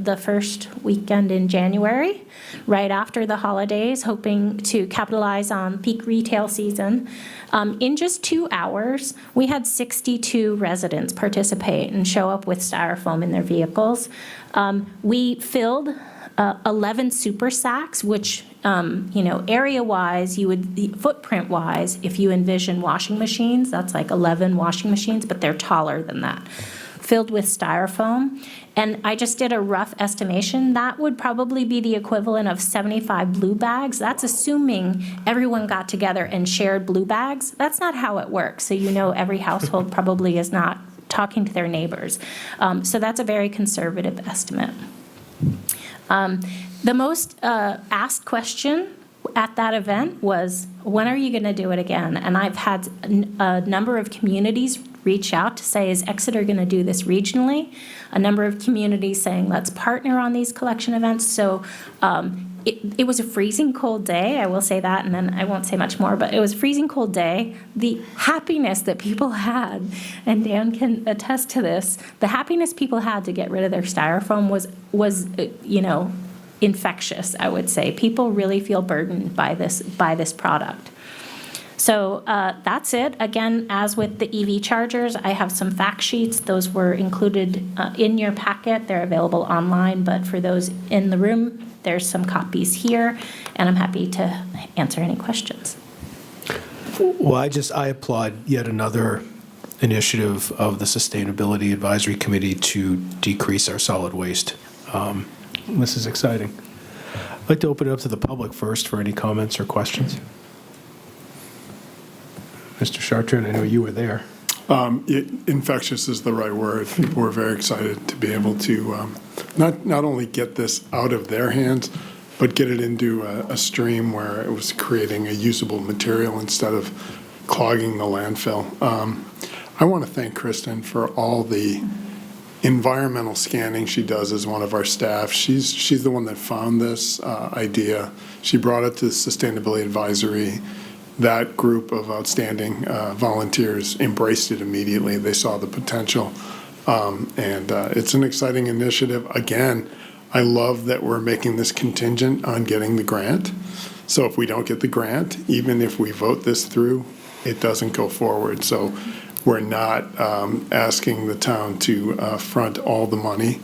the first weekend in January, right after the holidays, hoping to capitalize on peak retail season. In just 2 hours, we had 62 residents participate and show up with styrofoam in their vehicles. We filled 11 super sacks, which, area-wise, footprint-wise, if you envision washing machines, that's like 11 washing machines, but they're taller than that, filled with styrofoam. And I just did a rough estimation. That would probably be the equivalent of 75 blue bags. That's assuming everyone got together and shared blue bags. That's not how it works. So every household probably is not talking to their neighbors. So that's a very conservative estimate. The most asked question at that event was, when are you going to do it again? And I've had a number of communities reach out to say, is Exeter going to do this regionally? A number of communities saying, let's partner on these collection events. So it was a freezing cold day, I will say that, and then I won't say much more, but it was a freezing cold day. The happiness that people had, and Dan can attest to this, the happiness people had to get rid of their styrofoam was infectious, I would say. People really feel burdened by this product. So that's it. Again, as with the EV chargers, I have some fact sheets. Those were included in your packet. They're available online, but for those in the room, there's some copies here, and I'm happy to answer any questions. Well, I applaud yet another initiative of the Sustainability Advisory Committee to decrease our solid waste. This is exciting. I'd like to open it up to the public first for any comments or questions. Mr. Chartrand, I know you were there. Infectious is the right word. People were very excited to be able to not only get this out of their hands, but get it into a stream where it was creating a usable material instead of clogging the landfill. I want to thank Kristen for all the environmental scanning she does as one of our staff. She's the one that found this idea. She brought it to the Sustainability Advisory. That group of outstanding volunteers embraced it immediately. They saw the potential. And it's an exciting initiative. Again, I love that we're making this contingent on getting the grant. So if we don't get the grant, even if we vote this through, it doesn't go forward. So we're not asking the town to front all the money.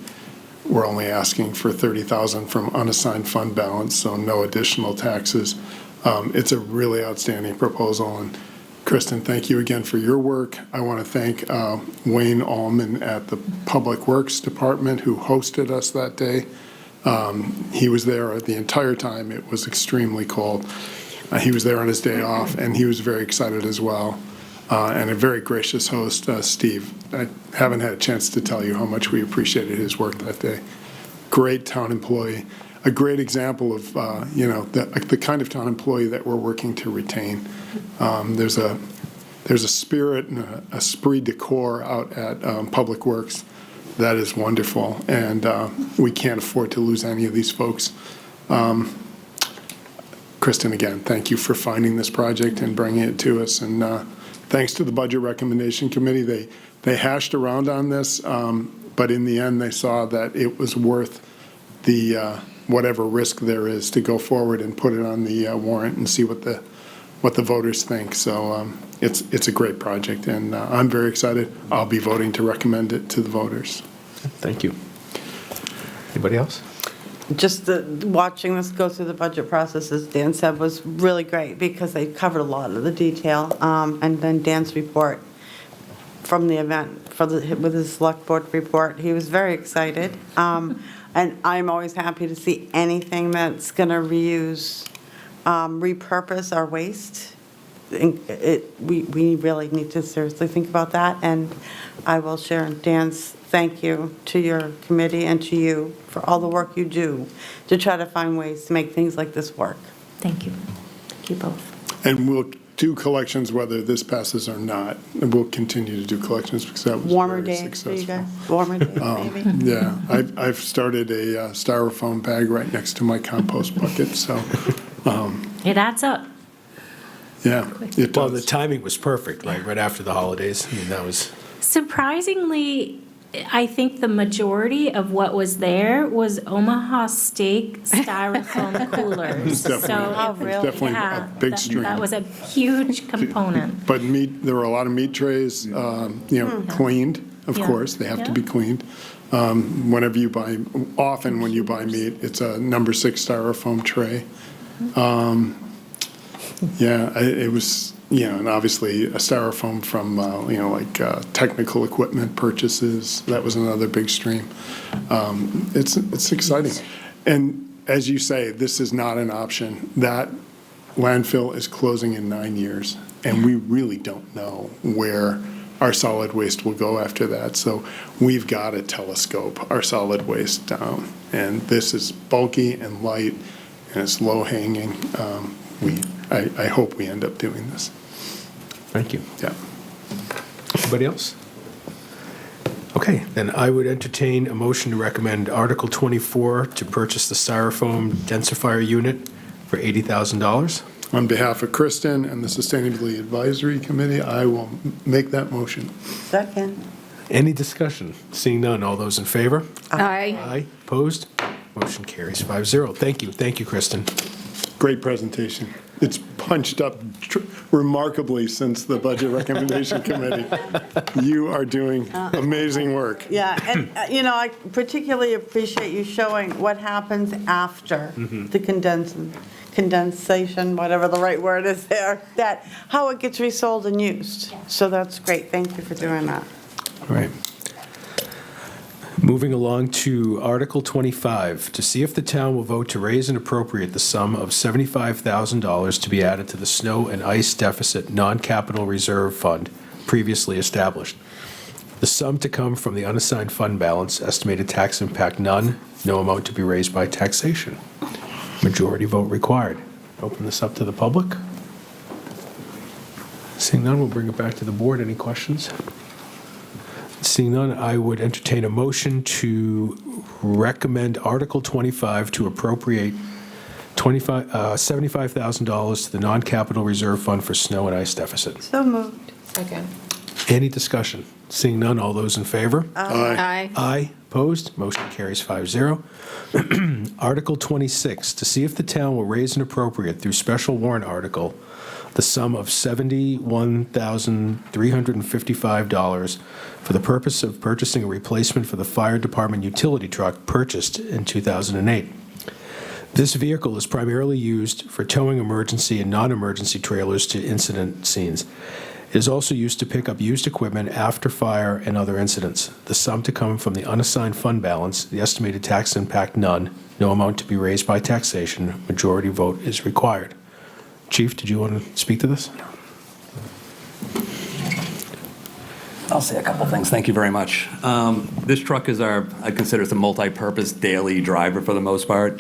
We're only asking for $30,000 from unassigned fund balance, so no additional taxes. It's a really outstanding proposal, and Kristen, thank you again for your work. I want to thank Wayne Allman at the Public Works Department who hosted us that day. He was there the entire time. It was extremely cold. He was there on his day off, and he was very excited as well. And a very gracious host, Steve. I haven't had a chance to tell you how much we appreciated his work that day. Great town employee. A great example of, the kind of town employee that we're working to retain. There's a spirit and a esprit de corps out at Public Works that is wonderful, and we can't afford to lose any of these folks. Kristen, again, thank you for finding this project and bringing it to us, and thanks to the Budget Recommendation Committee. They hashed around on this, but in the end, they saw that it was worth the whatever risk there is to go forward and put it on the warrant and see what the voters think. So it's a great project, and I'm very excited. I'll be voting to recommend it to the voters. Thank you. Anybody else? Just watching this go through the budget process, as Dan said, was really great because they covered a lot of the detail. And then Dan's report from the event, with his select board report, he was very excited. And I'm always happy to see anything that's going to reuse, repurpose our waste. We really need to seriously think about that. And I will share Dan's thank you to your committee and to you for all the work you do to try to find ways to make things like this work. Thank you. Thank you both. And we'll do collections whether this passes or not. And we'll continue to do collections because that was Warmer very days for successful. you guys? Warmer days, maybe? Yeah, I've started a styrofoam bag right next to my compost bucket, so, It adds up. yeah, it Well, the does. timing was perfect, right after the holidays. I mean, that was, Surprisingly, I think the majority of what was there was Omaha steak styrofoam coolers. Definitely. So Oh, it- really? Definitely a yeah, big that- stream. That was a huge component. But meat, there were a lot of meat trays, cleaned, of Yeah. course, they have to Yeah. be cleaned. Whenever you buy, often when you buy meat, it's a number 6 styrofoam tray. Yeah, it was, and obviously a styrofoam from, technical equipment purchases, that was another big stream. It's exciting. And as you say, this is not an option. That landfill is closing in 9 years, and we really don't know where our solid waste will go after that. So we've got to telescope our solid waste down. And this is bulky and light, and it's low-hanging. I hope we end up doing this. thank you. Yeah. Anybody else? Okay, then I would entertain a motion to recommend Article 24 to purchase the styrofoam densifier unit for $80,000. On behalf of Kristen and the Sustainability Advisory Committee, I will make that motion. Second. Any discussion? Seeing none, all those in favor? Aye. Aye. Opposed? Motion carries 5-0. Thank you, Kristen. Great presentation. It's punched up remarkably since the Budget Recommendation Committee. You are doing amazing work. Yeah, and, I particularly appreciate you showing what happens after the condensation, whatever the right word is there, that, how it gets resold and used. So that's great. Thank you for doing that. All right. Moving along to Article 25, to see if the town will vote to raise and appropriate the sum of $75,000 to be added to the snow and ice deficit non-capital reserve fund previously established. The sum to come from the unassigned fund balance, estimated tax impact none, no amount to be raised by taxation. Majority vote required. Open this up to the public. Seeing none, we'll bring it back to the board. Any questions? Seeing none, I would entertain a motion to recommend Article 25 to appropriate $75,000 to the non-capital reserve fund for snow and ice deficit. So moved. Second. Any discussion? Seeing none, all those in favor? Aye. Aye. Opposed? Motion carries 5-0. Article 26, to see if the town will raise and appropriate through special warrant article the sum of $71,355 for the purpose of purchasing a replacement for the fire department utility truck purchased in 2008. This vehicle is primarily used for towing emergency and non-emergency trailers to incident scenes. It is also used to pick up used equipment after fire and other incidents. The sum to come from the unassigned fund balance, the estimated tax impact none, no amount to be raised by taxation, majority vote is required. Chief, did you want to speak to this? I'll say a couple things. Thank you very much. This truck is I consider it a multi-purpose daily driver for the most part.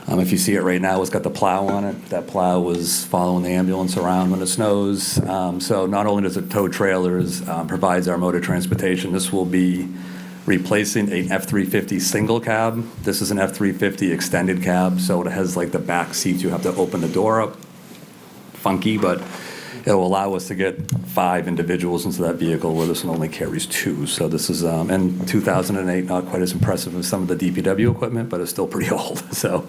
If you see it right now, it's got the plow on it. That plow was following the ambulance around when it snows. So not only does it tow trailers, provides our motor transportation, this will be replacing an F-350 single cab. This is an F-350 extended cab, so it has like the back seats. You have to open the door up. Funky, but it will allow us to get 5 individuals into that vehicle where this one only carries 2. So this is, in 2008, not quite as impressive as some of the DPW equipment, but it's still pretty old. So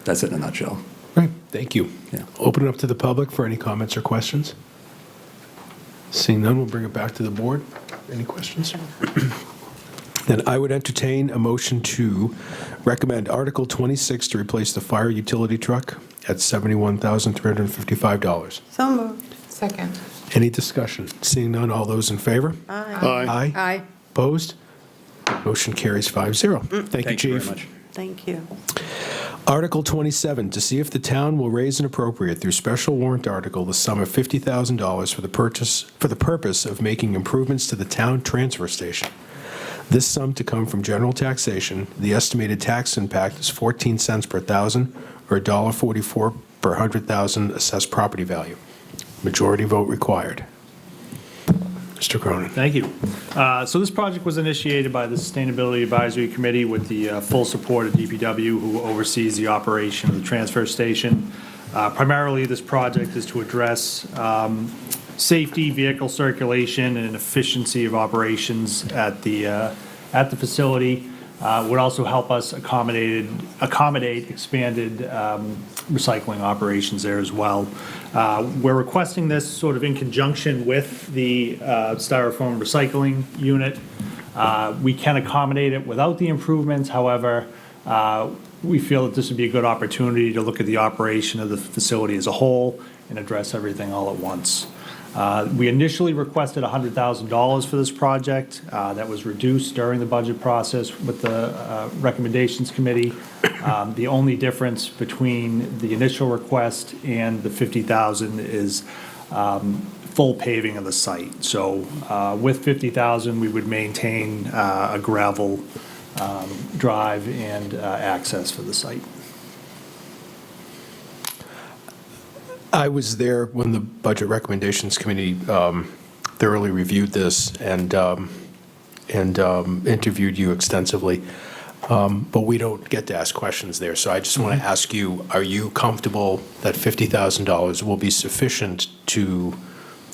that's it in a nutshell. Right, thank you. Yeah. Open it up to the public for any comments or questions. Seeing none, we'll bring it back to the board. Any questions? Then I would entertain a motion to recommend Article 26 to replace the fire utility truck at $71,355. So moved. Second. Any discussion? Seeing none, all those in favor? Aye. Aye. Opposed? Motion carries 5-0. Thank you, Chief. very much. Thank you. Article 27, to see if the town will raise and appropriate through special warrant article the sum of $50,000 for the purpose of making improvements to the town transfer station. This sum to come from general taxation. The estimated tax impact is 14 cents per thousand, or $1.44 per 100,000 assessed property value. Majority vote required. Mr. Cronin. Thank you. So this project was initiated by the Sustainability Advisory Committee with the full support of DPW, who oversees the operation of the transfer station. Primarily, this project is to address safety, vehicle circulation, and efficiency of operations at the facility. Would also help us accommodate expanded recycling operations there as well. We're requesting this sort of in conjunction with the styrofoam recycling unit. We can accommodate it without the improvements. However, we feel that this would be a good opportunity to look at the operation of the facility as a whole and address everything all at once. We initially requested $100,000 for this project. That was reduced during the budget process with the recommendations committee. The only difference between the initial request and the $50,000 is full paving of the site. So with $50,000, we would maintain a gravel drive and access for the site. I was there when the Budget Recommendations Committee thoroughly reviewed this and interviewed you extensively, but we don't get to ask questions there. So I just want to ask you, are you comfortable that $50,000 will be sufficient to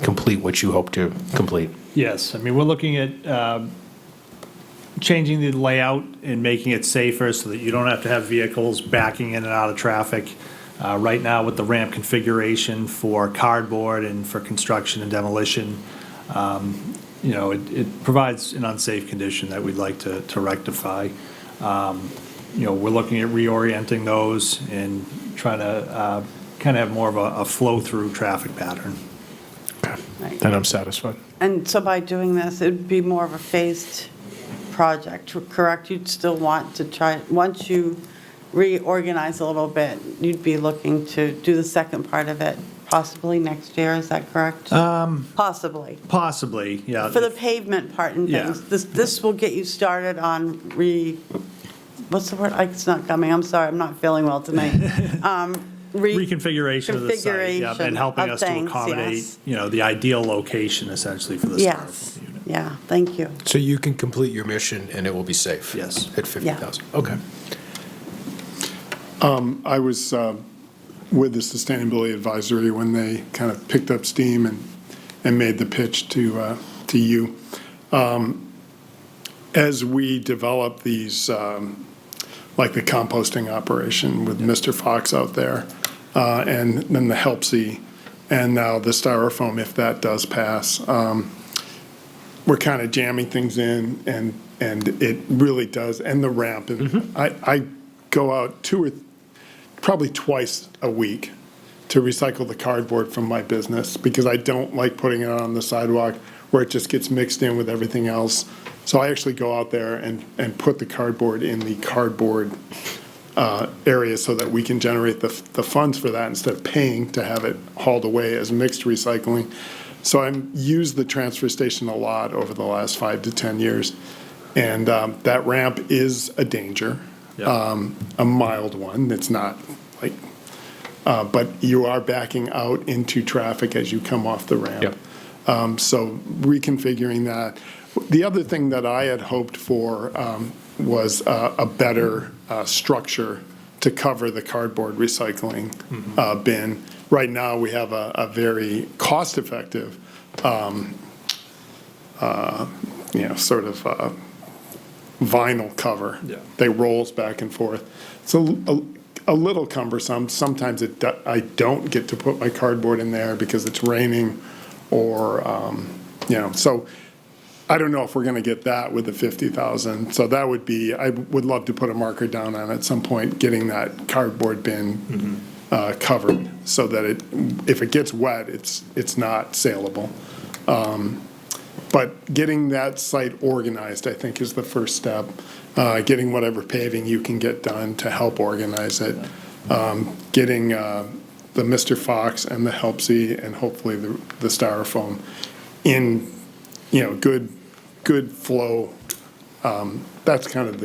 complete what you hope to complete? Yes, I mean, we're looking at changing the layout and making it safer so that you don't have to have vehicles backing in and out of traffic. Right now, with the ramp configuration for cardboard and for construction and demolition, it provides an unsafe condition that we'd like to rectify. We're looking at reorienting those and trying to kind of have more of a flow-through traffic pattern. Okay, then I'm satisfied. And so by doing this, it would be more of a phased project, correct? You'd still want to try, once you reorganize a little bit, you'd be looking to do the second part of it possibly next year, is that correct? Possibly. Possibly, yeah. For the pavement part and Yeah. things, this will get you started on what's the word? It's not coming, I'm sorry, I'm not feeling well tonight. Reconfiguration of the site, yeah, and helping of us to things, accommodate, yes. the ideal location essentially for the Yes, styrofoam unit. yeah, thank you. So you can complete your mission and it will be safe? Yes. At 50,000? Okay. I was with the Sustainability Advisory when they kind of picked up steam and made the pitch to you. As we develop these, like the composting operation with Mr. Fox out there, and then the Helpsy, and now the styrofoam, if that does pass, we're kind of jamming things in, and it really does, and the ramp. And I go out probably twice a week to recycle the cardboard from my business because I don't like putting it on the sidewalk where it just gets mixed in with everything else. So I actually go out there and put the cardboard in the cardboard area so that we can generate the funds for that instead of paying to have it hauled away as mixed recycling. So I've used the transfer station a lot over the last 5 to 10 years. And that ramp is a danger. A mild one. It's not like, but you are backing out into traffic as you come off the ramp. So reconfiguring that. The other thing that I had hoped for was a better structure to cover the cardboard recycling bin. Right now, we have a very cost-effective, sort of vinyl cover that rolls back and forth. It's a little cumbersome. Sometimes I don't get to put my cardboard in there because it's raining or, so I don't know if we're going to get that with the 50,000. So that would be, I would love to put a marker down on at some point, getting that cardboard bin covered so that if it gets wet, it's not saleable. But getting that site organized, I think, is the first step. Getting whatever paving you can get done to help organize it. Getting the Mr. Fox and the Helpsy and hopefully the Styrofoam in, good flow. That's kind of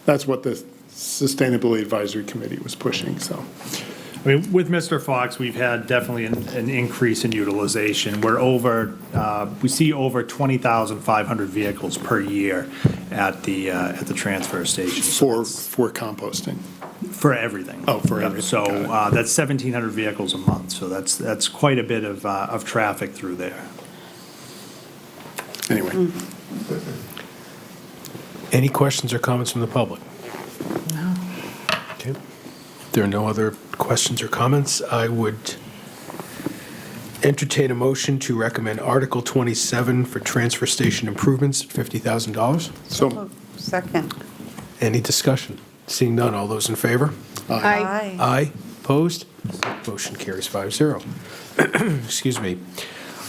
that's what the Sustainability Advisory Committee was pushing, so. I mean, with Mr. Fox, we've had definitely an increase in utilization. We see over 20,500 vehicles per year at the transfer station. For composting? For everything. Oh, for everything. So that's 1,700 vehicles a month. So that's quite a bit of traffic through there. Anyway. Any questions or comments from the public? No. Okay. If there are no other questions or comments, I would entertain a motion to recommend Article 27 for transfer station improvements, $50,000. So, Second. Any discussion? Seeing none, all those in favor? Aye. Aye. Opposed? Motion carries 5-0. Excuse me.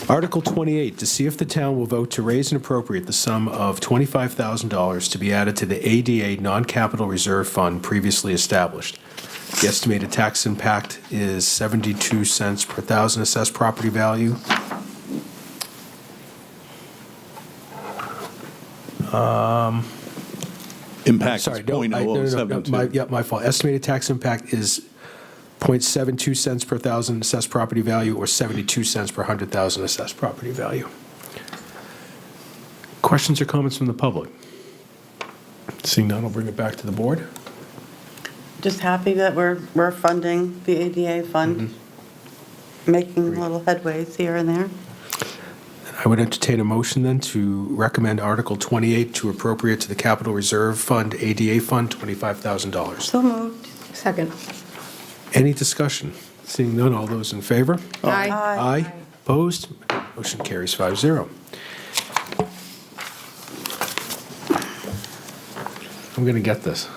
Article 28, to see if the town will vote to raise and appropriate the sum of $25,000 to be added to the ADA non-capital reserve fund previously established. The estimated tax impact is 72 cents per thousand assessed property value. Impact Sorry, is no, .0072. my fault. Estimated tax impact is 0.72 cents per thousand assessed property value or 72 cents per 100,000 assessed property value. Questions or comments from the public? Seeing none, I'll bring it back to the board. Just happy that we're funding the ADA fund, making little headways here and there. I would entertain a motion then to recommend Article 28 to appropriate to the Capital Reserve Fund, ADA Fund, $25,000. So moved. Second. Any discussion? Seeing none, all those in favor? Aye. Aye. Opposed? Motion carries 5-0. I'm going to get this.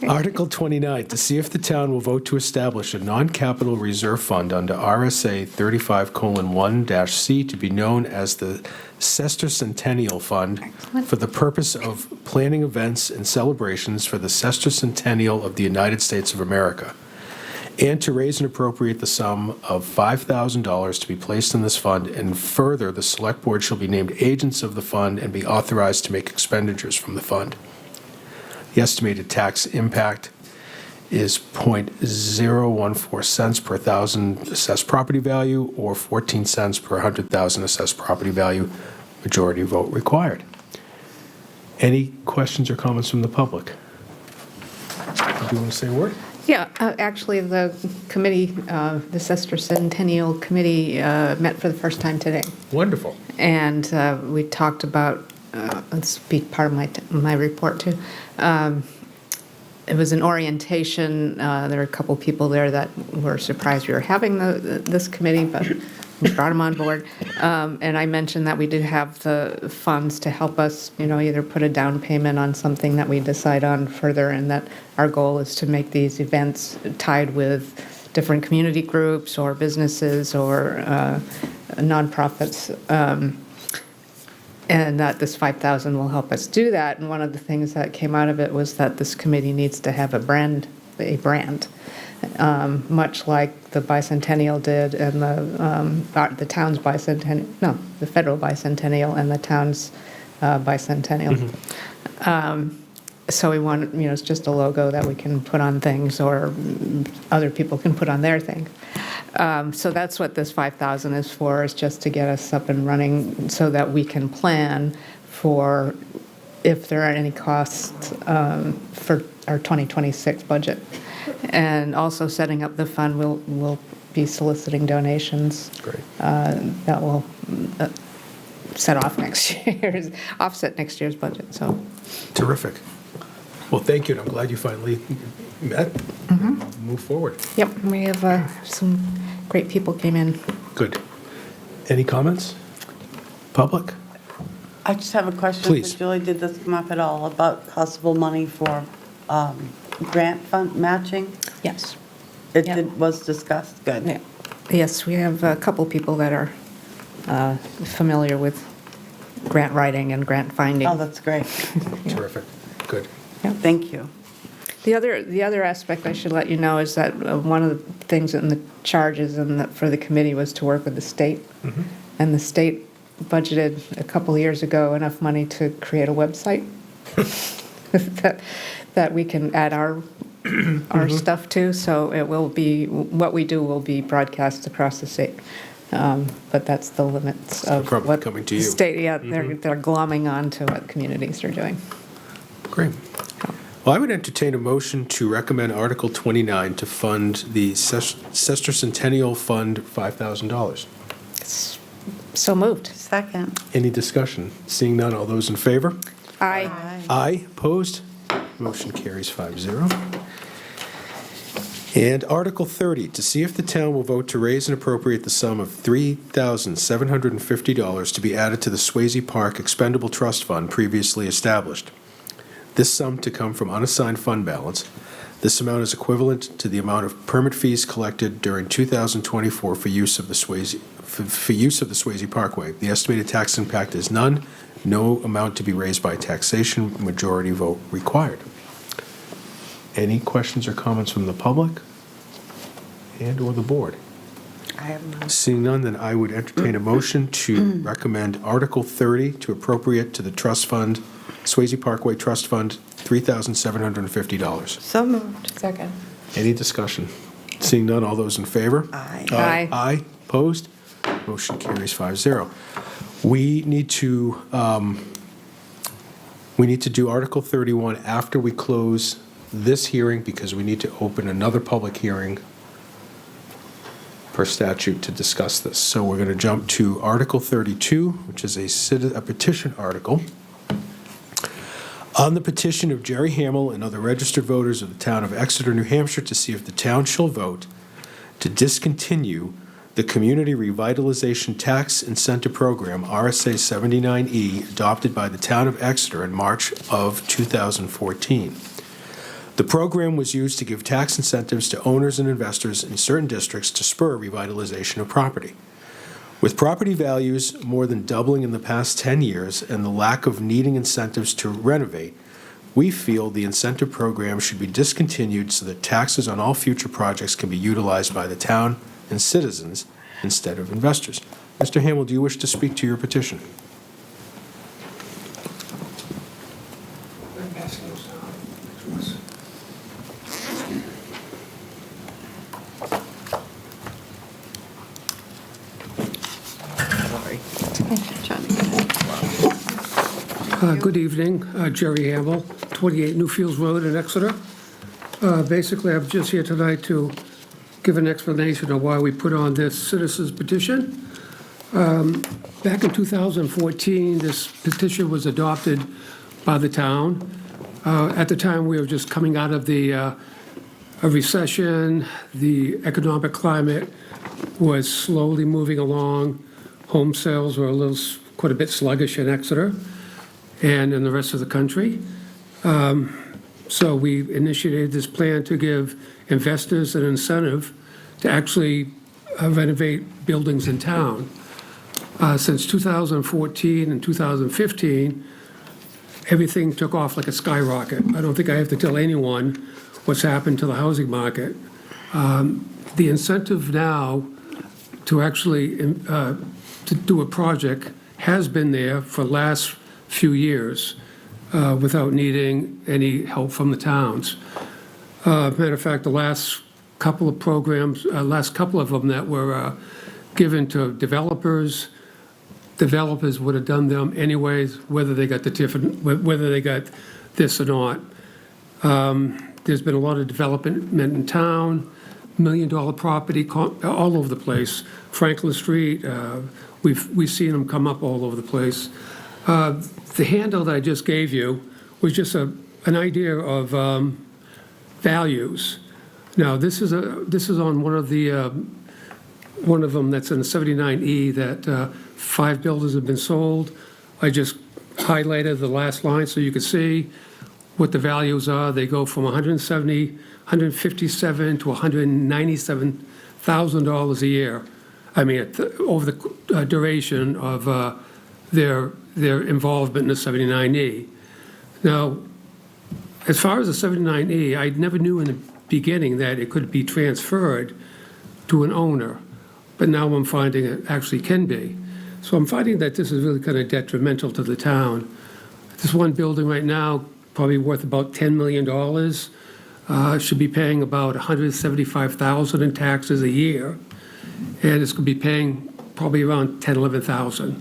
Article 29, to see if the town will vote to establish a non-capital reserve fund under RSA 35:1-C to be known as the Sesquicentennial Fund for the purpose of planning events and celebrations for the Sesquicentennial of the United States of America, and to raise and appropriate the sum of $5,000 to be placed in this fund, and further, the Select Board shall be named agents of the fund and be authorized to make expenditures from the fund. The estimated tax impact is .014 per thousand assessed property value, or 14 cents per 100,000 assessed property value. Majority vote required. Any questions or comments from the public? Do you want to say a word? Yeah, actually, the committee, the Sesquicentennial Committee met for the first time today. Wonderful. And we talked about, let's be part of my report too. It was an orientation. There were a couple people there that were surprised we were having this committee, but we brought them on board. And I mentioned that we did have the funds to help us, either put a down payment on something that we decide on further, and that our goal is to make these events tied with different community groups or businesses or nonprofits. And that this $5,000 will help us do that. And one of the things that came out of it was that this committee needs to have a brand, much like the bicentennial did, and the town's bicentennial, no, the federal bicentennial and the town's bicentennial. So we want, it's just a logo that we can put on things, or other people can put on their things. So that's what this $5,000 is for, is just to get us up and running so that we can plan for if there are any costs for our 2026 budget. And also setting up the fund, we'll be soliciting donations. Great. That will offset next year's budget, so. Terrific. Well, thank you, and I'm glad you finally met. Move forward. Yep, we have some great people came in. Good. Any comments? Public? I just have a question. Please. Julie, did this come up at all about possible money for grant fund matching? Yes. It Yeah. was discussed? Good. Yeah. Yes, we have a couple people that are familiar with grant writing and grant finding. Oh, that's great. Terrific. Good. Thank you. The other aspect I should let you know is that one of the things in the charges for the committee was to work with the state. And the state budgeted a couple of years ago enough money to create a website that we can add our stuff to. So it will be, what we do will be broadcast across the state. But that's the limits of Probably what coming to the you. state, they're glomming on to what communities are doing. Great. Well, I would entertain a motion to recommend Article 29 to fund the Sesquicentennial Fund $5,000. So moved. Second. Any discussion? Seeing none, all those in favor? Aye. Aye. Opposed? Motion carries 5-0. And Article 30, to see if the town will vote to raise and appropriate the sum of $3,750 to be added to the Swayze Park Expendable Trust Fund previously established. This sum to come from unassigned fund balance. This amount is equivalent to the amount of permit fees collected during 2024 for use of the Swayze Parkway. The estimated tax impact is none. No amount to be raised by taxation. Majority vote required. Any questions or comments from the public and/or the board? I have none. Seeing none, then I would entertain a motion to recommend Article 30 to appropriate to the trust fund, Swayze Parkway Trust Fund, $3,750. So moved. Second. Any discussion? Seeing none, all those in favor? Aye. Aye. Aye. Opposed? Motion carries 5-0. We need to do Article 31 after we close this hearing, because we need to open another public hearing per statute to discuss this. So we're going to jump to Article 32, which is a petition article. On the petition of Jerry Hamill and other registered voters of the town of Exeter, New Hampshire, to see if the town shall vote to discontinue the Community Revitalization Tax Incentive Program, RSA 79E, adopted by the town of Exeter in March of 2014. The program was used to give tax incentives to owners and investors in certain districts to spur revitalization of property. With property values more than doubling in the past 10 years and the lack of needing incentives to renovate, we feel the incentive program should be discontinued so that taxes on all future projects can be utilized by the town and citizens instead of investors. Mr. Hamill, do you wish to speak to your petition? Good evening, Jerry Hamill, 28 Newfields Road in Exeter. Basically, I'm just here tonight to give an explanation of why we put on this citizens petition. Back in 2014, this petition was adopted by the town. At the time, we were just coming out of a recession. The economic climate was slowly moving along. Home sales were quite a bit sluggish in Exeter and in the rest of the country. So we initiated this plan to give investors an incentive to actually renovate buildings in town. Since 2014 and 2015, everything took off like a skyrocket. I don't think I have to tell anyone what's happened to the housing market. The incentive now to actually to do a project has been there for the last few years without needing any help from the towns. Matter of fact, the last couple of programs, last couple of them that were given to developers would have done them anyways, whether they got the TIF, whether they got this or not. There's been a lot of development in town, $1 million property all over the place. Franklin Street, we've seen them come up all over the place. The handout I just gave you was just an idea of values. Now, this is on one of them that's in the 79E that 5 buildings have been sold. I just highlighted the last line so you can see what the values are. They go from $157 to $197,000 a year. I mean, over the duration of their involvement in the 79E. Now, as far as the 79E, I never knew in the beginning that it could be transferred to an owner, but now I'm finding it actually can be. So I'm finding that this is really kind of detrimental to the town. This one building right now, probably worth about $10 million, should be paying about $175,000 in taxes a year, and it's going to be paying probably around $10,000, $11,000.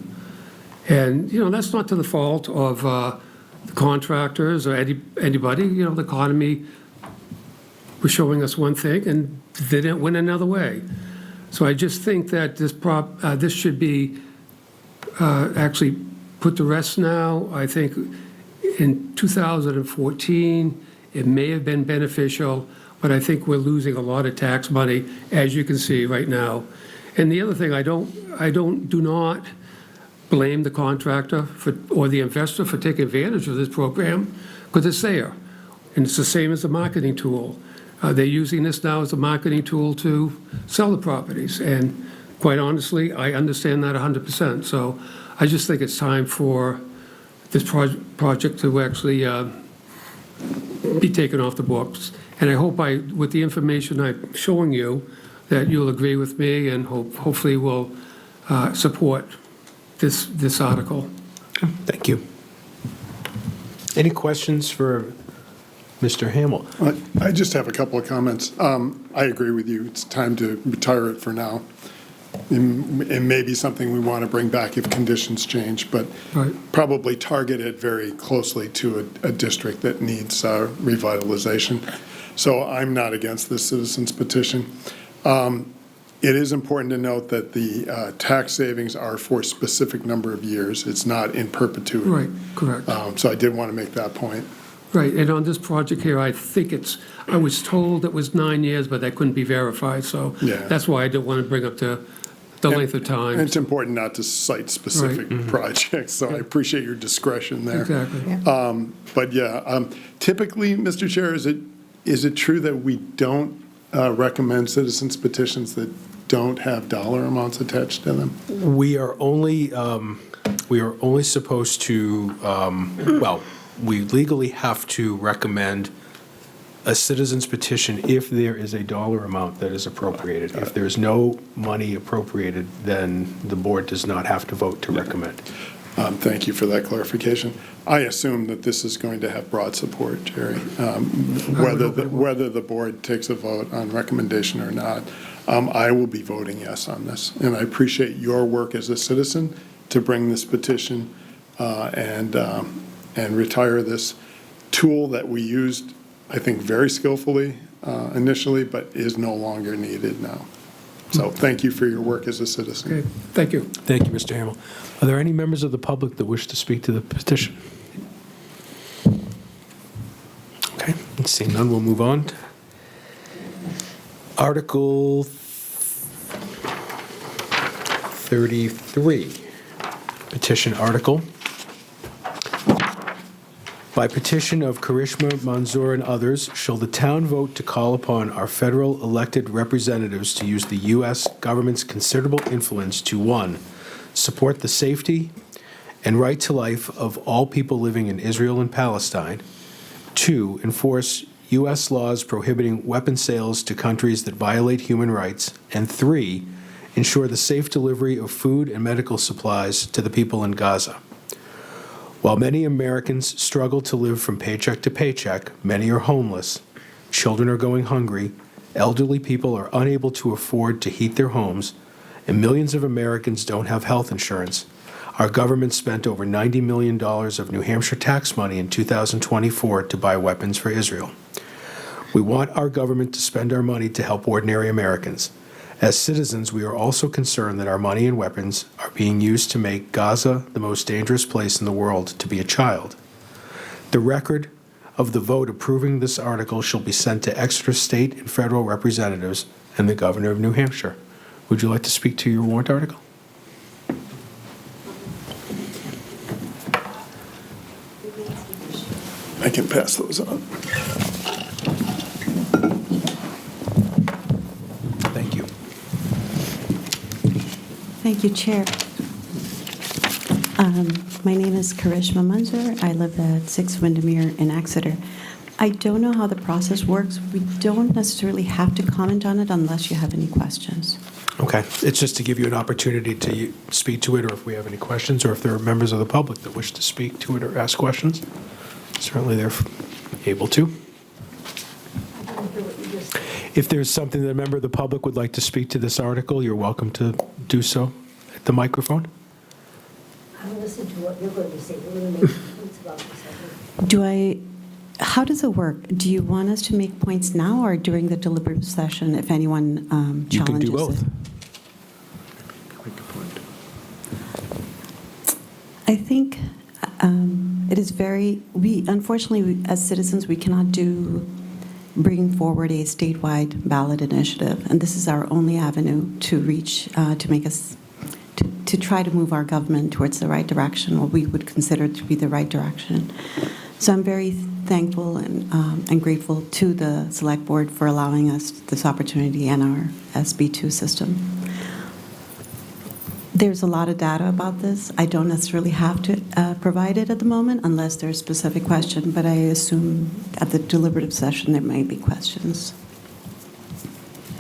And, that's not to the fault of the contractors or anybody. The economy was showing us one thing, and they didn't win another way. So I just think that this should be actually put to rest now. I think in 2014, it may have been beneficial, but I think we're losing a lot of tax money, as you can see right now. And the other thing, do not blame the contractor or the investor for taking advantage of this program, because it's there. And it's the same as a marketing tool. They're using this now as a marketing tool to sell the properties. And quite honestly, I understand that 100%. So I just think it's time for this project to actually be taken off the books. And I hope with the information I'm showing you, that you'll agree with me and hopefully will support this article. Thank you. Any questions for Mr. Hamill? I just have a couple of comments. I agree with you. It's time to retire it for now. It may be something we want to bring back if conditions change, but probably target it very closely to a district that needs revitalization. So I'm not against this citizens petition. It is important to note that the tax savings are for a specific number of years. It's not in perpetuity. Right, correct. So I did want to make that point. Right, and on this project here, I think I was told it was 9 years, but that couldn't be verified, so Yeah. that's why I didn't want to bring up the length of And time. it's important not to cite specific projects, so I appreciate your discretion there. Exactly. But yeah, typically, Mr. Chair, is it true that we don't recommend citizens petitions that don't have dollar amounts attached to them? We are only supposed to, well, we legally have to recommend a citizen's petition if there is a dollar amount that is appropriated. If there's no money appropriated, then the board does not have to vote to recommend. Thank you for that clarification. I assume that this is going to have broad support, Jerry, whether the board takes a vote on recommendation or not. I will be voting yes on this, and I appreciate your work as a citizen to bring this petition and retire this tool that we used, I think, very skillfully initially, but is no longer needed now. So thank you for your work as a citizen. Okay, thank you. Thank you, Mr. Hamel. Are there any members of the public that wish to speak to the petition? Okay, seeing none, we'll move on. Article 33, petition article. By petition of Karishma Manzoor and others, shall the town vote to call upon our federal elected representatives to use the U.S. government's considerable influence to, 1, support the safety and right to life of all people living in Israel and Palestine, 2, enforce U.S. laws prohibiting weapon sales to countries that violate human rights, and 3, ensure the safe delivery of food and medical supplies to the people in Gaza. While many Americans struggle to live from paycheck to paycheck, many are homeless, children are going hungry, elderly people are unable to afford to heat their homes, and millions of Americans don't have health insurance, our government spent over $90 million of New Hampshire tax money in 2024 to buy weapons for Israel. We want our government to spend our money to help ordinary Americans. As citizens, we are also concerned that our money and weapons are being used to make Gaza the most dangerous place in the world to be a child. The record of the vote approving this article shall be sent to Exeter state and federal representatives and the governor of New Hampshire. Would you like to speak to your warrant article? I can pass those on. Thank you. Thank you, Chair. My name is Karishma Manzoor. I live at 6 Windermere in Exeter. I don't know how the process works. We don't necessarily have to comment on it unless you have any questions. Okay. It's just to give you an opportunity to speak to it, or if we have any questions, or if there are members of the public that wish to speak to it or ask questions. Certainly they're able to. If there's something that a member of the public would like to speak to this article, you're welcome to do so at the microphone. I'll listen to what you're going to say. We're going to make points about this. How does it work? Do you want us to make points now or during the deliberative session if anyone challenges it? You can do both. I think it is unfortunately, as citizens, we cannot bring forward a statewide ballot initiative, and this is our only avenue to reach, to try to move our government towards the right direction, what we would consider to be the right direction. So I'm very thankful and grateful to the Select Board for allowing us this opportunity and our SB2 system. There's a lot of data about this. I don't necessarily have to provide it at the moment unless there's a specific question, but I assume at the deliberative session there might be questions.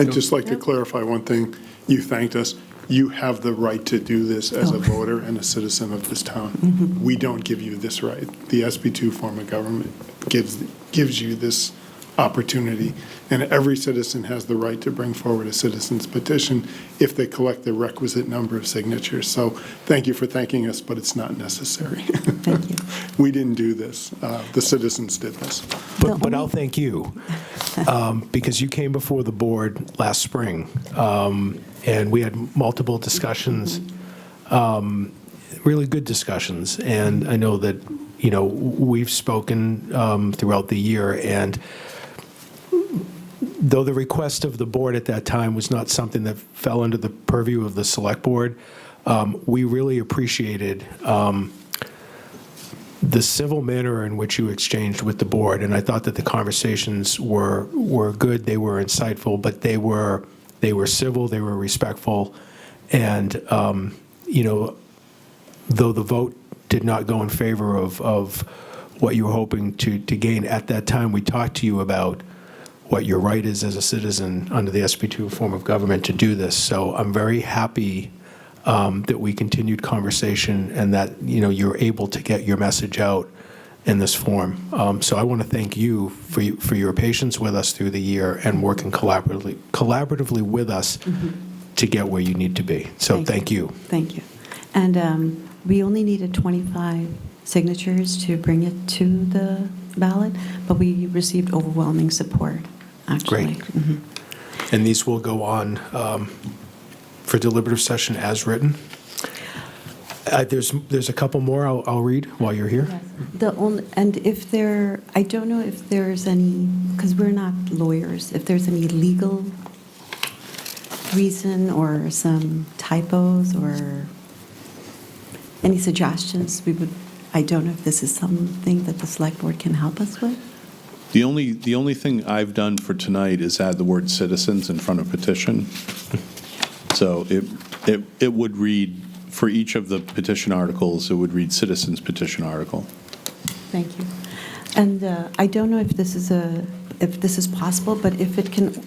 I'd just like to clarify one thing. You thanked us. You have the right to do this as a voter and a citizen of this town. We don't give you this right. The SB2 form of government gives you this opportunity. And every citizen has the right to bring forward a citizen's petition if they collect the requisite number of signatures. So thank you for thanking us, but it's not necessary. Thank you. We didn't do this. The citizens did this. But I'll thank you, because you came before the board last spring, and we had multiple discussions, really good discussions, and I know that, we've spoken throughout the year, and though the request of the board at that time was not something that fell under the purview of the select board, we really appreciated the civil manner in which you exchanged with the board, and I thought that the conversations were good, they were insightful, but they were civil, they were respectful, and though the vote did not go in favor of what you were hoping to gain at that time, we talked to you about what your right is as a citizen under the SB2 form of government to do this. So I'm very happy that we continued conversation and that you're able to get your message out in this form. So I want to thank you for your patience with us through the year and working collaboratively with us to get where you need to be. So thank you. Thank you. And we only needed 25 signatures to bring it to the ballot, but we received overwhelming support, actually. Great. And these will go on for deliberative session as written. There's a couple more I'll read while you're here. And I don't know if there's any, because we're not lawyers, if there's any legal reason or some typos or any suggestions, I don't know if this is something that the select board can help us with. The only thing I've done for tonight is add the word citizens in front of petition. So it would read, for each of the petition articles, it would read citizens petition article. Thank you. And I don't know if this is possible, but if it can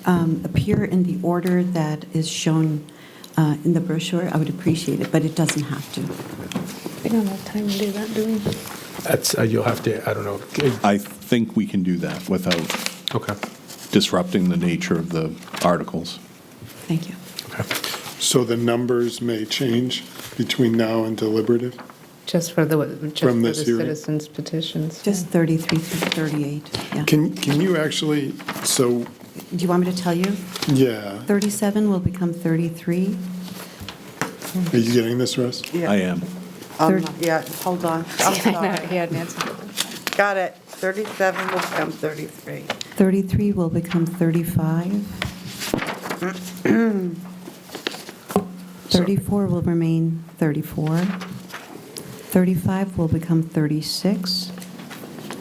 appear in the order that is shown in the brochure, I would appreciate it, but it doesn't have to. We don't have time to do that, do we? That's, you'll have to, I don't know. I think we can do that without disrupting the nature of the articles. Thank you. Okay. So the numbers may change between now and deliberative? Just for the From this hearing? citizens petitions. Just 33 through 38, yeah. Can you actually, so, Do you want me to tell you? yeah, 37 will become 33. are you getting this, Russ? Yeah. I am. Yeah, hold on. I'm sorry. He had an answer. Got it. 37 will become 33. 33 will become 35. 34 will remain 34. 35 will become 36.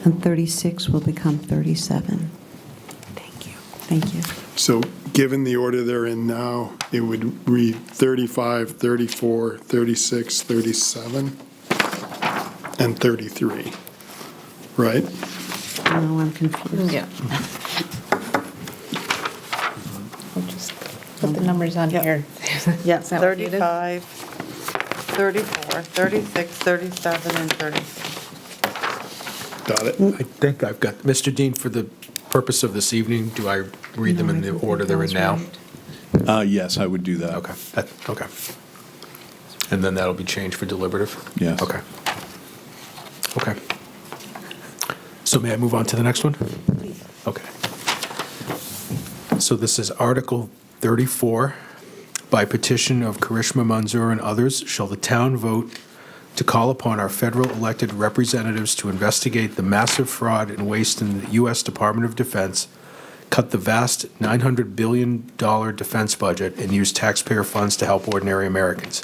And 36 will become 37. Thank you. Thank you. So given the order they're in now, it would read 35, 34, 36, 37, and 33, right? No, I'm confused. Yeah. We'll just put the numbers on here. Yeah, Is that what you did? 35, 34, 36, 37, and 36. Got it. I think I've got, Mr. Dean, for the purpose of this evening, do I read them in the order they're in now? Yes, I would do that. Okay, okay. And then that'll be changed for deliberative? Yes. Okay. Okay. So may I move on to the next one? Okay. So this is Article 34. By petition of Karishma Manzoor and others, shall the town vote to call upon our federal elected representatives to investigate the massive fraud and waste in the U.S. Department of Defense, cut the vast $900 billion defense budget, and use taxpayer funds to help ordinary Americans.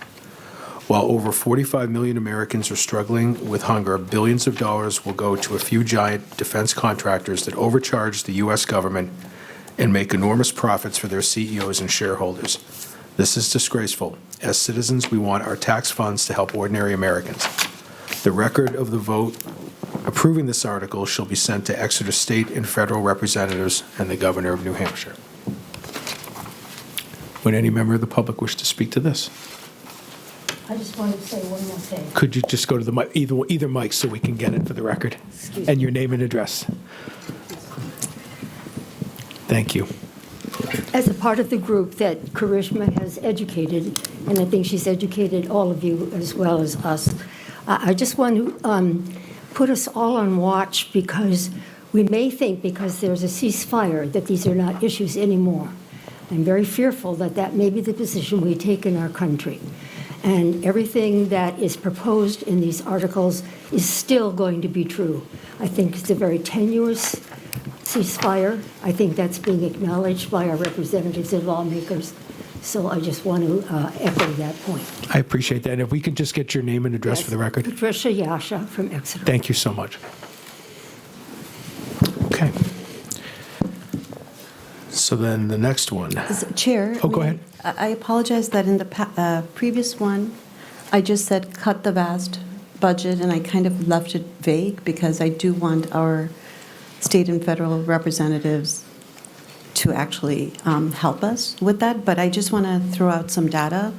While over 45 million Americans are struggling with hunger, billions of dollars will go to a few giant defense contractors that overcharge the U.S. government and make enormous profits for their CEOs and shareholders. This is disgraceful. As citizens, we want our tax funds to help ordinary Americans. The record of the vote approving this article shall be sent to Exeter state and federal representatives and the governor of New Hampshire. Would any member of the public wish to speak to this? I just wanted to say one more thing. Could you just go to the mic, either mic, so we can get it for the record? And your name and address. Thank you. As a part of the group that Karishma has educated, and I think she's educated all of you as well as us, I just want to put us all on watch because we may think because there's a ceasefire that these are not issues anymore. I'm very fearful that that may be the position we take in our country. And everything that is proposed in these articles is still going to be true. I think it's a very tenuous ceasefire. I think that's being acknowledged by our representatives and lawmakers. So I just want to echo that point. I appreciate that. And if we could just get your name and address for the record. Patricia Yasha from Exeter. Thank you so much. Okay. So then the next one. Chair? Oh, go ahead. I apologize that in the previous one, I just said cut the vast budget, and I kind of left it vague because I do want our state and federal representatives to actually help us with that. But I just want to throw out some data.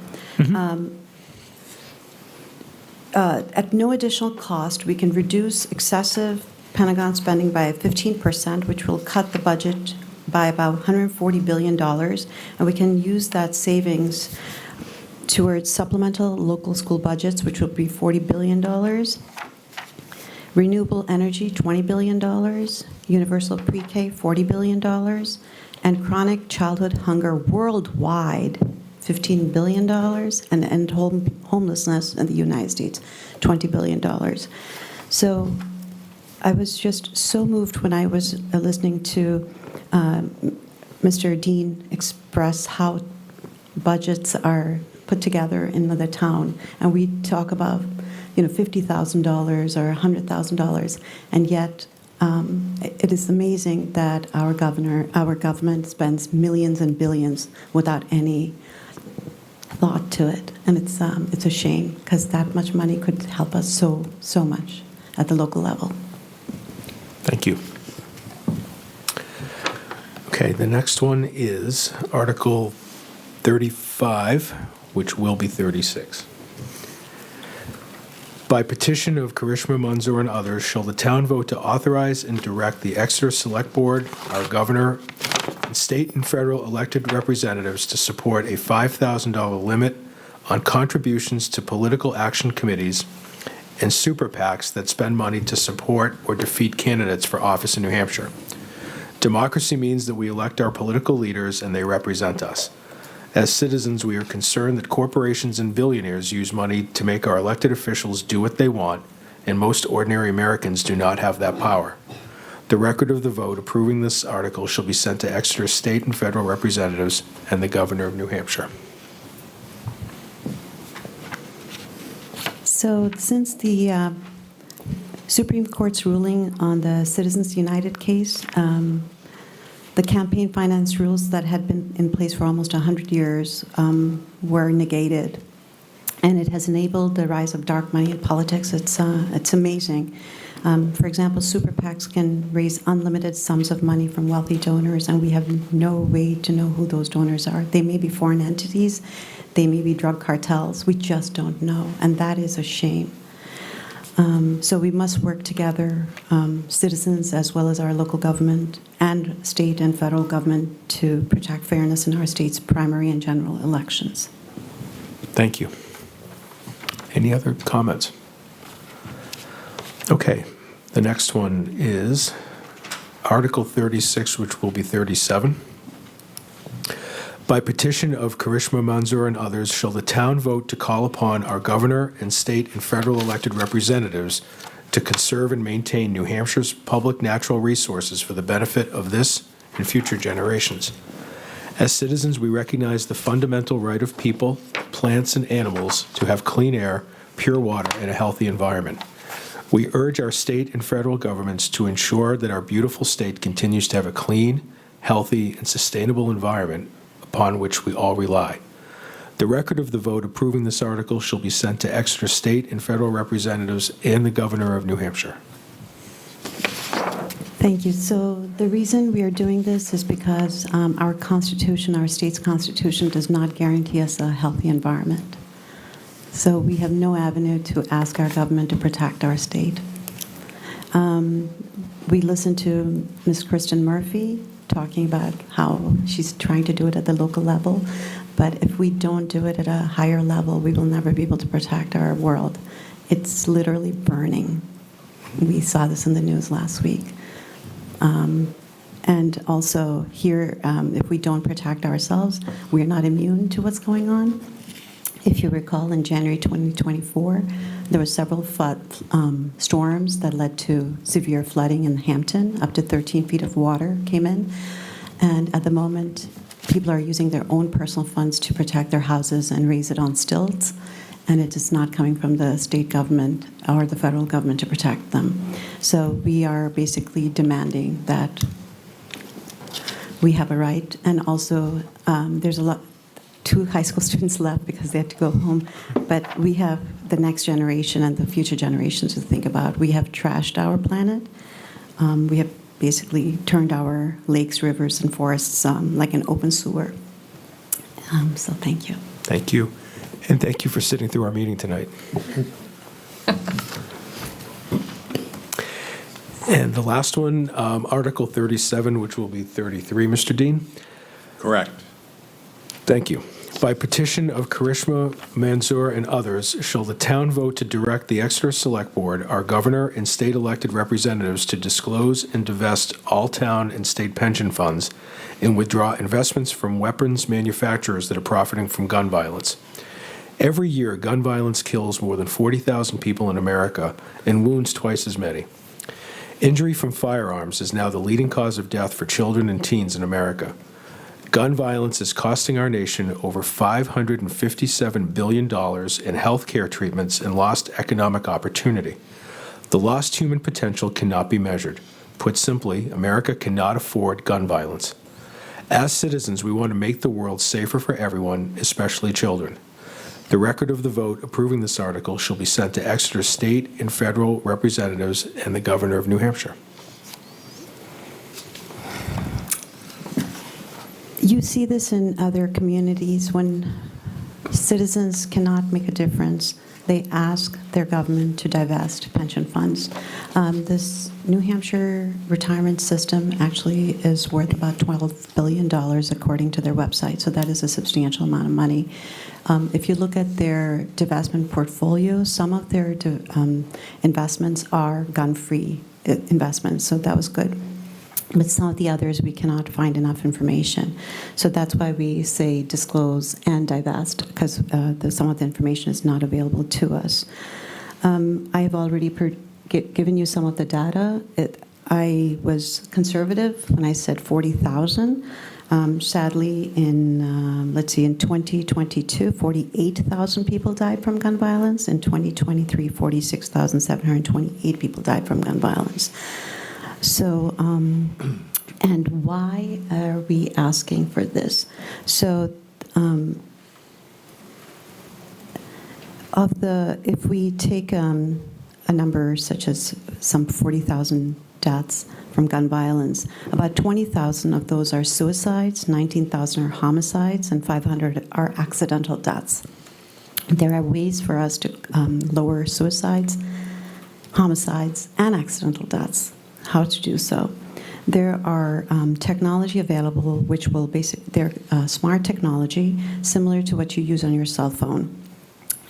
At no additional cost, we can reduce excessive Pentagon spending by 15%, which will cut the budget by about $140 billion, and we can use that savings towards supplemental local school budgets, which will be $40 billion, renewable energy, $20 billion, universal pre-K, $40 billion, and chronic childhood hunger worldwide, $15 billion, and end homelessness in the United States, $20 billion. So I was just so moved when I was listening to Mr. Dean express how budgets are put together in the town, and we talk about, $50,000 or $100,000, and yet it is amazing that our government spends millions and billions without any thought to it, and it's a shame because that much money could help us so much at the local level. Thank you. Okay, the next one is Article 35, which will be 36. By petition of Karishma Manzoor and others, shall the town vote to authorize and direct the Exeter Select Board, our governor, and state and federal elected representatives to support a $5,000 limit on contributions to political action committees and super PACs that spend money to support or defeat candidates for office in New Hampshire. Democracy means that we elect our political leaders and they represent us. As citizens, we are concerned that corporations and billionaires use money to make our elected officials do what they want, and most ordinary Americans do not have that power. The record of the vote approving this article shall be sent to Exeter state and federal representatives and the governor of New Hampshire. So since the Supreme Court's ruling on the Citizens United case, the campaign finance rules that had been in place for almost 100 years were negated, and it has enabled the rise of dark money in politics. It's amazing. For example, super PACs can raise unlimited sums of money from wealthy donors, and we have no way to know who those donors are. They may be foreign entities, they may be drug cartels. We just don't know, and that is a shame. So we must work together, citizens as well as our local government and state and federal government, to protect fairness in our state's primary and general elections. Thank you. Any other comments? Okay, the next one is Article 36, which will be 37. By petition of Karishma Manzoor and others, shall the town vote to call upon our governor and state and federal elected representatives to conserve and maintain New Hampshire's public natural resources for the benefit of this and future generations. As citizens, we recognize the fundamental right of people, plants, and animals to have clean air, pure water, and a healthy environment. We urge our state and federal governments to ensure that our beautiful state continues to have a clean, healthy, and sustainable environment upon which we all rely. The record of the vote approving this article shall be sent to Exeter state and federal representatives and the governor of New Hampshire. Thank you. So the reason we are doing this is because our Constitution, our state's Constitution, does not guarantee us a healthy environment. So we have no avenue to ask our government to protect our state. We listened to Ms. Kristen Murphy talking about how she's trying to do it at the local level. But if we don't do it at a higher level, we will never be able to protect our world. It's literally burning. We saw this in the news last week. And also here, if we don't protect ourselves, we're not immune to what's going on. If you recall, in January 2024, there were several storms that led to severe flooding in Hampton. Up to 13 feet of water came in. And at the moment, people are using their own personal funds to protect their houses and raise it on stilts. And it is not coming from the state government or the federal government to protect them. So we are basically demanding that we have a right. And also, there's two high school students left because they had to go home. But we have the next generation and the future generations to think about. We have trashed our planet. We have basically turned our lakes, rivers, and forests like an open sewer. So thank you. Thank you. And thank you for sitting through our meeting tonight. And the last one, Article 37, which will be 33, Mr. Dean? Correct. Thank you. By petition of Karishma Manzoor and others, shall the town vote to direct the Exeter Select Board, our governor, and state elected representatives to disclose and divest all town and state pension funds and withdraw investments from weapons manufacturers that are profiting from gun violence. Every year, gun violence kills more than 40,000 people in America and wounds twice as many. Injury from firearms is now the leading cause of death for children and teens in America. Gun violence is costing our nation over $557 billion in health care treatments and lost economic opportunity. The lost human potential cannot be measured. Put simply, America cannot afford gun violence. As citizens, we want to make the world safer for everyone, especially children. The record of the vote approving this article shall be sent to Exeter state and federal representatives and the governor of New Hampshire. You see this in other communities when citizens cannot make a difference. They ask their government to divest pension funds. This New Hampshire retirement system actually is worth about $12 billion according to their website, so that is a substantial amount of money. If you look at their divestment portfolio, some of their investments are gun-free investments, so that was good. But some of the others, we cannot find enough information. So that's why we say disclose and divest, because some of the information is not available to us. I have already given you some of the data. I was conservative when I said 40,000. Sadly, in 2022, 48,000 people died from gun violence. In 2023, 46,728 people died from gun violence. So, and why are we asking for this? So, if we take a number such as some 40,000 deaths from gun violence, about 20,000 of those are suicides, 19,000 are homicides, and 500 are accidental deaths. There are ways for us to lower suicides, homicides, and accidental deaths. How to do so. There are technology available which will they're smart technology similar to what you use on your cell phone.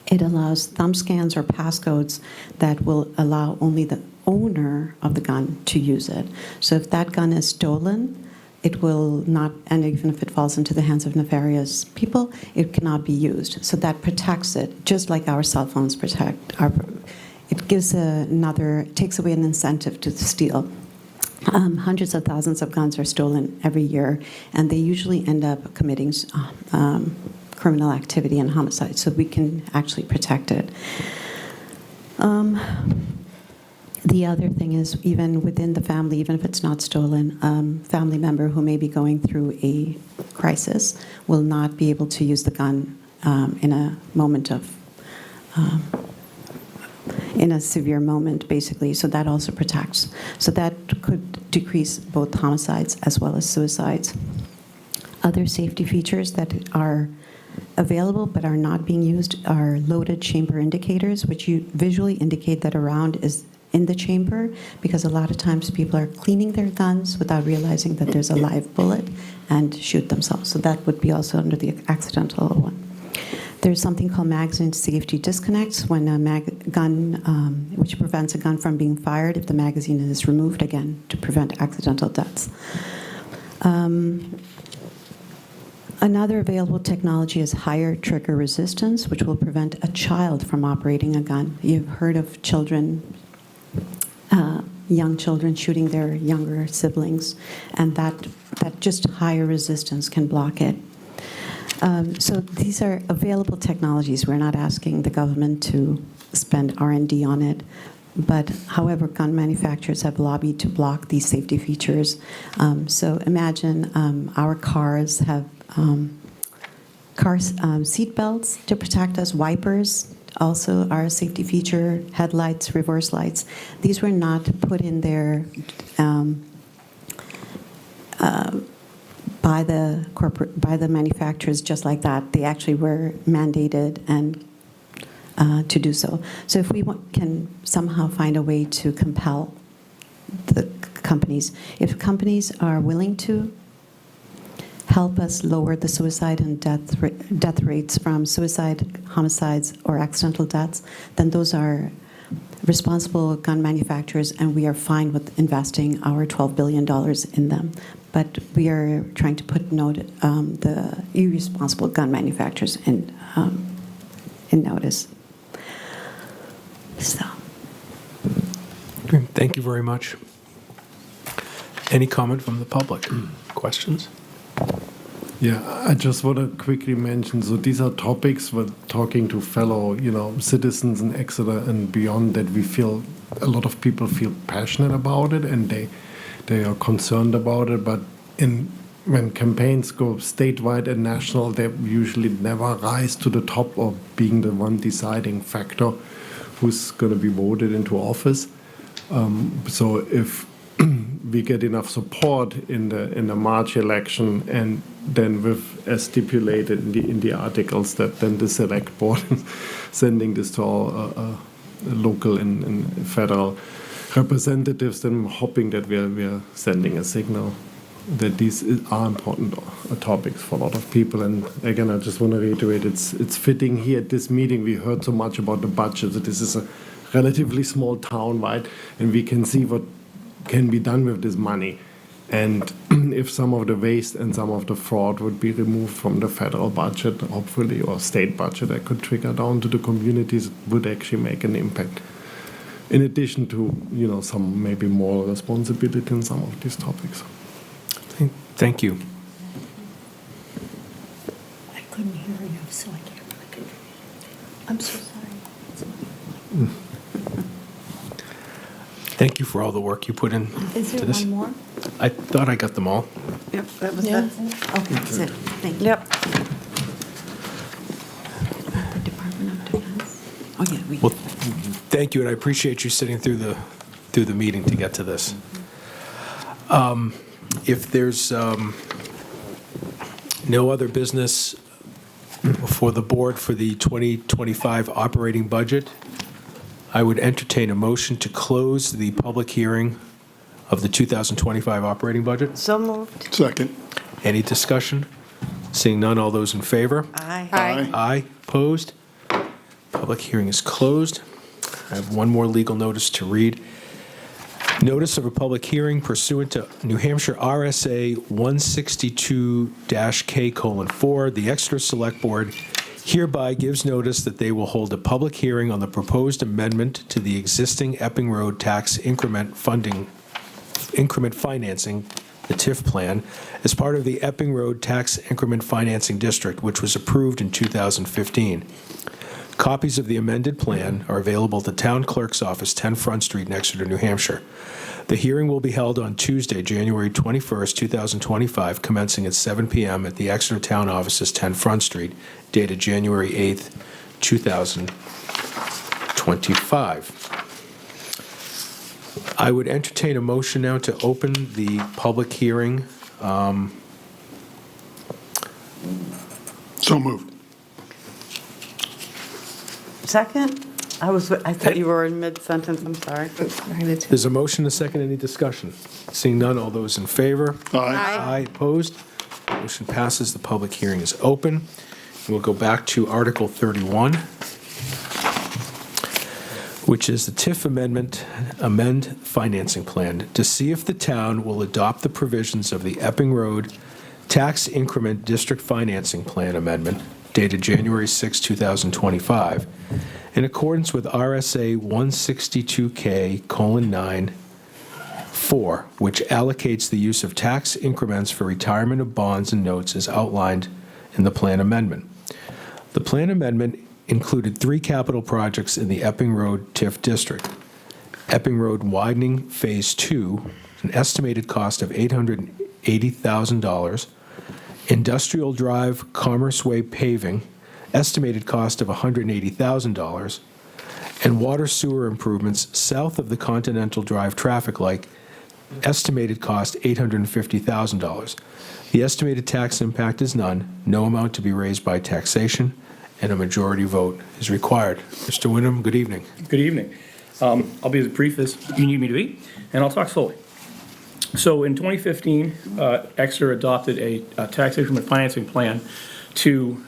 It allows thumb scans or passcodes that will allow only the owner of the gun to use it. So if that gun is stolen, it will not, and even if it falls into the hands of nefarious people, it cannot be used. So that protects it, just like our cell phones protect our. It gives takes away an incentive to steal. Hundreds of thousands of guns are stolen every year, and they usually end up committing criminal activity and homicide, so we can actually protect it. The other thing is, even within the family, even if it's not stolen, family member who may be going through a crisis will not be able to use the gun in a moment of in a severe moment, basically, so that also protects. So that could decrease both homicides as well as suicides. Other safety features that are available but are not being used are loaded chamber indicators, which you visually indicate that a round is in the chamber, because a lot of times people are cleaning their guns without realizing that there's a live bullet and shoot themselves. So that would be also under the accidental one. There's something called magazine safety disconnects, when a gun, which prevents a gun from being fired if the magazine is removed, again, to prevent accidental deaths. Another available technology is higher trigger resistance, which will prevent a child from operating a gun. You've heard of children, young children shooting their younger siblings, and that just higher resistance can block it. So these are available technologies. We're not asking the government to spend R&D on it. But however, gun manufacturers have lobbied to block these safety features. So imagine our cars have seat belts to protect us, wipers also are a safety feature, headlights, reverse lights. These were not put in there by the manufacturers just like that. They actually were mandated and to do so. So if we can somehow find a way to compel the companies, if companies are willing to help us lower the suicide and death rates from suicide, homicides, or accidental deaths, then those are responsible gun manufacturers, and we are fine with investing our $12 billion in them. But we are trying to put the irresponsible gun manufacturers in notice. So. Thank you very much. Any comment from the public? Questions? Yeah, I just want to quickly mention, so these are topics we're talking to fellow, citizens in Exeter and beyond, that we feel a lot of people feel passionate about it and they are concerned about it, but when campaigns go statewide and national, they usually never rise to the top of being the one deciding factor who's going to be voted into office. So if we get enough support in the March election, and then with, as stipulated in the articles, that then the select board is sending this to all local and federal representatives, then I'm hoping that we're sending a signal that these are important topics for a lot of people. And again, I just want to reiterate, it's fitting here at this meeting. We heard so much about the budget, that this is a relatively small town, right? And we can see what can be done with this money. And if some of the waste and some of the fraud would be removed from the federal budget, hopefully, or state budget, that could trickle down to the communities, it would actually make an impact. In addition to, some maybe moral responsibility in some of these topics. Thank you. I couldn't hear you, so I can't really contribute. I'm so sorry. Thank you for all the work you put in Is there to this. one more? I thought I got them all. Yep, that was it. Okay, that's it. Thank you. Yep. The Department of Defense. Oh, yeah. Well, thank you, and I appreciate you sitting through the meeting to get to this. If there's no other business before the board for the 2025 operating budget, I would entertain a motion to close the public hearing of the 2025 operating budget. So moved. Second. Any discussion? Seeing none, all those in favor? Aye. Aye. Aye. Opposed? Public hearing is closed. I have one more legal notice to read. Notice of a public hearing pursuant to New Hampshire RSA 162-K:4, the Exeter Select Board hereby gives notice that they will hold a public hearing on the proposed amendment to the existing Epping Road tax increment financing, the TIF plan, as part of the Epping Road Tax Increment Financing District, which was approved in 2015. Copies of the amended plan are available at the Town Clerk's Office, 10 Front Street in Exeter, New Hampshire. The hearing will be held on Tuesday, January 21st, 2025, commencing at 7 p.m. at the Exeter Town Offices, 10 Front Street, dated January 8th, 2025. I would entertain a motion now to open the public hearing. So moved. Second? I thought you were in mid-sentence, I'm sorry. There's a motion, a second, any discussion? Seeing none, all those in favor? Aye, opposed? Motion passes, the public hearing is open. We'll go back to Article 31, which is the TIF amend financing plan to see if the town will adopt the provisions of the Epping Road Tax Increment District Financing Plan Amendment dated January 6, 2025, in accordance with RSA 162K:9(4), which allocates the use of tax increments for retirement of bonds and notes as outlined in the plan amendment. The plan amendment included 3 capital projects in the Epping Road TIF district. Epping Road widening Phase 2, an estimated cost of $880,000. Industrial Drive Commerce Way paving, estimated cost of $180,000. And water sewer improvements south of the Continental Drive traffic light, estimated cost $850,000. The estimated tax impact is none, no amount to be raised by taxation, and a majority vote is required. Mr. Wyndham, good evening. Good evening. I'll be as brief as you need me to be, and I'll talk slowly. So in 2015, Exeter adopted a tax increment financing plan to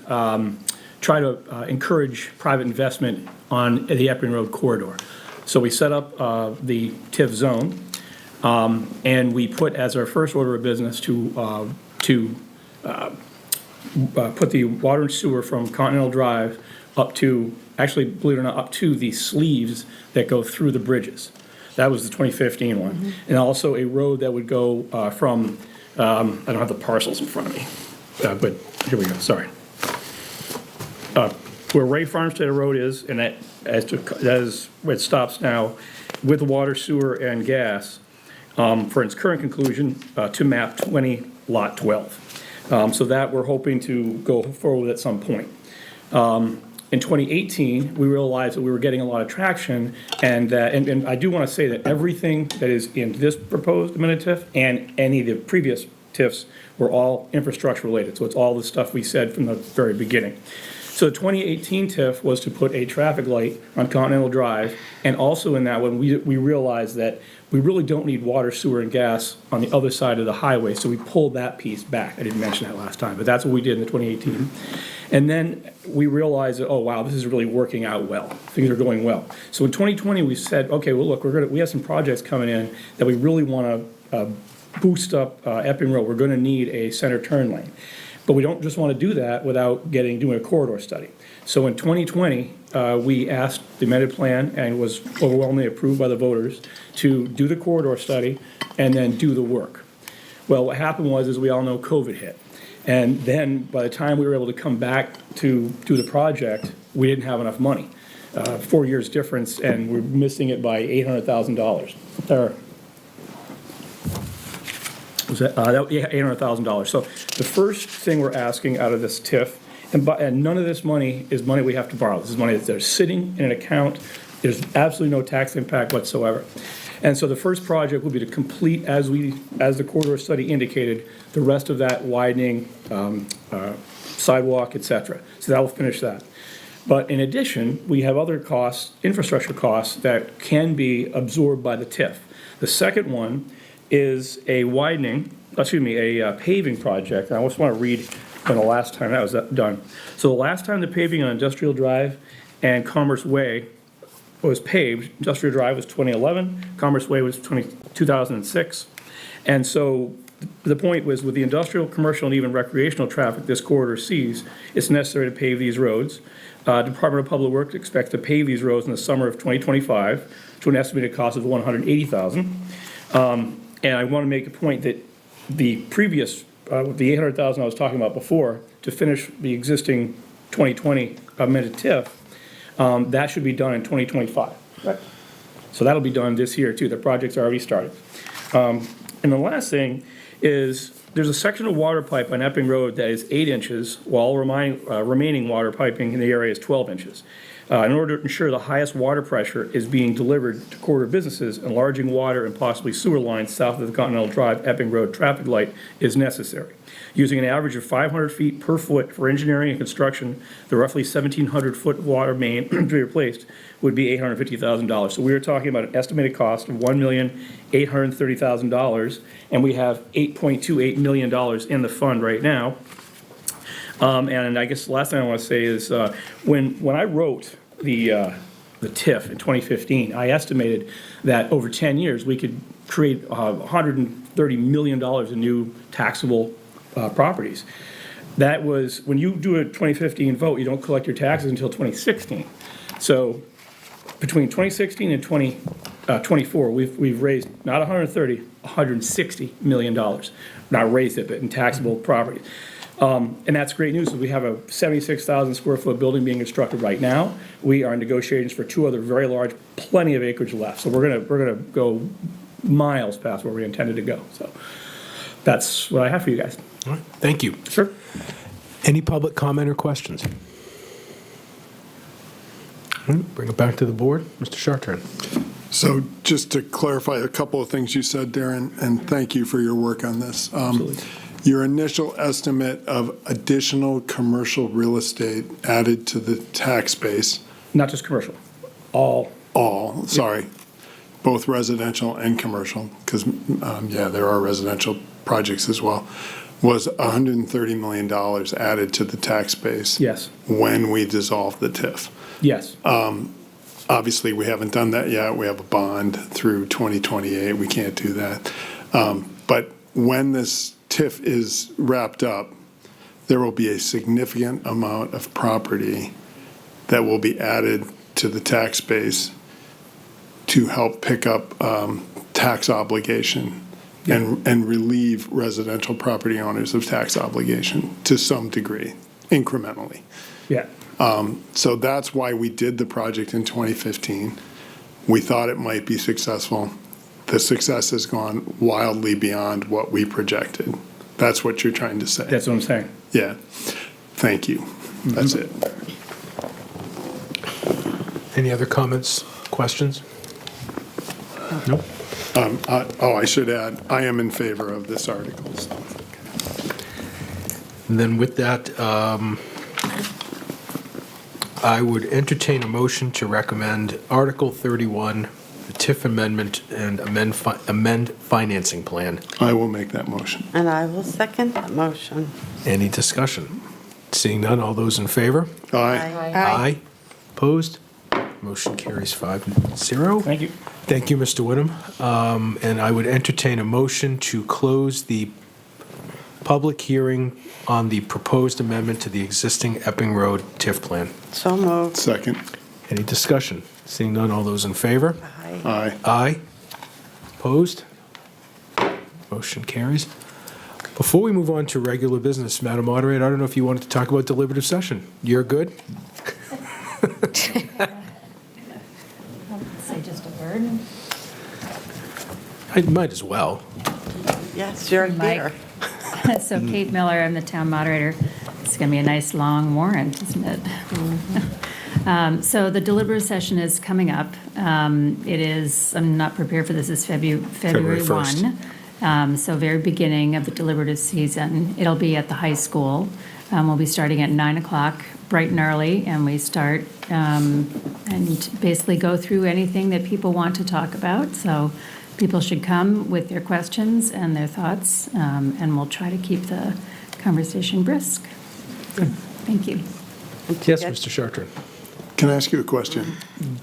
try to encourage private investment on the Epping Road corridor. So we set up the TIF zone, and we put as our first order of business to put the water and sewer from Continental Drive up to, actually, believe it or not, up to the sleeves that go through the bridges. That was the 2015 one. Mm-hmm. And also a road that would go from, I don't have the parcels in front of me, but here we go, sorry. Where Ray Farmstead Road is, and that is where it stops now, with water, sewer, and gas, for its current conclusion, to map 20, lot 12. So that we're hoping to go forward at some point. In 2018, we realized that we were getting a lot of traction, and I do want to say that everything that is in this proposed amended TIF and any of the previous TIFs were all infrastructure related. So it's all the stuff we said from the very beginning. So the 2018 TIF was to put a traffic light on Continental Drive, and also in that one, we realized that we really don't need water, sewer, and gas on the other side of the highway, so we pulled that piece back. I didn't mention that last time, but that's what we did in the 2018. And then we realized that, oh, wow, this is really working out well. Things are going well. So in 2020, we said, okay, well, look, we have some projects coming in that we really want to boost up Epping Road. We're going to need a center turn lane. But we don't just want to do that without doing a corridor study. So in 2020, we asked the amended plan, and was overwhelmingly approved by the voters, to do the corridor study and then do the work. Well, what happened was, as we all know, COVID hit. And then by the time we were able to come back to do the project, we didn't have enough money. 4 years difference, and we're missing it by $800,000. Was that, yeah, $800,000. So the first thing we're asking out of this TIF, and none of this money is money we have to borrow. This is money that's sitting in an account. There's absolutely no tax impact whatsoever. And so the first project will be to complete, as the corridor study indicated, the rest of that widening, sidewalk, et cetera. So that will finish that. But in addition, we have other costs, infrastructure costs, that can be absorbed by the TIF. The second one is a paving project. And I just want to read from the last time that was done. So the last time the paving on Industrial Drive and Commerce Way was paved, Industrial Drive was 2011, Commerce Way was 2006. And so the point was, with the industrial, commercial, and even recreational traffic this corridor sees, it's necessary to pave these roads. Department of Public Works expects to pave these roads in the summer of 2025 to an estimated cost of $180,000. And I want to make a point that the previous, the $800,000 I was talking about before, to finish the existing 2020 amended TIF, that should be done in 2025. Right. So that'll be done this year too. The project's already started. And the last thing is, there's a section of water pipe on Epping Road that is 8 inches, while remaining water piping in the area is 12 inches. In order to ensure the highest water pressure is being delivered to corridor businesses, enlarging water and possibly sewer lines south of the Continental Drive Epping Road traffic light is necessary. Using an average of 500 feet per foot for engineering and construction, the roughly 1,700-foot water main to be replaced would be $850,000. So we are talking about an estimated cost of $1,830,000, and we have $8.28 million in the fund right now. And I guess the last thing I want to say is, when I wrote the TIF in 2015, I estimated that over 10 years, we could create $130 million in new taxable properties. That was, when you do a 2015 vote, you don't collect your taxes until 2016. So between 2016 and 2024, we've raised not 130, $160 million. Not raised it, but in taxable property. And that's great news. We have a 76,000 square foot building being constructed right now. We are in negotiations for 2 other very large, plenty of acreage left. So we're gonna go miles past where we intended to go. So that's what I have for you guys. All right, thank you. Sure. Any public comment or questions? Bring it back to the board. Mr. Chartrand. So just to clarify a couple of things you said, Darren, and thank you for your work on this. Absolutely. Your initial estimate of additional commercial real estate added to the tax base. Not just commercial, all. Sorry. Both residential and commercial, because, there are residential projects as well, was $130 million added to the tax base. Yes. When we dissolved the TIF. Yes. Obviously, we haven't done that yet. We have a bond through 2028. We can't do that. But when this TIF is wrapped up, there will be a significant amount of property that will be added to the tax base to help pick up tax obligation and relieve residential property owners of tax obligation to some degree, incrementally. Yeah. So that's why we did the project in 2015. We thought it might be successful. The success has gone wildly beyond what we projected. That's what you're trying to say. That's what I'm saying. Yeah. Thank you. That's it. Any other comments, questions? No? I should add, I am in favor of this article. And then with that, I would entertain a motion to recommend Article 31, the TIF amendment and amend financing plan. I will make that motion. And I will second that motion. Any discussion? Seeing none, all those in favor? Aye. Aye. Opposed? Motion carries 5-0. Thank you. Thank you, Mr. Whittam. And I would entertain a motion to close the public hearing on the proposed amendment to the existing Epping Road TIF plan. So moved. Second. Any discussion? Seeing none, all those in favor? Aye. Aye. Aye. Opposed? Motion carries. Before we move on to regular business, Madam Moderator, I don't know if you wanted to talk about deliberative session. You're good? Say just a word. I might as well. Yes, you're here. So Kate Miller, I'm the town moderator. It's going to be a nice long warrant, isn't it? So the deliberative session is coming up. It is, I'm not prepared for this, it's February 1st. 1. So very beginning of the deliberative season. It'll be at the high school. We'll be starting at 9 o'clock, bright and early, and we start and basically go through anything that people want to talk about. So people should come with their questions and their thoughts, and we'll try to keep the conversation brisk. Thank you. Yes, Mr. Chartrand. Can I ask you a question?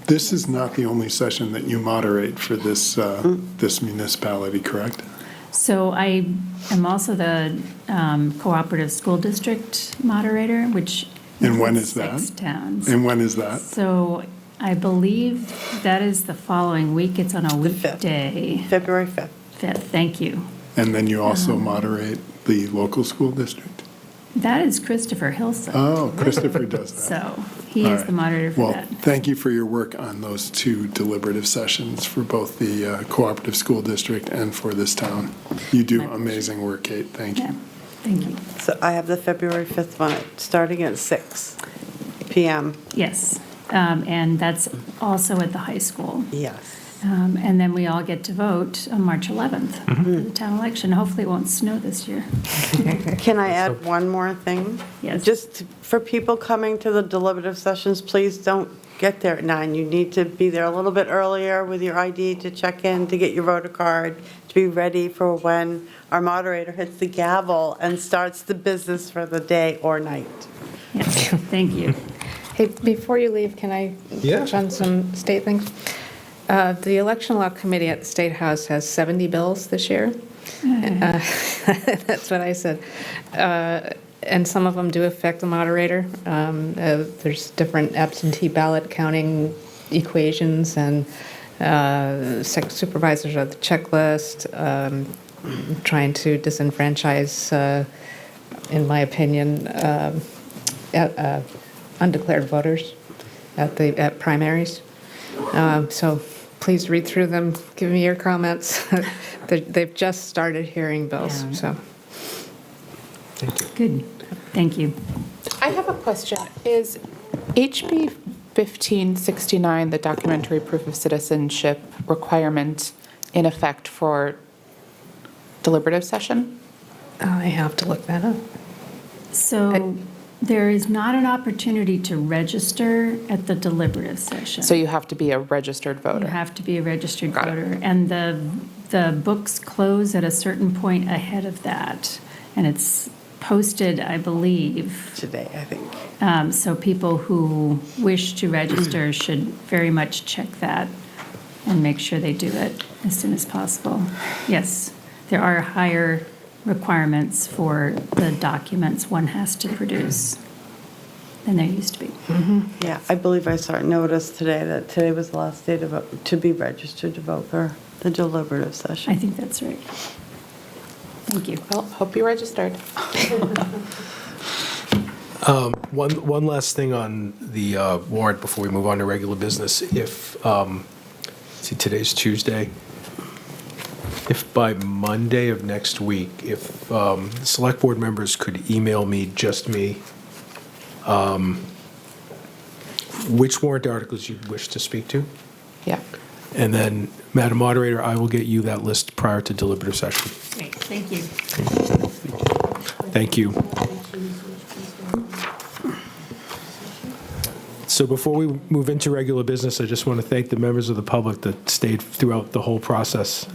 This is not the only session that you moderate for this this municipality, correct? So I am also the cooperative school district moderator, which And when is that? 6 towns. And when is that? So I believe that is the following week. It's on a weekday. February 5th. 5th, thank you. And then you also moderate the local school district? That is Christopher Hilson. Oh, Christopher does that. So he All is right. the moderator for Well, that. thank you for your work on those 2 deliberative sessions for both the cooperative school district and for this town. You do amazing work, Kate. Thank you. Thank you. So I have the February 5th one, starting at 6 p.m. Yes, and that's also at the high school. Yes. And then we all get to vote on March 11th for the town election. Hopefully it won't snow this year. Can I add one more thing? Yes. Just for people coming to the deliberative sessions, please don't get there at 9. You need to be there a little bit earlier with your ID to check in, to get your voter card, to be ready for when our moderator hits the gavel and starts the business for the day or night. Yes, thank you. Hey, before you leave, can I touch on some state things? The Election Law Committee at the State House has 70 bills this year. That's what I said. And some of them do affect the moderator. There's different absentee ballot counting equations and supervisors of the checklist, trying to disenfranchise, in my opinion, undeclared voters at primaries. So please read through them. Give me your comments. They've just started hearing bills. Yeah. So. Good, thank you. I have a question. Is HB 1569, the documentary proof of citizenship requirement, in effect for deliberative session? I have to look that up. So there is not an opportunity to register at the deliberative session. So you have to be a registered voter? You have to be a registered voter. And the books close at a certain point ahead of that. And it's posted, I believe. Today, I think. So people who wish to register should very much check that and make sure they do it as soon as possible. Yes, there are higher requirements for the documents one has to produce than there used to be. Yeah, I believe I saw a notice today that today was the last day to vote, to be registered to vote for the deliberative session. I think that's right. Thank you. Well, hope you registered. One last thing on the warrant before we move on to regular business. If, see, today's Tuesday. If by Monday of next week, if select board members could email me, just me, which warrant articles you wish to speak to. Yeah. And then, Madam Moderator, I will get you that list prior to deliberative session. Great, thank you. Thank you. So before we move into regular business, I just want to thank the members of the public that stayed throughout the whole process.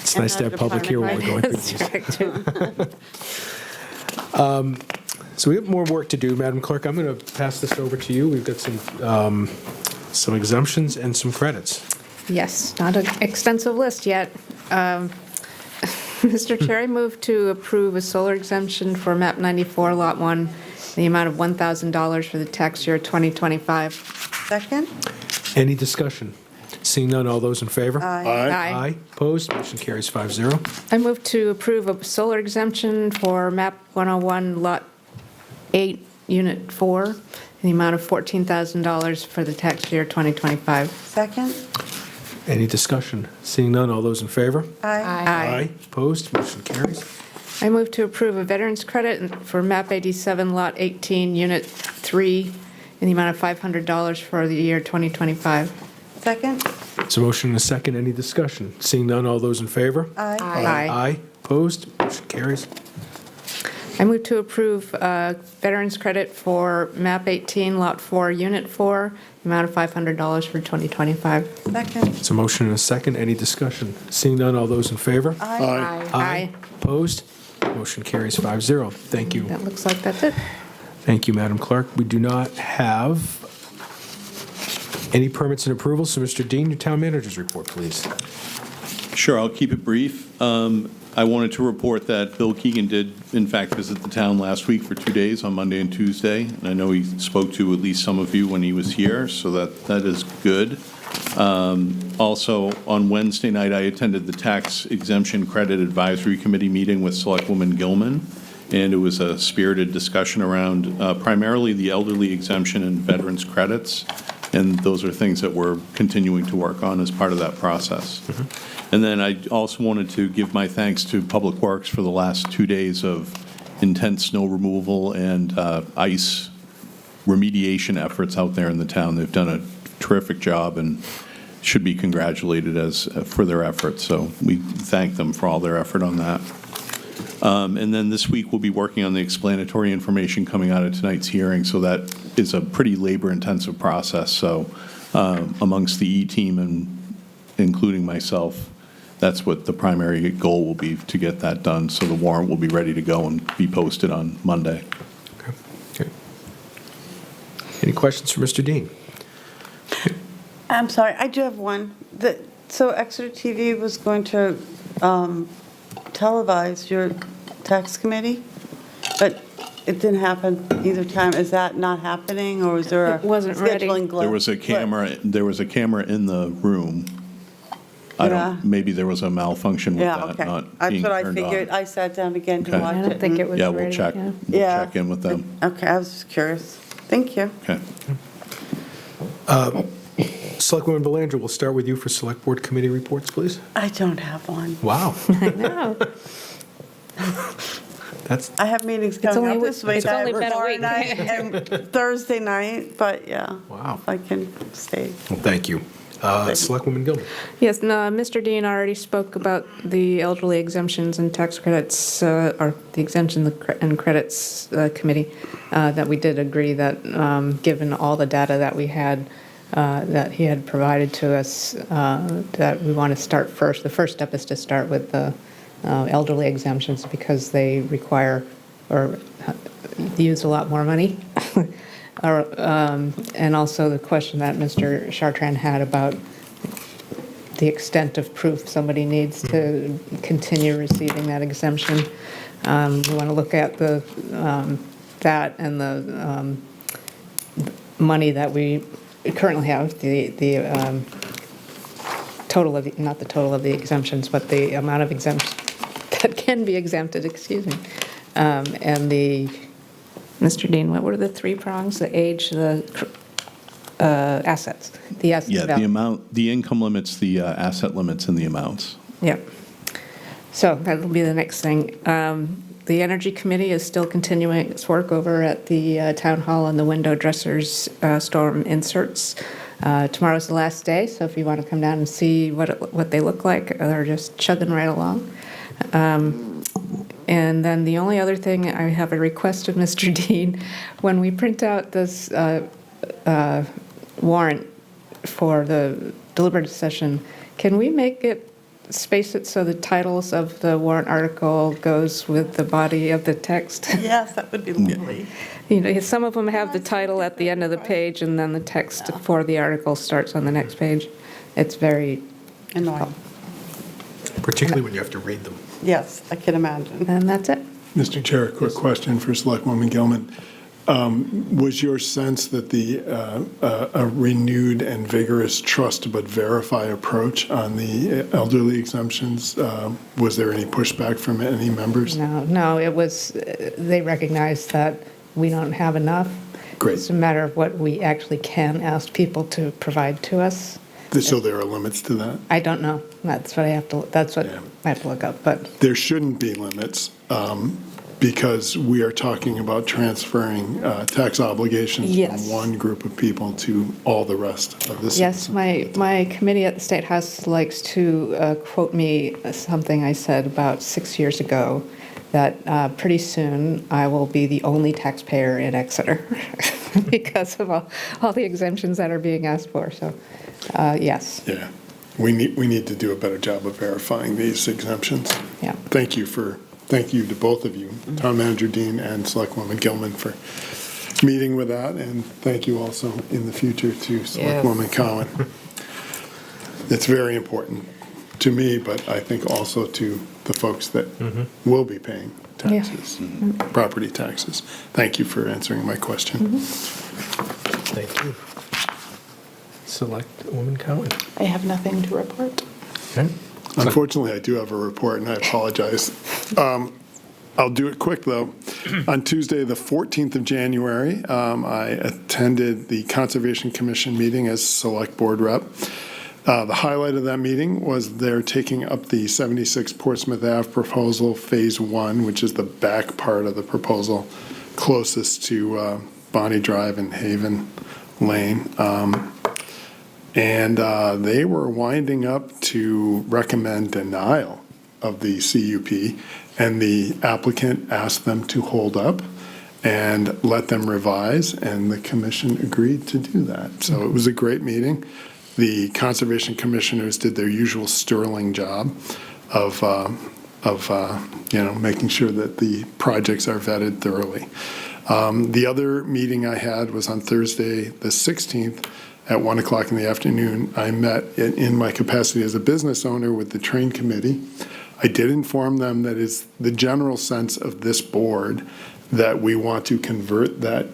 It's nice to have public here while we're going through these. So we have more work to do, Madam Clerk. I'm going to pass this over to you. We've got some exemptions and some credits. Yes, not an extensive list yet. Mr. Chair, I move to approve a solar exemption for MAP 94, Lot 1, in the amount of $1,000 for the tax year 2025. Second? Any discussion? Seeing none, all those in favor? Aye. Aye. Opposed? Motion carries 5-0. I move to approve a solar exemption for MAP 101, Lot 8, Unit 4, in the amount of $14,000 for the tax year 2025. Second? Any discussion? Seeing none, all those in favor? Aye. Opposed? Motion carries. I move to approve a veteran's credit for MAP 87, Lot 18, Unit 3, in the amount of $500 for the year 2025. Second? It's a motion and a second. Any discussion? Seeing none, all those in favor? Aye. Aye. Opposed? Motion carries. I move to approve veterans credit for MAP 18, Lot 4, Unit 4, the amount of $500 for 2025. Second? It's a motion and a second. Any discussion? Seeing none, all those in favor? Aye. Opposed? Motion carries 5-0. Thank you. That looks like that's it. Thank you, Madam Clerk. We do not have any permits and approvals, so Mr. Dean, your town manager's report, please. Sure, I'll keep it brief. I wanted to report that Bill Keegan did, in fact, visit the town last week for 2 days, on Monday and Tuesday. And I know he spoke to at least some of you when he was here, so that is good. Also, on Wednesday night, I attended the Tax Exemption Credit Advisory Committee meeting with Selectwoman Gilman, and it was a spirited discussion around primarily the elderly exemption and veterans credits, and those are things that we're continuing to work on as part of that process. And then I also wanted to give my thanks to Public Works for the last 2 days of intense snow removal and ice remediation efforts out there in the town. They've done a terrific job and should be congratulated for their efforts. So we thank them for all their effort on that. And then this week, we'll be working on the explanatory information coming out of tonight's hearing. So that is a pretty labor-intensive process. So amongst the E-team and including myself, that's what the primary goal will be, to get that done. So the warrant will be ready to go and be posted on Monday. Okay. Any questions for Mr. Dean? I'm sorry, I do have one. So Exeter TV was going to televise your tax committee, but it didn't happen either time. Is that not happening, or is there a It wasn't ready. scheduling glitch? There was a camera in the room. Maybe there was a malfunction with Yeah, that okay. not That's being what I turned on. figured. I sat down again to Okay. watch it. I don't think it was Yeah, ready. we'll check. yeah. We'll Yeah. check in with them. Okay, I was just curious. Thank you. Okay. Selectwoman Belanger, we'll start with you for Select Board Committee reports, please. I don't have one. Wow. I know. I have meetings coming only up week- this week. it's only been a Tomorrow week. night and Thursday night, but yeah. Wow. If I can stay. Well, thank you. Selectwoman Gilman. Yes, no, Mr. Dean already spoke about the elderly exemptions and tax credits, or the exemption and credits committee, that we did agree that, given all the data that we had, that he had provided to us, that we want to start first. The first step is to start with the elderly exemptions, because they require or use a lot more money. And also the question that Mr. Chartrand had about the extent of proof somebody needs to continue receiving that exemption. We want to look at that and the money that we currently have, the total of, not the total of the exemptions, but the amount of exemptions that can be exempted, excuse me. And Mr. Dean, what were the three prongs? The age, the assets, the asset Yeah, value. the amount, the income limits, the asset limits, and the amounts. Yeah. So that'll be the next thing. The Energy Committee is still continuing its work over at the Town Hall on the window dressers storm inserts. Tomorrow's the last day, so if you want to come down and see what they look like, they're just chugging right along. And then the only other thing, I have a request of Mr. Dean. When we print out this warrant for the deliberative session, can we space it so the titles of the warrant article goes with the body of the text? Yes, that would be lovely. You know, some of them have the title at the end of the page, and then the text for the article starts on the next page. It's very annoying. Particularly when you have to read them. Yes, I can imagine. And that's it. Mr. Chair, a quick question for Selectwoman Gilman. Was your sense that a renewed and vigorous trust but verify approach on the elderly exemptions, was there any pushback from any members? No, it was, they recognized that we don't have enough. Great. It's a matter of what we actually can ask people to provide to us. So there are limits to that? I don't know. That's what I have to look up, but There shouldn't be limits, because we are talking about transferring tax obligations Yes. from one group of people to all the rest of the yes, citizens. my committee at the State House likes to quote me something I said about 6 years ago, that pretty soon I will be the only taxpayer in Exeter because of all the exemptions that are being asked for, so yes. Yeah, we need to do a better job of verifying these exemptions. Yeah. Thank you to both of you, Town Manager Dean and Selectwoman Gilman, for meeting with that, and thank you also in the future to Selectwoman Cowan. It's very important to me, but I think also to the folks that will be paying taxes, property taxes. Thank you for answering my question. Thank you. Selectwoman Cowan. I have nothing to report. Okay. Unfortunately, I do have a report, and I apologize. I'll do it quick, though. On Tuesday, the 14th of January, I attended the Conservation Commission meeting as Select Board Rep. The highlight of that meeting was they're taking up the 76 Portsmouth Ave proposal, Phase 1, which is the back part of the proposal closest to Bonnie Drive and Haven Lane. And they were winding up to recommend denial of the CUP, and the applicant asked them to hold up and let them revise, and the commission agreed to do that. So it was a great meeting. The conservation commissioners did their usual sterling job of making sure that the projects are vetted thoroughly. The other meeting I had was on Thursday, the 16th, at 1 o'clock in the afternoon. I met in my capacity as a business owner with the train committee. I did inform them that it's the general sense of this board that we want to convert that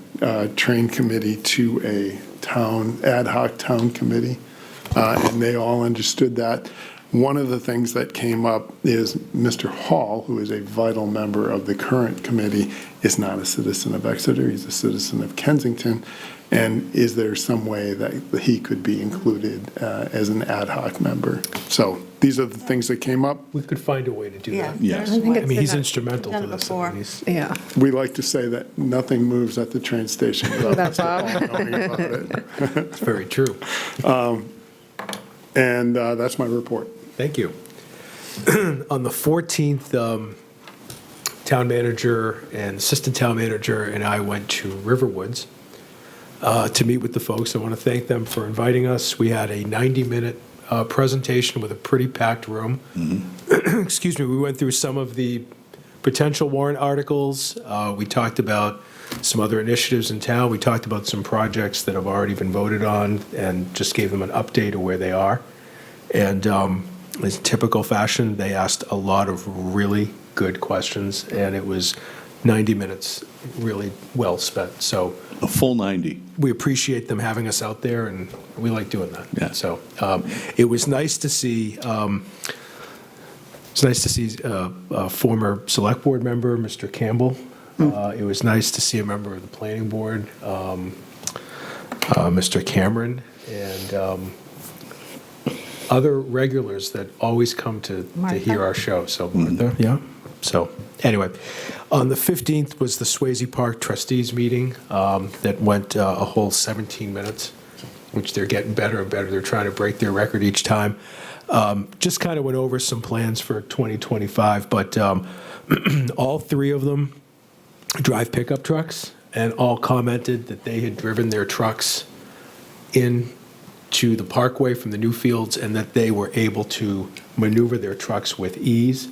train committee to a ad hoc town committee, and they all understood that. One of the things that came up is Mr. Hall, who is a vital member of the current committee, is not a citizen of Exeter. He's a citizen of Kensington. And is there some way that he could be included as an ad hoc member? So these are the things that came up. We could find a way to do that. Yes. I mean, he's instrumental to this. Yeah. We like to say that nothing moves at the train station without That's Mr. Hall knowing about it. It's very true. And that's my report. Thank you. On the 14th, town manager and assistant town manager and I went to Riverwoods to meet with the folks. I want to thank them for inviting us. We had a 90-minute presentation with a pretty packed room. Excuse me. We went through some of the potential warrant articles. We talked about some other initiatives in town. We talked about some projects that have already been voted on and just gave them an update of where they are. And in typical fashion, they asked a lot of really good questions, and it was 90 minutes really well spent. So a full 90. We appreciate them having us out there, and we like doing that. Yeah. So it was nice to see. It's nice to see a former select board member, Mr. Campbell. It was nice to see a member of the planning board, Mr. Cameron, and other regulars that always come to hear our show. So Martha, yeah. So anyway, on the 15th was the Swayze Park trustees meeting that went a whole 17 minutes, which they're getting better and better. They're trying to break their record each time. Just kind of went over some plans for 2025, but all three of them drive pickup trucks, and all commented that they had driven their trucks in to the parkway from the new fields, and that they were able to maneuver their trucks with ease.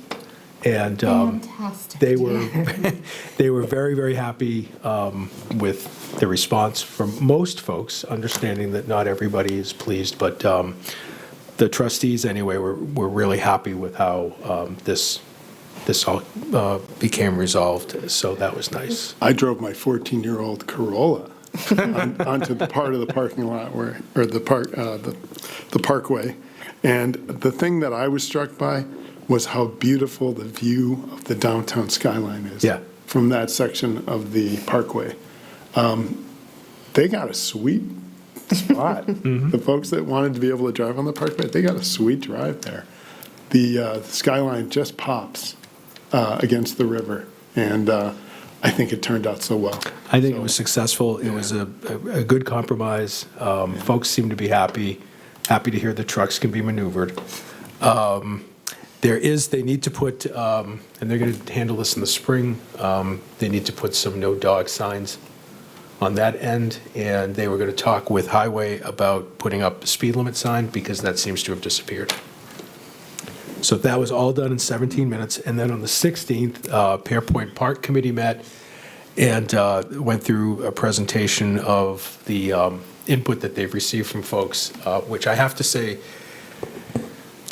And they were they were very, very happy with the response from most folks, understanding that not everybody is pleased, but the trustees anyway were really happy with how this all became resolved. So that was nice. I drove my 14-year-old Corolla onto the part of the parking lot the parkway, and the thing that I was struck by was how beautiful the view of the downtown skyline is from that section of the parkway. They got a sweet spot. The folks that wanted to be able to drive on the parkway, they got a sweet drive there. The skyline just pops against the river, and I think it turned out so well. I think it was successful. It was a good compromise. Folks seem to be happy to hear the trucks can be maneuvered. They need to put, and they're going to handle this in the spring, they need to put some no dog signs on that end, and they were going to talk with Highway about putting up a speed limit sign, because that seems to have disappeared. So that was all done in 17 minutes, and then on the 16th, Pearpoint Park Committee met and went through a presentation of the input that they've received from folks, which I have to say,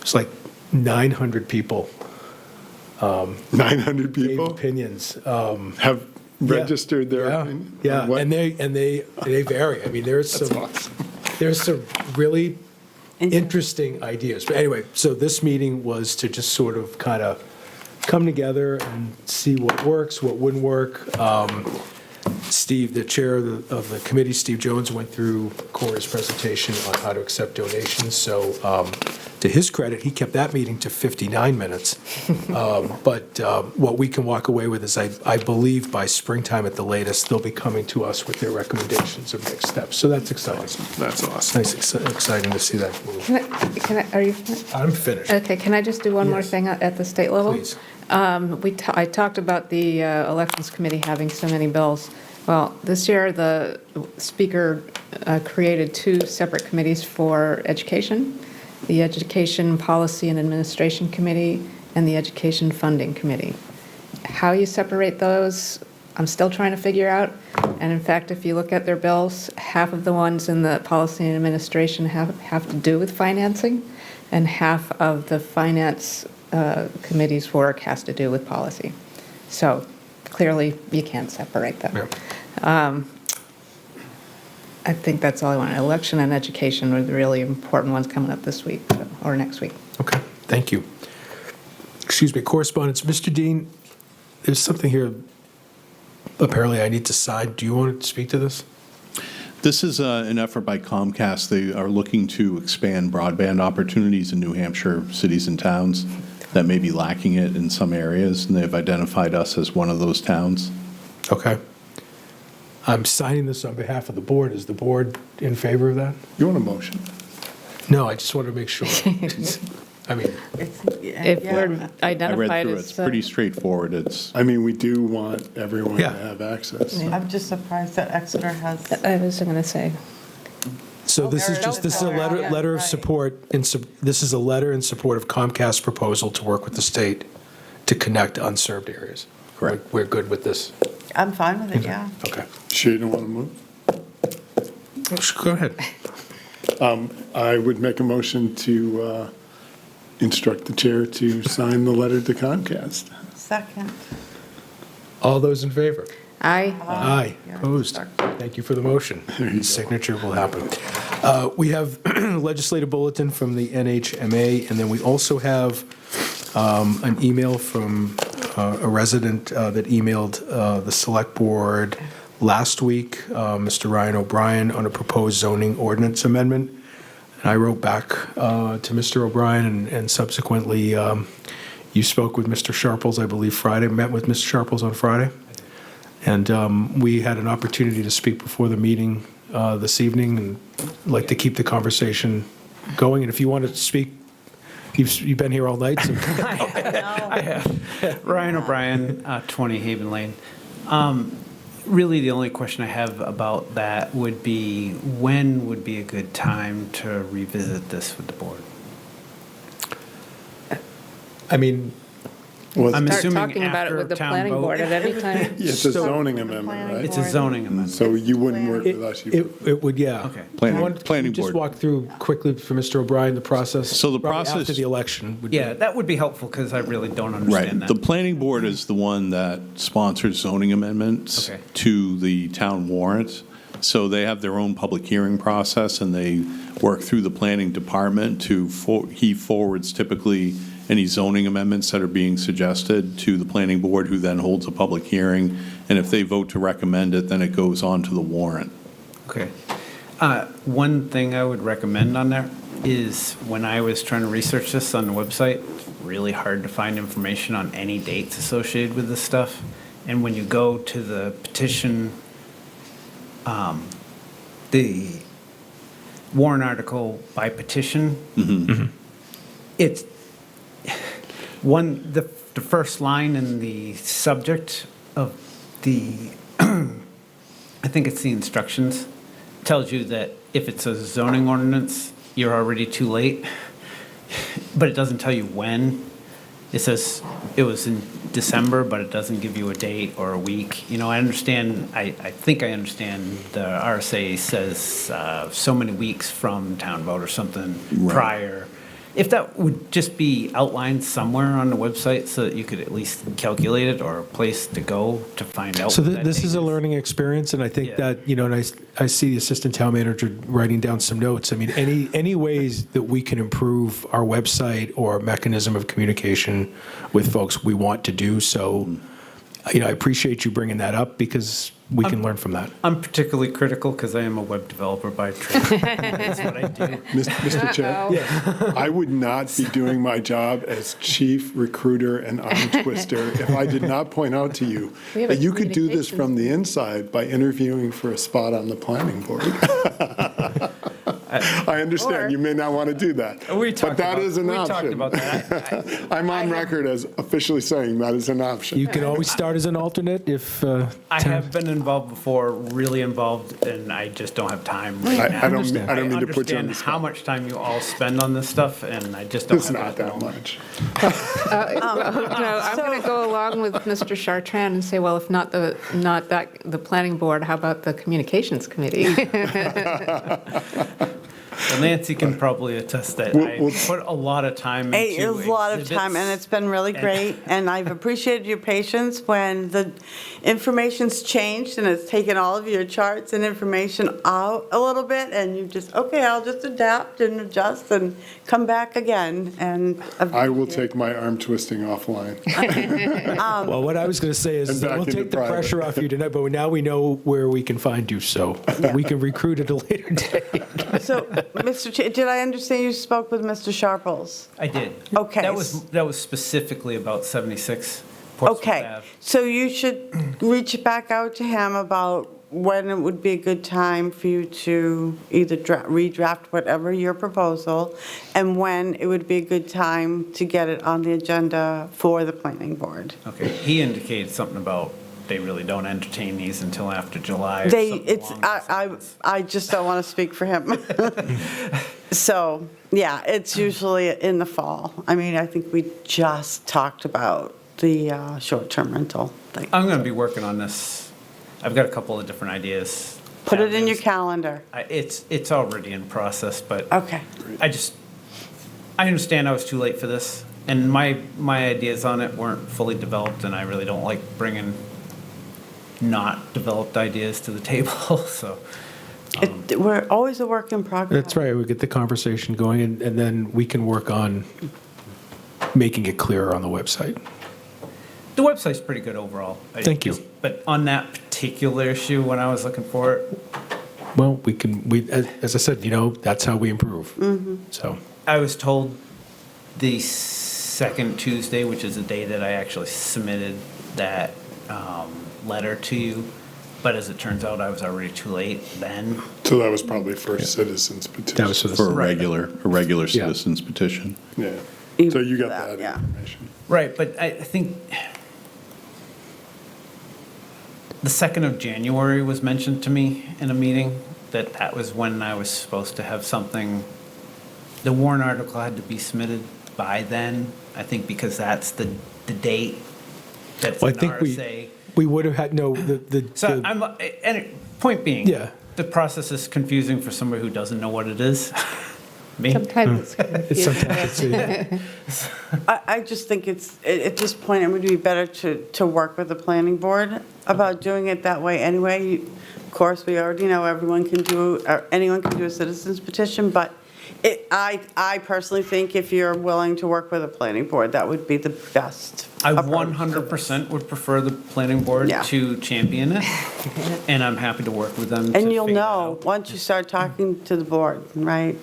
it's like 900 people. 900 people? Gave opinions. Have registered their opinion? Yeah, and they vary. I mean, there's some really interesting ideas. But anyway, so this meeting was to just sort of kind of come together and see what works, what wouldn't work. Steve, the chair of the committee, Steve Jones, went through Cora's presentation on how to accept donations. So to his credit, he kept that meeting to 59 minutes. But what we can walk away with is, I believe by springtime at the latest, they'll be coming to us with their recommendations of next steps. So that's exciting. That's awesome. Nice, exciting to see that move. Are you? I'm finished. Okay, can I just do one more thing at the state level? Please. I talked about the elections committee having so many bills. Well, this year, the speaker created 2 separate committees for education, the Education Policy and Administration Committee and the Education Funding Committee. How you separate those, I'm still trying to figure out. And in fact, if you look at their bills, half of the ones in the Policy and Administration have to do with financing, and half of the Finance Committee's work has to do with policy. So clearly, you can't separate them. Yep. I think that's all I want. Election and education are the really important ones coming up this week or next week. Okay, thank you. Excuse me, correspondence. Mr. Dean, there's something here apparently I need to sign. Do you want to speak to this? This is an effort by Comcast. They are looking to expand broadband opportunities in New Hampshire cities and towns that may be lacking it in some areas, and they've identified us as one of those towns. Okay. I'm signing this on behalf of the board. Is the board in favor of that? You want a motion? No, I just wanted to make sure. I mean, If we're I read identified through it. as... It's pretty straightforward. It's, I mean, we do want everyone to Yeah. have access. I'm just surprised that Exeter has. I was going to say, so this is just, this is a letter of support, this is a letter in support of Comcast's proposal to work with the state to connect unserved areas. Correct. We're good with this? I'm fine with it, yeah. Okay. Sure you don't want to move? Go ahead. I would make a motion to instruct the chair to sign the letter to Comcast. Second. All those in favor? aye. Aye. Opposed? Thank you for the motion. Signature will happen. We have legislative bulletin from the NHMA, and then we also have an email from a resident that emailed the select board last week, Mr. Ryan O'Brien, on a proposed zoning ordinance amendment. And I wrote back to Mr. O'Brien, and subsequently you spoke with Mr. Sharples, I believe, Friday, met with Mr. Sharples on Friday. And we had an opportunity to speak before the meeting this evening, and I'd like to keep the conversation going. And if you want to speak, you've been here all night. So. I have. Ryan O'Brien, 20 Haven Lane. Really, the only question I have about that would be, when would be a good time to revisit this with the board? I mean, I'm Start assuming talking about it after with the town planning vote. board at any time. It's a zoning amendment, right? It's a zoning amendment. So you wouldn't work with us? It would, yeah. Okay. Planning Just board. walk through quickly for Mr. O'Brien the process. So the Probably process- after the election would be. Yeah, that would be helpful, because I really don't Right. understand that. The planning board is the one that sponsors zoning amendments Okay. to the town warrant. So they have their own public hearing process, and they work through the planning department he forwards typically any zoning amendments that are being suggested to the planning board, who then holds a public hearing. And if they vote to recommend it, then it goes on to the warrant. Okay. One thing I would recommend on there is, when I was trying to research this on the website, it's really hard to find information on any dates associated with this stuff. And when you go to the petition, the warrant article by petition, it's the first line in the subject of the, I think it's the instructions, tells you that if it's a zoning ordinance, you're already too late, but it doesn't tell you when. It says it was in December, but it doesn't give you a date or a week. You know, I understand, I think I understand the RSA says so many weeks from town vote or something prior. If that would just be outlined somewhere on the website so that you could at least calculate it, or a place to go to find out. So what that this date is a learning experience, and I think that, you know, and I see the assistant town manager writing down some notes. I mean, any ways that we can improve our website or mechanism of communication with folks, we want to do. So, you know, I appreciate you bringing that up, because we can learn from that. I'm particularly critical because I am a web developer by trade. That's what I do. Mr. Chair, I would not be doing my job as chief recruiter and arm twister if I did not point out to you We have that a you could do this communications- from the inside by interviewing for a spot on the planning board. I understand, you may not want to do that, but that is an option. We talked about that. I'm on record as officially saying that is an option. You can always start as an alternate if. I have been involved before, really involved, and I just don't have time right I now. don't mean to put you on the understand how much time you all spend on this stuff, and I just don't It's have not that much. No, I'm going to go along with Mr. Chartrand and say, well, if not the planning board, how about the communications committee? Well, Nancy can probably attest that I put a lot of time into It is a lot of time, and exhibits. it's been really great, and I've appreciated your patience when the information's changed and it's taken all of your charts and information out a little bit, and you just, okay, I'll just adapt and adjust and come back again, and. I will take my arm twisting offline. Well, what I was going to say is And that back we'll into take the private. pressure off you tonight, but now we know where we can find you, so we can recruit at a later date. So, Mr. Chair, did I understand you spoke with Mr. Sharples? I did. Okay. That was specifically about 76 Portsmouth Okay, Ave. so you should reach back out to him about when it would be a good time for you to either redraft whatever your proposal, and when it would be a good time to get it on the agenda for the planning board. Okay, he indicated something about they really don't entertain these until after July or They, something it's, along those I just don't want to speak for him. So, yeah, it's usually in the fall. I mean, I think we just talked about the short-term rental thing. I'm going to be working on this. I've got a couple of different ideas. Put it in your calendar. It's already in process, but Okay. I understand I was too late for this, and my ideas on it weren't fully developed, and I really don't like bringing not developed ideas to the table, so. We're always a work in progress. That's right, we get the conversation going, and then we can work on making it clearer on the website. The website's pretty good overall. Thank you. But on that particular issue, when I was looking for it, Well, as I said, that's how we improve, so. I was told the second Tuesday, which is the day that I actually submitted that letter to you, but as it turns out, I was already too late then. So that was probably for citizens petition. That was for the. For a regular citizen's petition. Yeah, so you got that information. Right, but I think the 2nd of January was mentioned to me in a meeting, that was when I was supposed to have something. The warrant article had to be submitted by then, I think, because that's the date that's Well, I an think RSA. we would have had, So and point being, Yeah. the process is confusing for somebody who doesn't know what it is. Me? Sometimes it's confusing. I just think it's, at this point, it would be better to work with the planning board about doing it that way anyway. Of course, we already know anyone can do a citizen's petition, but I personally think if you're willing to work with a planning board, that would be the best. I approach. 100% would prefer the planning board Yeah. to champion it, and I'm happy to work with them. And to you'll figure that know, once you start talking to the board, right,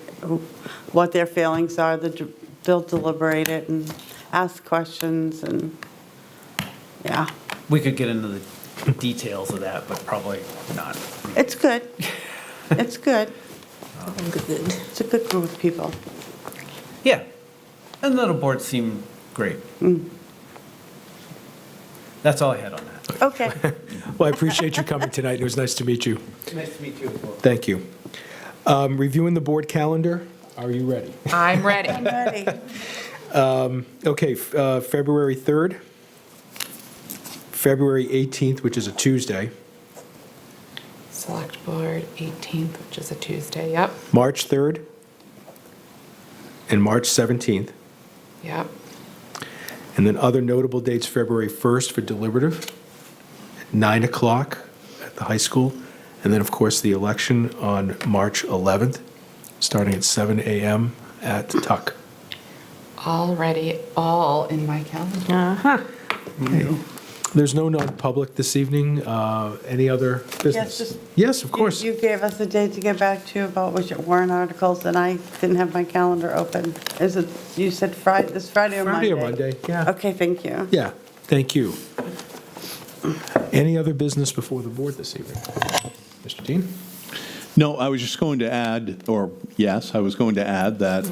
what their feelings are, they'll deliberate it and ask questions, and, yeah. We could get into the details of that, but probably not. It's good. It's good. It's a good group of people. Yeah, and the little board seemed great. That's all I had on that. Okay. Well, I appreciate you coming tonight. It was nice to meet you. Nice to meet you as well. Thank you. Reviewing the board calendar, are you ready? I'm ready. I'm ready. Okay, February 3rd, February 18th, which is a Tuesday, Select Board 18th, which is a Tuesday, yep, March 3rd, and March 17th. yep. And then other notable dates, February 1st for deliberative, at 9 o'clock at the high school. And then, of course, the election on March 11th, starting at 7 a.m. at Tuck. Already all in my calendar. Uh-huh. There's no non-public this evening. Any other business? just- Yes, of course. You gave us a date to get back to you about which warrant articles, and I didn't have my calendar open. Is it, you said Friday, this Friday or Monday? Friday or Monday, yeah. Okay, thank you. Yeah, thank you. Any other business before the board this evening? Mr. Dean? No, I was just going to add, or yes, I was going to add that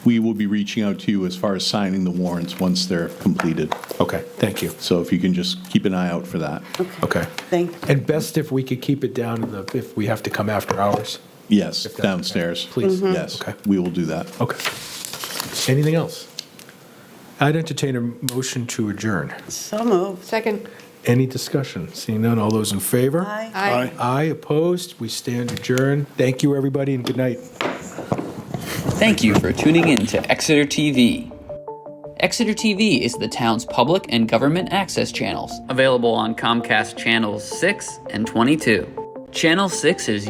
we will be reaching out to you as far as signing the warrants once they're completed. Okay, thank you. So if you can just keep an eye out for that. Okay. Thank you. And best if we could keep it down in the, if we have to come after hours. Yes, If that's downstairs. okay, please. Yes, Okay. we will do that. Okay. Anything else? I'd entertain a motion to adjourn. So moved. Second. Any discussion? Seeing none, all those in favor? Aye. Aye. Aye, opposed? We stand adjourned. Thank you, everybody, and good night. Thank you for tuning in to Exeter TV. Exeter TV is the town's public and government access channels, available on Comcast Channels 6 and 22. Channel 6 is